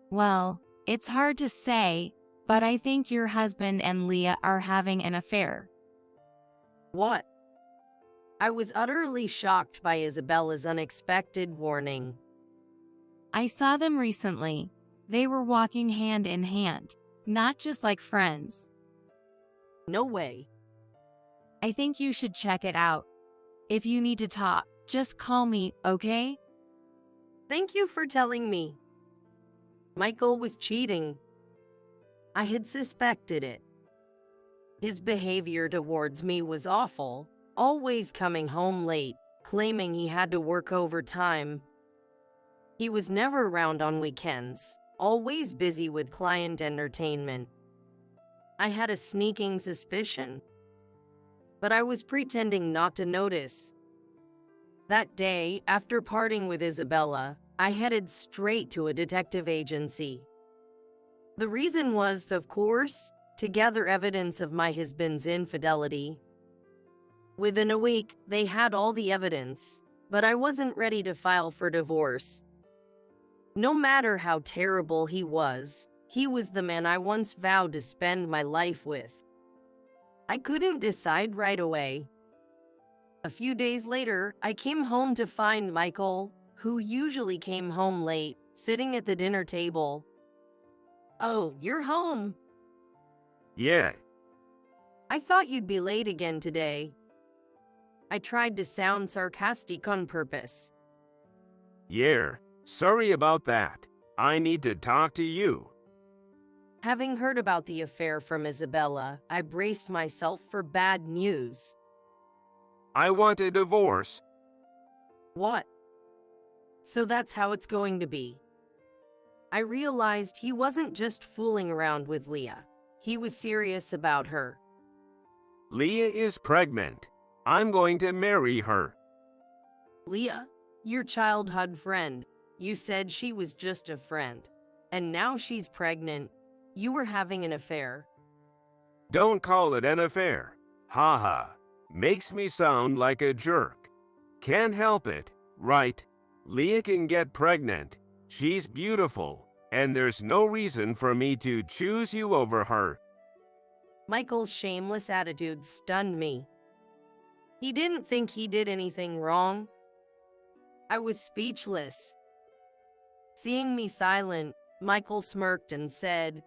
Well, it's hard to say, but I think your husband and Leah are having an affair. What? I was utterly shocked by Isabella's unexpected warning. I saw them recently. They were walking hand in hand, not just like friends. No way. I think you should check it out. If you need to talk, just call me, okay? Thank you for telling me. Michael was cheating. I had suspected it. His behavior towards me was awful, always coming home late, claiming he had to work overtime. He was never around on weekends, always busy with client entertainment. I had a sneaking suspicion, but I was pretending not to notice. That day, after parting with Isabella, I headed straight to a detective agency. The reason was, of course, to gather evidence of my husband's infidelity. Within a week, they had all the evidence, but I wasn't ready to file for divorce. No matter how terrible he was the man I once vowed to spend my life with. I couldn't decide right away. A few days later, I came home to find Michael, who usually came home late, sitting at the dinner table. "Oh, you're home." Yeah. "I thought you'd be late again today." I tried to sound sarcastic on purpose. Yeah. Sorry about that. I need to talk to you. Having heard about the affair from Isabella, I braced myself for bad news. I want a divorce. What? So that's how it's going to be. I realized he wasn't just fooling around with Leah. He was serious about her. Leah is pregnant. I'm going to marry her. Leah, your childhood friend. You said she was just a friend. And now she's pregnant. You were having an affair. Don't call it an affair. Haha. Makes me sound like a jerk. Can't help it, right? Leah can get pregnant. She's beautiful, and there's no reason for me to choose you over her. Michael's shameless attitude stunned me. He didn't think he did anything wrong. I was speechless. Seeing me silent, Michael smirked and said,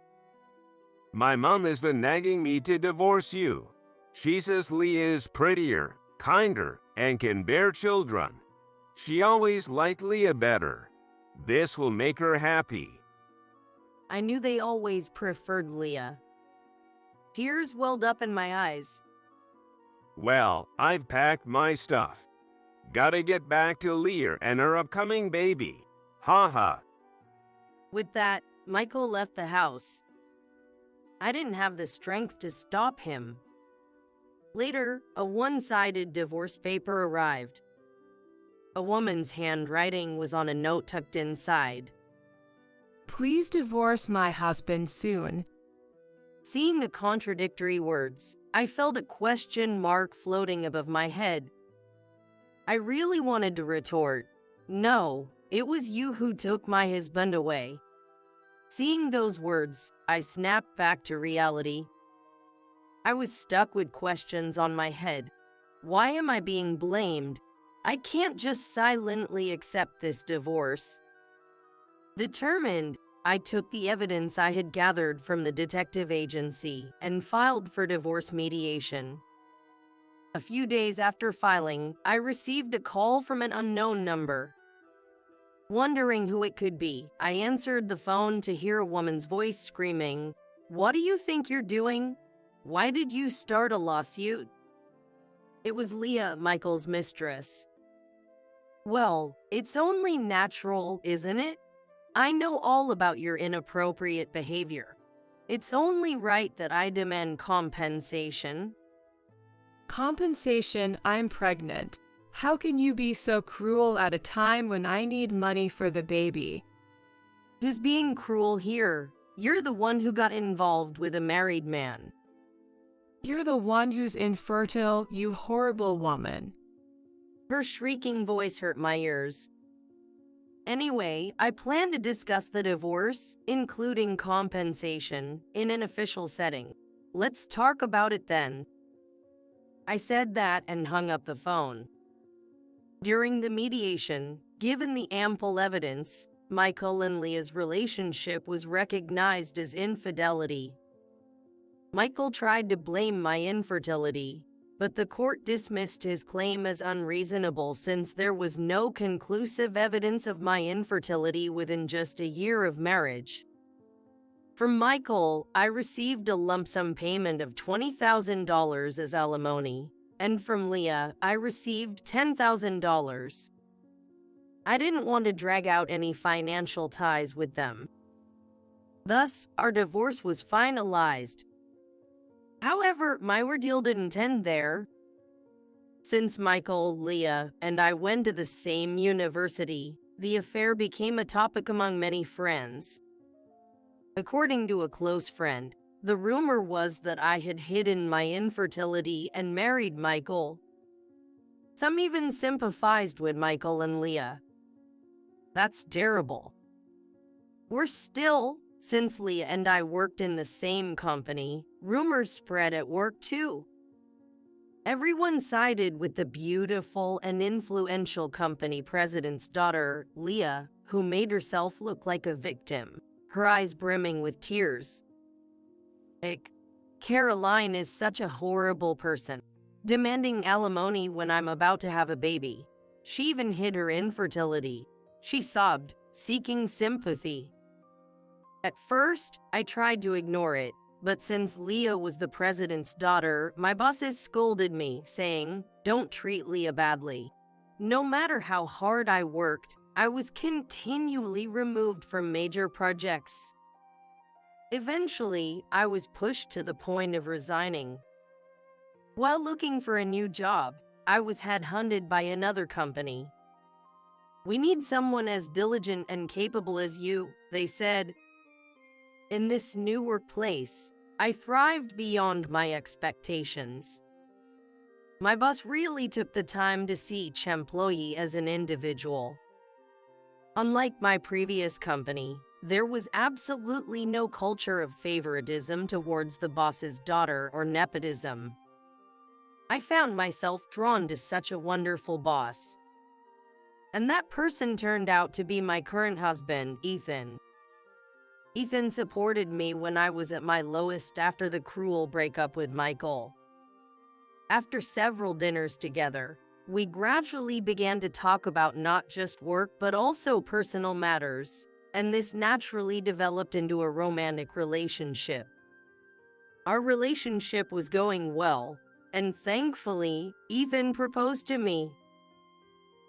My mom has been nagging me to divorce you. She says Leah is prettier, kinder, and can bear children. She always liked Leah better. This will make her happy. I knew they always preferred Leah. Tears welled up in my eyes. Well, I've packed my stuff. Gotta get back to Leah and her upcoming baby. Ha ha. With that, Michael left the house. I didn't have the strength to stop him. Later, a one-sided divorce paper arrived. A woman's handwriting was on a note tucked inside. Please divorce my husband soon. Seeing the contradictory words, I felt a question mark floating above my head. I really wanted to retort, "No, it was you who took my husband away." Seeing those words, I snapped back to reality. I was stuck with questions on my head. Why am I being blamed? I can't just silently accept this divorce. Determined, I took the evidence I had gathered from the detective agency and filed for divorce mediation. A few days after filing, I received a call from an unknown number. Wondering who it could be, I answered the phone to hear a woman's voice screaming, "What do you think you're doing? Why did you start a lawsuit?" It was Leah, Michael's mistress. "Well, it's only natural, isn't it? I know all about your inappropriate behavior. It's only right that I demand compensation." Compensation? I'm pregnant. How can you be so cruel at a time when I need money for the baby? Who's being cruel here? You're the one who got involved with a married man. You're the one who's infertile, you horrible woman. Her shrieking voice hurt my ears. Anyway, I plan to discuss the divorce, including compensation, in an official setting. Let's talk about it then. I said that and hung up the phone. During the mediation, given the ample evidence, Michael and Leah's relationship was recognized as infidelity. Michael tried to blame my infertility, but the court dismissed his claim as unreasonable since there was no conclusive evidence of my infertility within just a year of marriage. From Michael, I received a lump sum payment of $20,000 as alimony, and from Leah, I received $10,000. I didn't want to drag out any financial ties with them. Thus, our divorce was finalized. However, my ordeal didn't end there. Since Michael, Leah, and I went to the same university, the affair became a topic among many friends. According to a close friend, the rumor was that I had hidden my infertility and married Michael. Some even sympathized with Michael and Leah. That's terrible. Worse still, since Leah and I worked in the same company, rumors spread at work too. Everyone sided with the beautiful and influential company president's daughter, Leah, who made herself look like a victim, her eyes brimming with tears. Caroline is such a horrible person, demanding alimony when I'm about to have a baby. She even hid her infertility. She sobbed, seeking sympathy. At first, I tried to ignore it, but since Leah was the president's daughter, my bosses scolded me, saying, "Don't treat Leah badly." No matter how hard I worked, I was continually removed from major projects. Eventually, I was pushed to the point of resigning. While looking for a new job, I was headhunted by another company. "We need someone as diligent and capable as you," they said. In this new workplace, I thrived beyond my expectations. My boss really took the time to see each employee as an individual. Unlike my previous company, there was absolutely no culture of favoritism towards the boss's daughter or nepotism. I found myself drawn to such a wonderful boss. And that person turned out to be my current husband, Ethan. Ethan supported me when I was at my lowest after the cruel breakup with Michael. After several dinners together, we gradually began to talk about not just work but also personal matters, and this naturally developed into a romantic relationship. Our relationship was going well, and thankfully, Ethan proposed to me.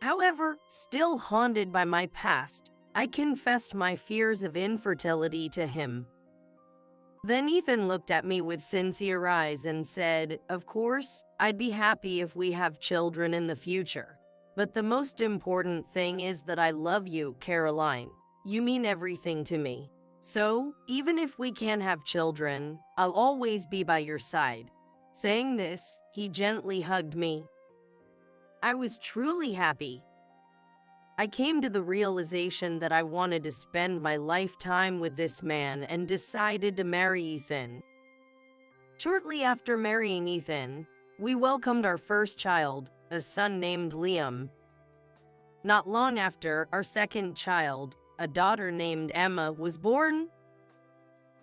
However, still haunted by my past, I confessed my fears of infertility to him. Then Ethan looked at me with sincere eyes and said, "Of course, I'd be happy if we have children in the future. But the most important thing is that I love you, Caroline. You mean everything to me. So, even if we can't have children, I'll always be by your side." Saying this, he gently hugged me. I was truly happy. I came to the realization that I wanted to spend my lifetime with this man and decided to marry Ethan. Shortly after marrying Ethan, we welcomed our first child, a son named Liam. Not long after, our second child, a daughter named Emma, was born.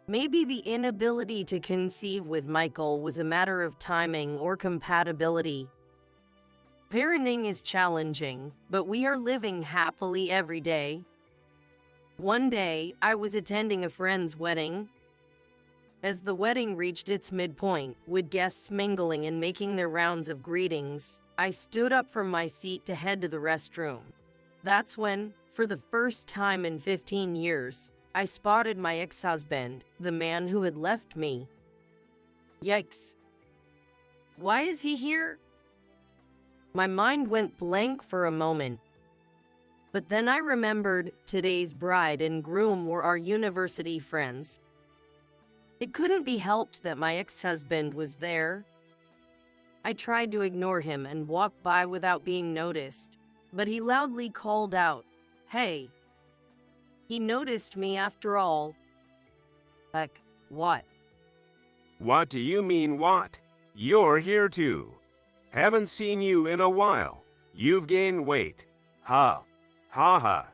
Maybe the inability to conceive with Michael was a matter of timing or compatibility. Parenting is challenging, but we are living happily every day. One day, I was attending a friend's wedding. As the wedding reached its midpoint, with guests mingling and making their rounds of greetings, I stood up from my seat to head to the restroom. That's when, for the first time in 15 years, I spotted my ex-husband, the man who had left me. Yikes. Why is he here? My mind went blank for a moment. But then I remembered today's bride and groom were our university friends. It couldn't be helped that my ex-husband was there. I tried to ignore him and walk by without being noticed, but he loudly called out, "Hey!" He noticed me after all. Heck, what? What do you mean, what? You're here too. Haven't seen you in a while. You've gained weight. Ha. Ha ha.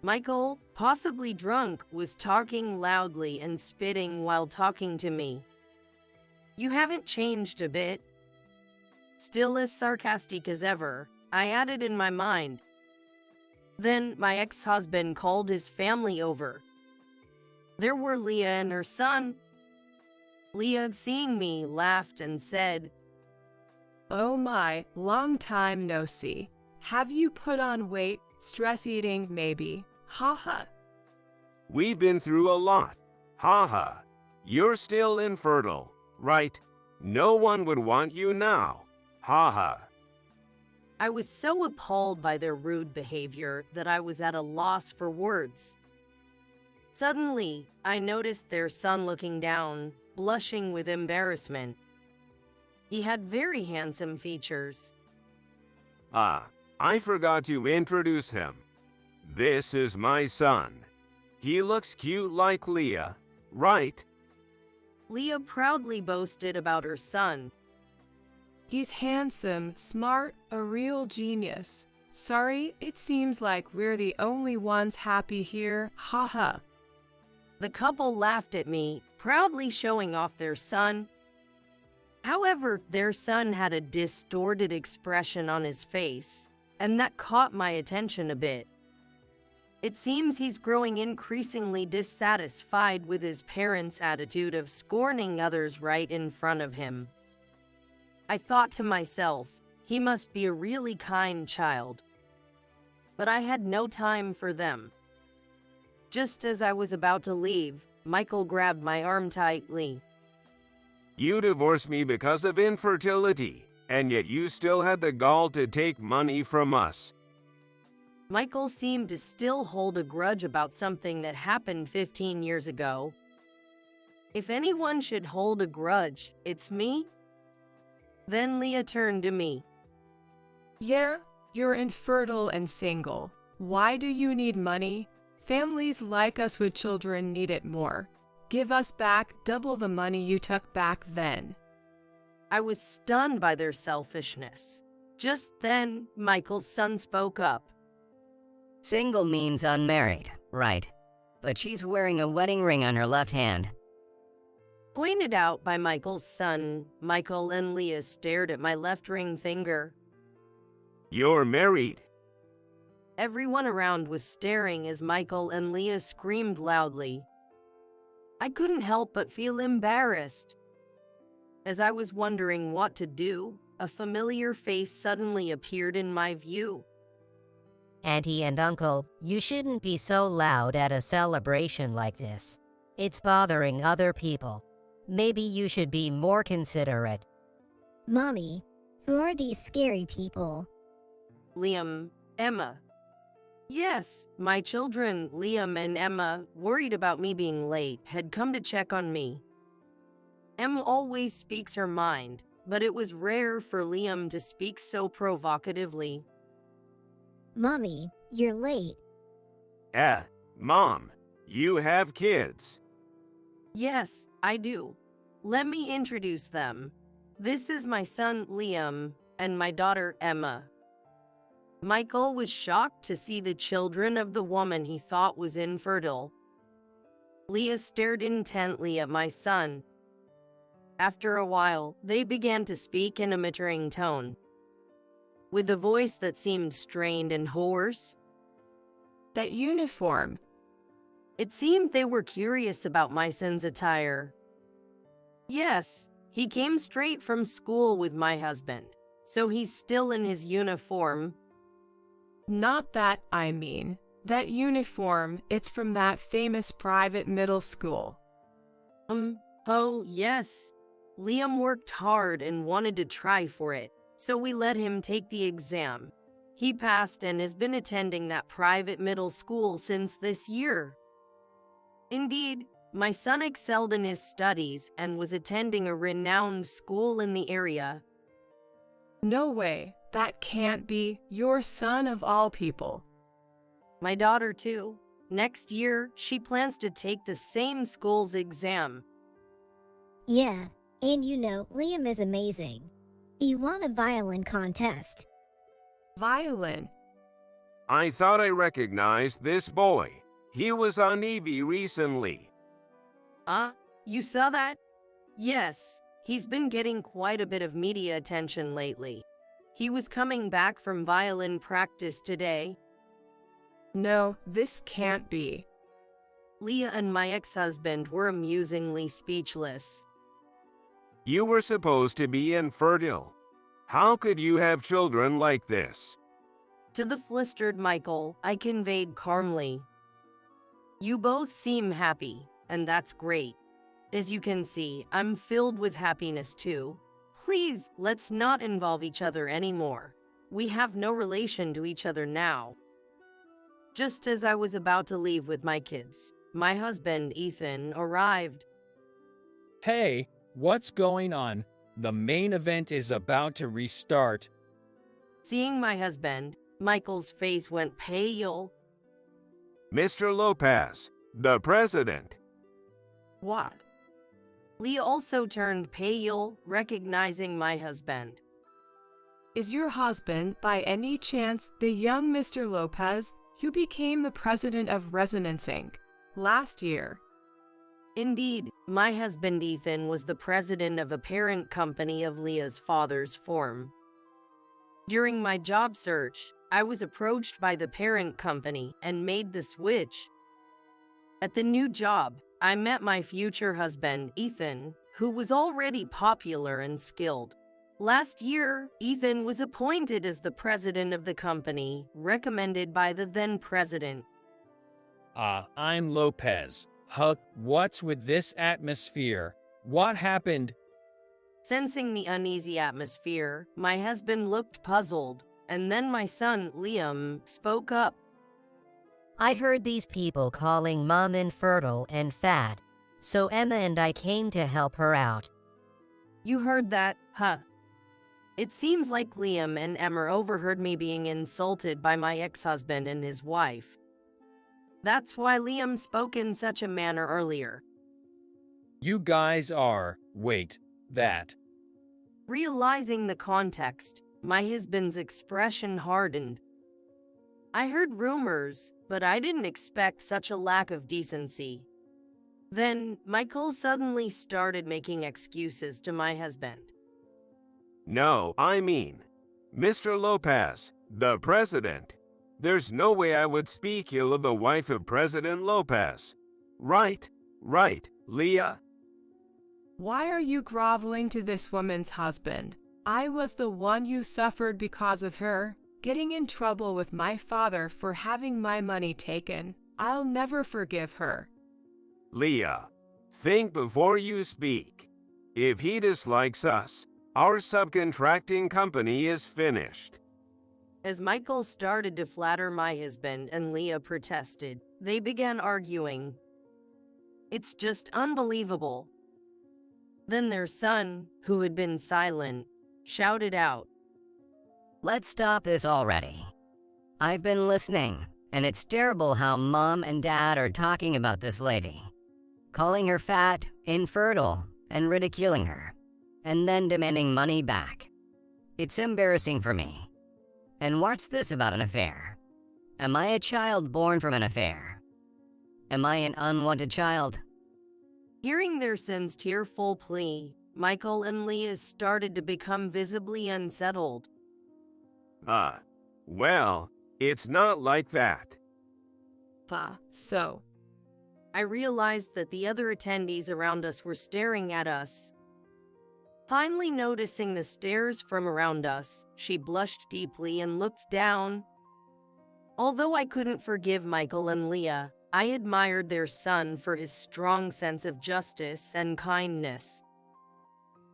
Michael, possibly drunk, was talking loudly and spitting while talking to me. "You haven't changed a bit." Still as sarcastic as ever, I added in my mind. Then my ex-husband called his family over. There were Leah and her son. Leah, seeing me, laughed and said, "Oh my, long time no see. Have you put on weight? Stress eating, maybe? Ha ha." We've been through a lot. Ha ha. You're still infertile, right? No one would want you now. Ha ha. I was so appalled by their rude behavior that I was at a loss for words. Suddenly, I noticed their son looking down, blushing with embarrassment. He had very handsome features. Ah, I forgot to introduce him. This is my son. He looks cute like Leah, right? Leah proudly boasted about her son. "He's handsome, smart, a real genius. Sorry, it seems like we're the only ones happy here. Ha ha." The couple laughed at me, proudly showing off their son. However, their son had a distorted expression on his face, and that caught my attention a bit. It seems he's growing increasingly dissatisfied with his parents' attitude of scorning others right in front of him. I thought to myself, he must be a really kind child. But I had no time for them. Just as I was about to leave, Michael grabbed my arm tightly. You divorced me because of infertility, and yet you still had the gall to take money from us. Michael seemed to still hold a grudge about something that happened 15 years ago. If anyone should hold a grudge, it's me. Then Leah turned to me. "Yeah, you're infertile and single. Why do you need money? Families like us with children need it more. Give us back double the money you took back then." I was stunned by their selfishness. Just then, Michael's son spoke up. "Single means unmarried, right? But she's wearing a wedding ring on her left hand." Pointed out by Michael's son, Michael and Leah stared at my left ring finger. You're married. Everyone around was staring as Michael and Leah screamed loudly. I couldn't help but feel embarrassed. As I was wondering what to do, a familiar face suddenly appeared in my view. Auntie and Uncle, you shouldn't be so loud at a celebration like this. It's bothering other people. Maybe you should be more considerate. Mommy, who are these scary people? Liam, Emma. Yes, my children, Liam and Emma, worried about me being late, had come to check on me. Emma always speaks her mind, but it was rare for Liam to speak so provocatively. Mommy, you're late. Mom, you have kids. Yes, I do. Let me introduce them. This is my son, Liam, and my daughter, Emma. Michael was shocked to see the children of the woman he thought was infertile. Leah stared intently at my son. After a while, they began to speak in a muttering tone, with a voice that seemed strained and hoarse. That uniform. It seemed they were curious about my son's attire. Yes, he came straight from school with my husband, so he's still in his uniform. Not that, I mean. That uniform, it's from that famous private middle school. Oh, yes. Liam worked hard and wanted to try for it, so we let him take the exam. He passed and has been attending that private middle school since this year. Indeed, my son excelled in his studies and was attending a renowned school in the area. No way. That can't be your son of all people. My daughter, too. Next year, she plans to take the same school's exam. Yeah, and you know, Liam is amazing. He won a violin contest. Violin? I thought I recognized this boy. He was on TV recently. You saw that? Yes, he's been getting quite a bit of media attention lately. He was coming back from violin practice today. No, this can't be. Leah and my ex-husband were amusingly speechless. You were supposed to be infertile. How could you have children like this? To the flustered Michael, I conveyed calmly, "You both seem happy, and that's great. As you can see, I'm filled with happiness too. Please, let's not involve each other anymore. We have no relation to each other now." Just as I was about to leave with my kids, my husband, Ethan, arrived. Hey, what's going on? The main event is about to restart. Seeing my husband, Michael's face went pale. Mr. Lopez, the president. What? Leah also turned pale, recognizing my husband. Is your husband, by any chance, the young Mr. Lopez, who became the president of Resonance Inc. last year? Indeed, my husband Ethan was the president of a parent company of Leah's father's firm. During my job search, I was approached by the parent company and made the switch. At the new job, I met my future husband, Ethan, who was already popular and skilled. Last year, Ethan was appointed as the president of the company, recommended by the then president. I'm Lopez. Huck, what's with this atmosphere? What happened? Sensing the uneasy atmosphere, my husband looked puzzled, and then my son, Liam, spoke up. I heard these people calling Mom infertile and fat, so Emma and I came to help her out. You heard that, huh? It seems like Liam and Emma overheard me being insulted by my ex-husband and his wife. That's why Liam spoke in such a manner earlier. You guys are, wait, that. Realizing the context, my husband's expression hardened. I heard rumors, but I didn't expect such a lack of decency. Then, Michael suddenly started making excuses to my husband. No, I mean, Mr. Lopez, the president. There's no way I would speak ill of the wife of President Lopez. Right, Leah. Why are you groveling to this woman's husband? I was the one who suffered because of her. getting in trouble with my father for having my money taken. I'll never forgive her. Leah, think before you speak. If he dislikes us, our subcontracting company is finished. As Michael started to flatter my husband and Leah protested, they began arguing. It's just unbelievable. Then their son, who had been silent, shouted out, Let's stop this already. I've been listening, and it's terrible how Mom and Dad are talking about this lady. Calling her fat, infertile, and ridiculing her, and then demanding money back. It's embarrassing for me. And what's this about an affair? Am I a child born from an affair? Am I an unwanted child? Hearing their son's tearful plea, Michael and Leah started to become visibly unsettled. Well, it's not like that. So. I realized that the other attendees around us were staring at us. Finally noticing the stares from around us, she blushed deeply and looked down. Although I couldn't forgive Michael and Leah, I admired their son for his strong sense of justice and kindness.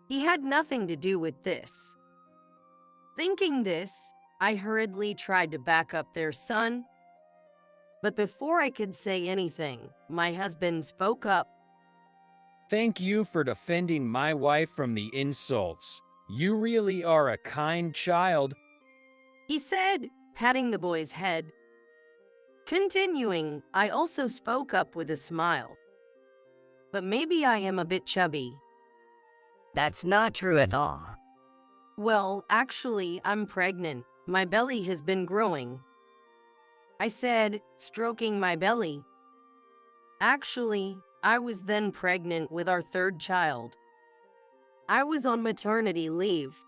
He had nothing to do with this. Thinking this, I hurriedly tried to back up their son. But before I could say anything, my husband spoke up. Thank you for defending my wife from the insults. You really are a kind child, he said, patting the boy's head. Continuing, I also spoke up with a smile. But maybe I am a bit chubby. That's not true at all. Well, actually, I'm pregnant. My belly has been growing, I said, stroking my belly. Actually, I was then pregnant with our third child. I was on maternity leave.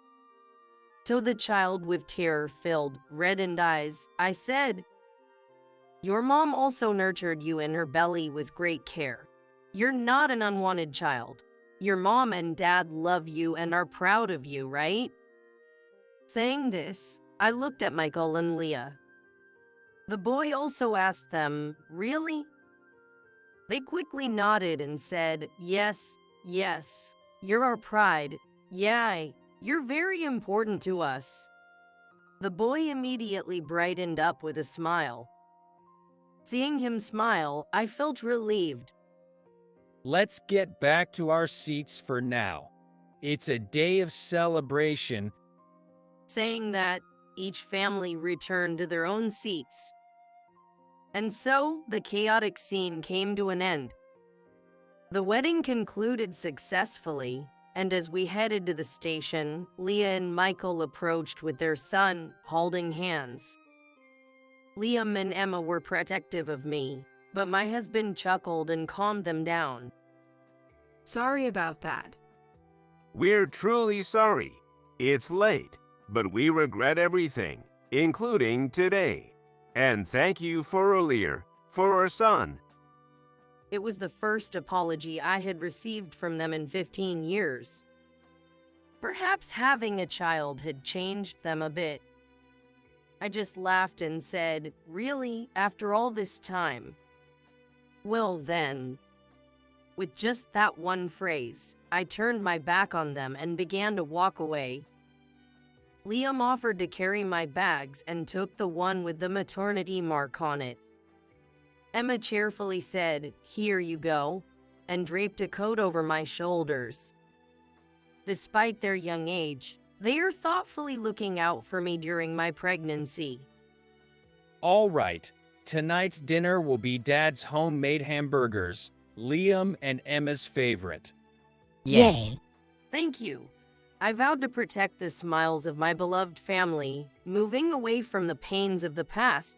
To the child with tear-filled, reddened eyes, I said, Your mom also nurtured you in her belly with great care. You're not an unwanted child. Your mom and dad love you and are proud of you, right? Saying this, I looked at Michael and Leah. The boy also asked them, Really? They quickly nodded and said, Yes, you're our pride. Yeah, you're very important to us. The boy immediately brightened up with a smile. Seeing him smile, I felt relieved. Let's get back to our seats for now. It's a day of celebration. Saying that, each family returned to their own seats. And so, the chaotic scene came to an end. The wedding concluded successfully, and as we headed to the station, Leah and Michael approached with their son, holding hands. Liam and Emma were protective of me, but my husband chuckled and calmed them down. Sorry about that. We're truly sorry. It's late, but we regret everything, including today. And thank you for earlier, for our son. It was the first apology I had received from them in 15 years. Perhaps having a child had changed them a bit. I just laughed and said, Really, after all this time? Well then. With just that one phrase, I turned my back on them and began to walk away. Liam offered to carry my bags and took the one with the maternity mark on it. Emma cheerfully said, Here you go, and draped a coat over my shoulders. Despite their young age, they are thoughtfully looking out for me during my pregnancy. All right, tonight's dinner will be Dad's homemade hamburgers, Liam and Emma's favorite. Yay! Thank you. I vowed to protect the smiles of my beloved family, moving away from the pains of the past